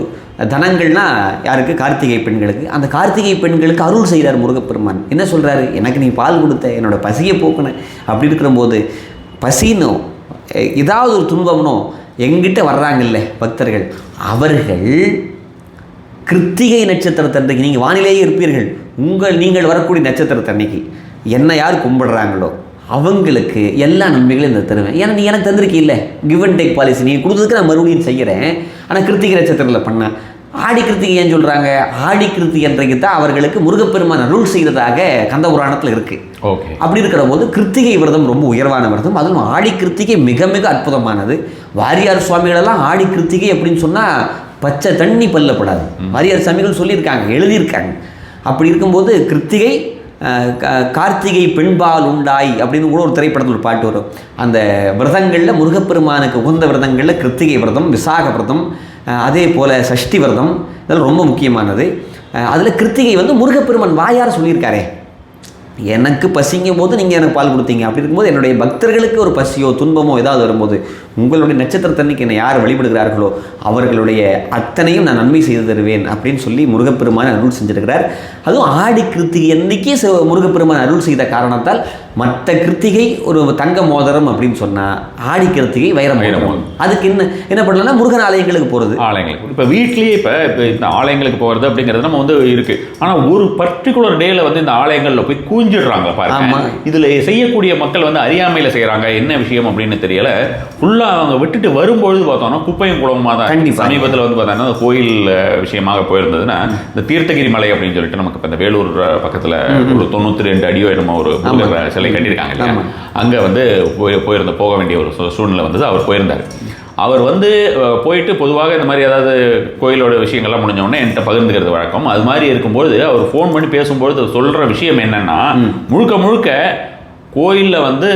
தனங்கள்னா யாருக்கு? கார்த்திகை பெண்களுக்கு. அந்த கார்த்திகை பெண்களுக்கு அருள் செய்கிறார் முருகப்பெருமான். என்ன சொல்கிறாரு? எனக்கு நீ பால் கொடுத்த, என்னோட பசியை போக்குன. அப்படி இருக்கிறபோது பசினோ ஏதாவது ஒரு துன்பம்னோ எங்கிட்ட வர்றாங்கல்ல பக்தர்கள், அவர்கள் கிருத்திகை நட்சத்திரத்தன்னைக்கு நீங்கள் வானிலேயே இருப்பீர்கள். நீங்கள் வரக்கூடிய நட்சத்திரத்தன்னைக்கு என்ன யார் கும்பிடுறாங்களோ அவங்களுக்கு எல்லா நன்மைகளையும் இந்த தருவேன். ஏன்னா நீ எனக்கு தந்திருக்கீல்ல, கிவ் அண்ட் டேக் பாலிசி, நீ கொடுத்ததுக்கு நான் மறுபடியும் செய்கிறேன். ஆனால் கிருத்திகை நட்சத்திரத்தில் பண்ணேன். ஆடி கிருத்திகை ஏன் சொல்கிறாங்க? ஆடி கிருத்திகை அன்றைக்கு தான் அவர்களுக்கு முருகப்பெருமான் அருள் செய்ததாக கந்த புராணத்தில் இருக்குது. ஓகே. அப்படி இருக்கிற போது கிருத்திகை விரதம் ரொம்ப உயர்வான விரதம். அதுவும் ஆடி கிருத்திகை மிக மிக அற்புதமானது. வாரியார் சுவாமிகளெல்லாம் ஆடி கிருத்திகை அப்படின்னு சொன்னால் பச்சை தண்ணி பல்லப்படாது. வாரியார் சாமிகள் சொல்லியிருக்காங்க, எழுதியிருக்காங்க. அப்படி இருக்கும்போது கிருத்திகை கார்த்திகை பெண்பால் உண்டாய் அப்படின்னு கூட ஒரு திரைப்படத்தில் ஒரு பாட்டு வரும். அந்த விரதங்களில் முருகப்பெருமானுக்கு உகந்த விரதங்களில் கிருத்திகை விரதம், விசாக விரதம், அதே போல் சஷ்டி விரதம், இதெல்லாம் ரொம்ப முக்கியமானது. அதில் கிருத்திகை வந்து முருகப்பெருமான் வாயார் சொல்லியிருக்காரே, எனக்கு பசிங்கும் போது நீங்கள் எனக்கு பால் கொடுத்தீங்க. அப்படி இருக்கும்போது என்னுடைய பக்தர்களுக்கு ஒரு பசியோ துன்பமோ ஏதாவது வரும்போது உங்களுடைய நட்சத்திரத்தன்னைக்கு என்னை யார் வழிபடுகிறார்களோ அவர்களுடைய அத்தனையும் நான் நன்மை செய்து தருவேன் அப்படின்னு சொல்லி முருகப்பெருமான் அருள் செஞ்சிருக்கிறார். அதுவும் ஆடி கிருத்திகை அன்னைக்கே முருகப்பெருமான் அருள் செய்த காரணத்தால் மற்ற கிருத்திகை ஒரு தங்க மோதிரம் அப்படின்னு சொன்னால் ஆடி கிருத்திகை வைரம். அதுக்கு என்ன பண்ணலாம்னா முருகன் ஆலயங்களுக்கு போகிறது. ஆலயங்களுக்கு இப்போ வீட்லேயே இப்போ இந்த ஆலயங்களுக்கு போகிறது அப்படிங்கிறது நம்ம வந்து இருக்குது. ஆனால் ஒரு பர்டிகுலர் டேயில் வந்து இந்த ஆலயங்களில் போய் கூஞ்சிடுறாங்க பாருங்க. இதில் செய்யக்கூடிய மக்கள் வந்து அறியாமையில் செய்கிறாங்க. என்ன விஷயம் அப்படின்னு தெரியல. ஃபுல்லாக அவங்க விட்டுட்டு வரும்பொழுது பார்த்தோம்னா குப்பையும் குளமாக தான். சமீபத்தில் வந்து பார்த்தோன்னா அந்த கோயில் விஷயமாக போயிருந்ததுன்னா இந்த தீர்த்தகிரி மலை அப்படின்னு சொல்லிட்டு நமக்கு இப்போ இந்த வேலூர் பக்கத்தில் ஒரு 92 அடியோ என்னமோ ஒரு சிலை கட்டியிருக்காங்க இல்லையா, அங்கே வந்து போக வேண்டிய ஒரு சூழ்நிலை வந்தது. அவர் போயிருந்தார். அவர் வந்து போயிட்டு பொதுவாக இந்த மாதிரி ஏதாவது கோயிலோட விஷயங்கள்லாம் முடிஞ்சோடனே என்கிட்ட பகிர்ந்துக்கிறது வழக்கம். அது மாதிரி இருக்கும்பொழுது அவர் ஃபோன் பண்ணி பேசும்பொழுது சொல்கிற விஷயம் என்னென்னா, முழுக்க முழுக்க கோயிலில் வந்து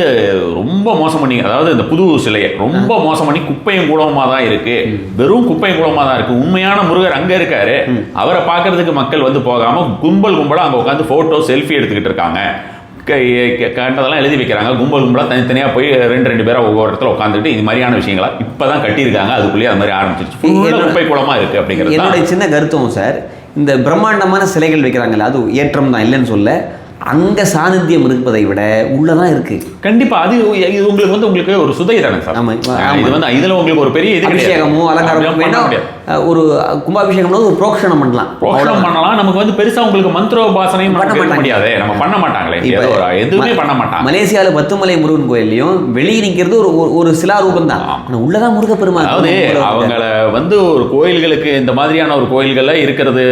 ரொம்ப மோசம் பண்ணி, அதாவது இந்த புது சிலையை ரொம்ப மோசம் பண்ணி குப்பையும் குளமாக தான் இருக்குது, வெறும் குப்பையும் குளமாக தான் இருக்குது. உண்மையான முருகர் அங்கே இருக்காரு, அவரை பார்க்கறதுக்கு மக்கள் வந்து போகாமல் கும்பலாக அங்கே உட்காந்து ஃபோட்டோ செல்ஃபி எடுத்துக்கிட்டு இருக்காங்க. கண்டதெல்லாம் எழுதி வைக்கிறாங்க. கும்பலாக தனித்தனியாக போய் 2 பேராக ஒவ்வொரு இடத்துல உட்காந்துட்டு இது மாதிரியான விஷயங்களா இப்போ தான் கட்டியிருக்காங்க. அதுக்குள்ளேயே அது மாதிரி ஆரம்பிச்சிருச்சு. குப்பை குளமாக இருக்குது அப்படிங்கிறது என்னுடைய சின்ன கருத்தும் சார். இந்த பிரம்மாண்டமான சிலைகள் வைக்கிறாங்கல்ல, அது ஏற்றம் தான், இல்லைன்னு சொல்ல. அங்கே சாநித்தியம் இருப்பதை விட உள்ளதான் இருக்கு. கண்டிப்பாக அது இது உங்களுக்கு வந்து உங்களுக்கு ஒரு சுதை தானே சார். ஆமாம், இது வந்து இதில் உங்களுக்கு ஒரு பெரிய அபிஷேகமோ அலங்காரமோ வேண்டாம். ஒரு கும்பாபிஷேகம்னா ஒரு புரோக்ஷணம் பண்ணலாம், நமக்கு வந்து பெருசா உங்களுக்கு மந்திரோபாசனையும் பண்ண முடியாது, நம்ம பண்ண மாட்டாங்களே, எதுவுமே பண்ண மாட்டாங்க. மலேசியாவில் பத்துமலை முருகன் கோயிலையும் வெளியே நிற்கிறது ஒரு சிலா ரூபம் தான், உள்ளதான் முருகப்பெருமான். அதாவது அவங்கள வந்து ஒரு கோயில்களுக்கு இந்த மாதிரியான ஒரு கோயில்கள்ல இருக்கிறது,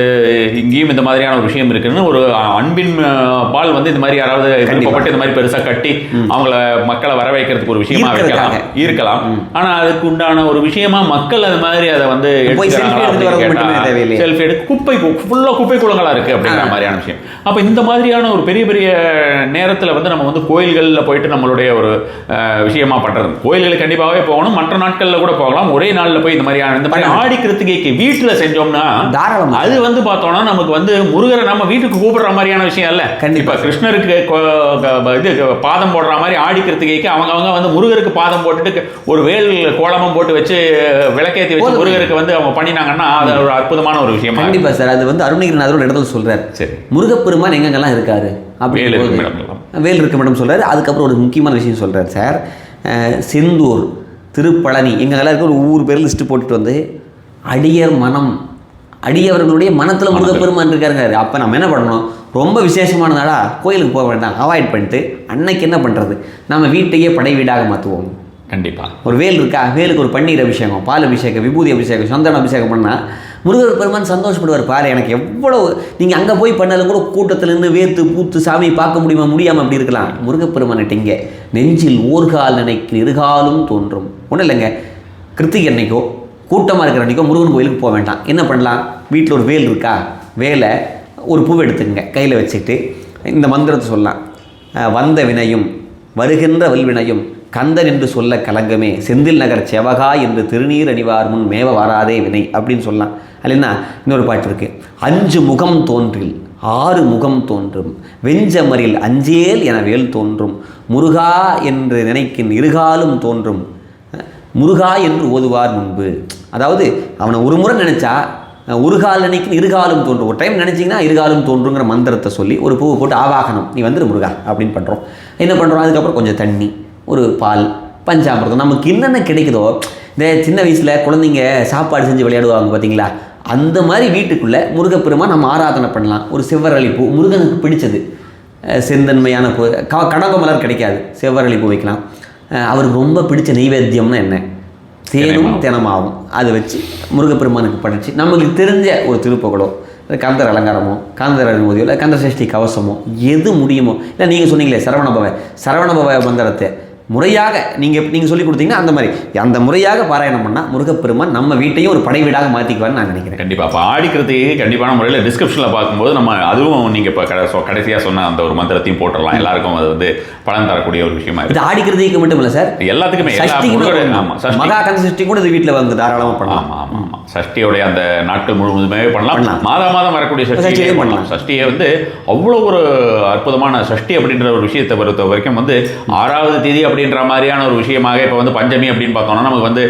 இங்கேயும் இந்த மாதிரியான ஒரு விஷயம் இருக்குன்னு ஒரு அன்பின் பால் வந்து இந்த மாதிரி யாராவது விருப்பப்பட்டு இந்த மாதிரி பெருசா கட்டி அவங்கள மக்களை வர வைக்கிறதுக்கு ஒரு விஷயமா இருக்கலாம். ஆனா அதுக்கு உண்டான ஒரு விஷயமா மக்கள் அது மாதிரி அதை வந்து செல்ஃபி எடுத்து குப்பை குளங்களா இருக்கு அப்படிங்கிற மாதிரியான விஷயம். அப்ப இந்த மாதிரியான ஒரு பெரிய பெரிய நேரத்துல வந்து நம்ம வந்து கோயில்கள்ல போயிட்டு நம்மளுடைய ஒரு விஷயமா பண்றது, கோயில்களுக்கு கண்டிப்பாகவே போகணும், மற்ற நாட்கள்ல கூட போகலாம். ஒரே நாள்ல போய் இந்த மாதிரி ஆடி கிருத்திகைக்கு வீட்டுல செஞ்சோம்னா அது வந்து பார்த்தோம்னா நமக்கு வந்து முருகரை நம்ம வீட்டுக்கு கூப்பிடுற மாதிரியான விஷயம் இல்ல. கண்டிப்பா கிருஷ்ணருக்கு இது பாதம் போடுற மாதிரி ஆடி கிருத்திகைக்கு அவங்க வந்து முருகருக்கு பாதம் போட்டுட்டு ஒரு வேல் கோலமும் போட்டு வச்சு விளக்கேற்றி வச்சு முருகருக்கு வந்து அவங்க பண்ணினாங்கன்னா அது ஒரு அற்புதமான ஒரு விஷயம். கண்டிப்பா சார். அது வந்து அருணகிரிநாதர் ஒரு இடத்துல சொல்றாரு, சரி முருகப்பெருமான் எங்கெங்கெல்லாம் இருக்காரு அப்படி வேல் இருக்கு மேடம் சொல்றாரு. அதுக்கப்புறம் ஒரு முக்கியமான விஷயம் சொல்றாரு சார், செந்தூர், திருப்பழனி எங்கெங்கெல்லாம் இருக்க ஒரு ஊர் பேர் லிஸ்ட் போட்டுட்டு வந்து அடியவர்களுடைய மனத்தில் முருகப்பெருமான் இருக்காருங்க. அப்போ நம்ம என்ன பண்ணணும், ரொம்ப விசேஷமான நாளா கோயிலுக்கு போக வேண்டாம், அவாய்ட் பண்ணிட்டு அன்னைக்கு என்ன பண்ணுறது, நம்ம வீட்டையே படை வீடாக மாற்றுவோம். கண்டிப்பாக ஒரு வேல் இருக்கா, வேலுக்கு ஒரு பன்னீர் அபிஷேகம், பால் அபிஷேகம், விபூதி அபிஷேகம், சந்தன அபிஷேகம் பண்ணால் முருகர் பெருமான் சந்தோஷப்படுவார். பாரு எனக்கு எவ்வளோ, நீங்கள் அங்கே போய் பண்ணாலும் கூட கூட்டத்திலேருந்து வேர்த்து பூத்து சாமியை பார்க்க முடியாமல் அப்படி இருக்கலாம். முருகப்பெருமானிட்டீங்க நெஞ்சில் ஓர்கால் நினைக்கு இருகாலும் தோன்றும். ஒன்றும் இல்லைங்க, கிருத்திகை அன்னைக்கோ கூட்டமாக இருக்கிற அன்றைக்கோ முருகன் கோயிலுக்கு போக வேண்டாம். என்ன பண்ணலாம், வீட்டில் ஒரு வேல் இருக்கா, வேலை ஒரு பூவை எடுத்துக்கங்க கையில் வச்சுட்டு இந்த மந்திரத்தை சொல்லலாம், வந்த வினையும் வருகின்ற வல்வினையும் கந்தன் என்று சொல்ல கலங்கமே செந்தில் நகர் செவகா என்று திருநீர் அணிவார் முன் மேவ வராதே வினை அப்படின்னு சொல்லலாம். இல்லைன்னா இன்னொரு பாட்டு இருக்குது, 5 முகம் தோன்றில் 6 முகம் தோன்றும் வெஞ்சமரில் அஞ்சேல் என வேல் தோன்றும் முருகா என்று நினைக்கின் இருகாலும் தோன்றும் முருகா என்று ஓதுவார் முன்பு. அதாவது அவனை ஒரு முறை நினச்சா ஒரு கால் நினைக்கின் இருகாலும் தோன்றும், ஒரு டைம் நினச்சிங்கன்னா இருகாலும் தோன்றுங்கிற மந்திரத்தை சொல்லி ஒரு பூவை போட்டு ஆவாகனம் நீ வந்துரு முருகா அப்படின்னு பண்ணுறோம். என்ன பண்ணுறோம், அதுக்கப்புறம் கொஞ்சம் தண்ணி, ஒரு பால், பஞ்சாமிர்தம், நமக்கு என்னென்ன கிடைக்குதோ. இந்த சின்ன வயசில் குழந்தைங்க சாப்பாடு செஞ்சு விளையாடுவாங்க பார்த்தீங்களா, அந்த மாதிரி வீட்டுக்குள்ளே முருகப்பெருமான் நம்ம ஆராதனை பண்ணலாம். ஒரு செவ்வரளி பூ முருகனுக்கு பிடிச்சது, செந்தன்மையான பூ, கடம்ப மலர் கிடைக்காது, செவ்வரளி பூ வைக்கலாம். அவருக்கு ரொம்ப பிடிச்ச நெய்வேத்தியம்னா என்ன, தேனும் தினமாகும், அதை வச்சு முருகப்பெருமானுக்கு படைச்சு நமக்கு தெரிஞ்ச ஒரு திருப்புகளோ கந்தர் அலங்காரமோ கந்தர் அனுமதியோ இல்லை கந்த சஷ்டி கவசமோ எது முடியுமோ. இல்லை நீங்கள் சொன்னீங்களே சரவணபவ மந்திரத்தை முறையாக நீங்கள் சொல்லி கொடுத்தீங்கன்னா அந்த மாதிரி அந்த முறையாக பாராயணம் பண்ணால் முருகப்பெருமான் நம்ம வீட்டையும் ஒரு படை வீடாக மாற்றிக்குவான்னு நான் நினைக்கிறேன். கண்டிப்பாக இப்போ ஆடிக்கிறதுக்கு கண்டிப்பான முறையில் டிஸ்கிரிப்ஷனில் பார்க்கும்போது நம்ம அதுவும் நீங்கள் இப்போ கடைசியாக சொன்ன அந்த ஒரு மந்திரத்தையும் போட்டுடலாம், எல்லாருக்கும் அது வந்து பலன் தரக்கூடிய ஒரு விஷயமா இருக்குது. இது ஆடிக்கிறதுக்கு மட்டும் இல்லை சார், எல்லாத்துக்குமே மகா கந்த சஷ்டி கூட இது வீட்டில் வந்து தாராளமாக பண்ணலாம். ஆமாம் சஷ்டியோடைய அந்த நாட்கள் முழுவதுமே பண்ணலாம், மாதம் வரக்கூடிய சஷ்டியே பண்ணலாம். சஷ்டியை வந்து அவ்வளோ ஒரு அற்புதமான சஷ்டி அப்படின்ற ஒரு விஷயத்தை பொறுத்த வரைக்கும் வந்து 6வது தேதி அப்படின்ற மாதிரியான ஒரு விஷயமாக இப்போ வந்து பஞ்சமி அப்படின்னு பார்த்தோம்னா நமக்கு வந்து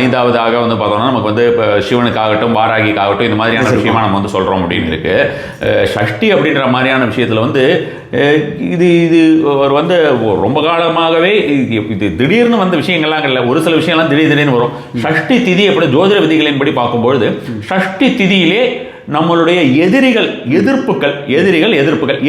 5வதாக வந்து பார்த்தோம்னா நமக்கு வந்து இப்போ சிவனுக்காகட்டும் வாராகிக்காகட்டும் இந்த மாதிரியான விஷயமா நம்ம வந்து சொல்கிறோம் அப்படின்னு இருக்கு. சஷ்டி அப்படின்ற மாதிரியான விஷயத்தில் வந்து இது வந்து ரொம்ப காலமாகவே இது திடீர்னு வந்த விஷயங்கள்லாம் இல்லை, ஒரு சில விஷயம்லாம் திடீர்னு வரும். சஷ்டி திதி எப்படி ஜோதிட விதிகளின்படி பார்க்கும்பொழுது சஷ்டி திதியிலே நம்மளுடைய எதிர்ப்புகள்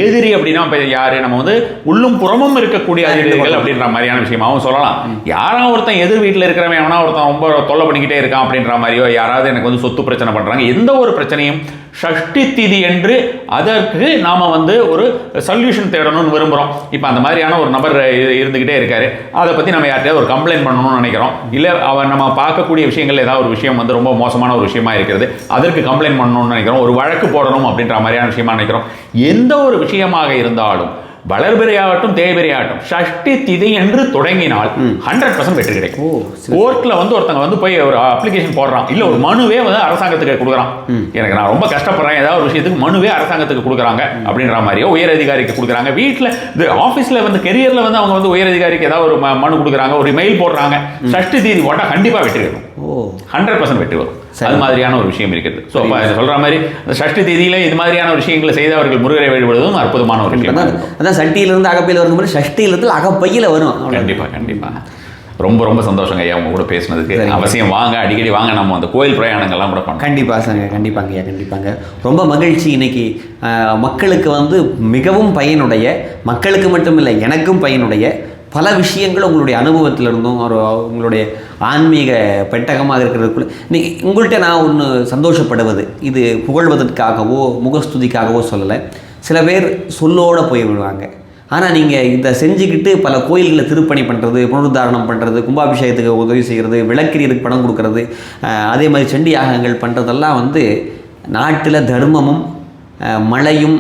எதிரி அப்படின்னா யாரு, நம்ம வந்து உள்ளும் புறமும் இருக்கக்கூடிய எதிரிகள் அப்படின்ற மாதிரியான விஷயமாவும் சொல்லலாம். யாராவது ஒருத்தன் எதிர் வீட்டில் இருக்கிறவன் எவனா ஒருத்தன் ரொம்ப தொல்லை பண்ணிக்கிட்டே இருக்கான் அப்படின்ற மாதிரியோ, யாராவது எனக்கு வந்து சொத்து பிரச்சனை பண்றாங்க, எந்த ஒரு பிரச்சனையும் சஷ்டி திதி என்று அதற்கு நாம வந்து ஒரு சொல்யூஷன் தேடணும்னு விரும்புகிறோம். இப்போ அந்த மாதிரியான ஒரு நபர் இருந்துகிட்டே இருக்காரு, அதை பற்றி நம்ம யார்கிட்டயாவது ஒரு கம்ப்ளைண்ட் பண்ணணும்னு நினைக்கிறோம், இல்லை அவர் நம்ம பார்க்கக்கூடிய விஷயங்கள் ஏதாவது ஒரு விஷயம் வந்து ரொம்ப மோசமான ஒரு விஷயமா இருக்கிறது, அதற்கு கம்ப்ளைண்ட் பண்ணணும்னு நினைக்கிறோம், ஒரு வழக்கு போடணும் அப்படின்ற மாதிரியான விஷயமா நினைக்கிறோம். எந்த ஒரு விஷயமாக இருந்தாலும் வளர்பிறையாகட்டும் தேய்பிறையாகட்டும் சஷ்டி திதி என்று தொடங்கினால் 100% வெற்றி கிடைக்கும். கோர்ட்ல வந்து ஒருத்தங்க வந்து போய் ஒரு அப்ளிகேஷன் போடுறான், இல்ல ஒரு மனுவே வந்து அரசாங்கத்துக்கு கொடுக்குறான், எனக்கு நான் ரொம்ப கஷ்டப்படுறேன் ஏதாவது ஒரு விஷயத்துக்கு மனுவே அரசாங்கத்துக்கு கொடுக்குறாங்க அப்படின்ற மாதிரியோ உயர் அதிகாரிக்கு கொடுக்குறாங்க, வீட்டில் இது ஆஃபீஸில் வந்து கெரியரில் வந்து அவங்க வந்து உயர் அதிகாரிக்கு ஏதாவது ஒரு மனு கொடுக்குறாங்க, ஒரு மெயில் போடுறாங்க, சஷ்டி தேதி போட்டால் கண்டிப்பாக வெற்றி வரும், 100% வெற்றி வரும். அது மாதிரியான ஒரு விஷயம் இருக்குது. ஸோ சொல்ற மாதிரி சஷ்டி தேதியில இது மாதிரியான ஒரு விஷயங்களை செய்து அவர்கள் முருகரை வழிபடுவதும் அற்புதமான ஒரு விஷயம். அதான் சட்டியிலிருந்து அகப்பையில் வரும்போது சஷ்டியிலிருந்து அகப்பையில் வரும். கண்டிப்பா கண்டிப்பா. ரொம்ப ரொம்ப சந்தோஷங்க ஐயா உங்க கூட பேசினதுக்கு. அவசியம் வாங்க, அடிக்கடி வாங்க, நம்ம அந்த கோயில் பிரயாணங்கள்லாம் கூட பண்ணலாம். கண்டிப்பாக சார், கண்டிப்பாங்க ஐயா, கண்டிப்பாங்க. ரொம்ப மகிழ்ச்சி. இன்னைக்கு மக்களுக்கு வந்து மிகவும் பயனுடைய, மக்களுக்கு மட்டும் இல்லை எனக்கும் பயனுடைய பல விஷயங்கள் உங்களுடைய அனுபவத்திலிருந்தும் உங்களுடைய ஆன்மீக பெட்டகமாக இருக்கிறதுக்குள்ள உங்கள்கிட்ட நான் ஒன்று சந்தோஷப்படுவது, இது புகழ்வதற்காகவோ முகஸ்துதிக்காகவோ சொல்லலை. சில பேர் சொல்லோடு போய் விடுவாங்க. ஆனால் நீங்கள் இதை செஞ்சுக்கிட்டு பல கோயில்களை திருப்பணி பண்ணுறது, புனருத்தாரணம் பண்ணுறது, கும்பாபிஷேகத்துக்கு உதவி செய்கிறது, விளக்கிற்கு பணம் கொடுக்கறது, அதே மாதிரி சண்டி யாகங்கள் பண்ணுறதெல்லாம் வந்து நாட்டில் தர்மமும் மழையும்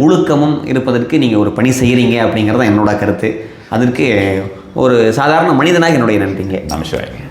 ஒழுக்கமும் இருப்பதற்கு நீங்கள் ஒரு பணி செய்கிறீங்க அப்படிங்கிறது தான் என்னோட கருத்து. அதற்கு ஒரு சாதாரண மனிதனாக என்னுடைய நன்றிங்க. நமஸ்காரம்.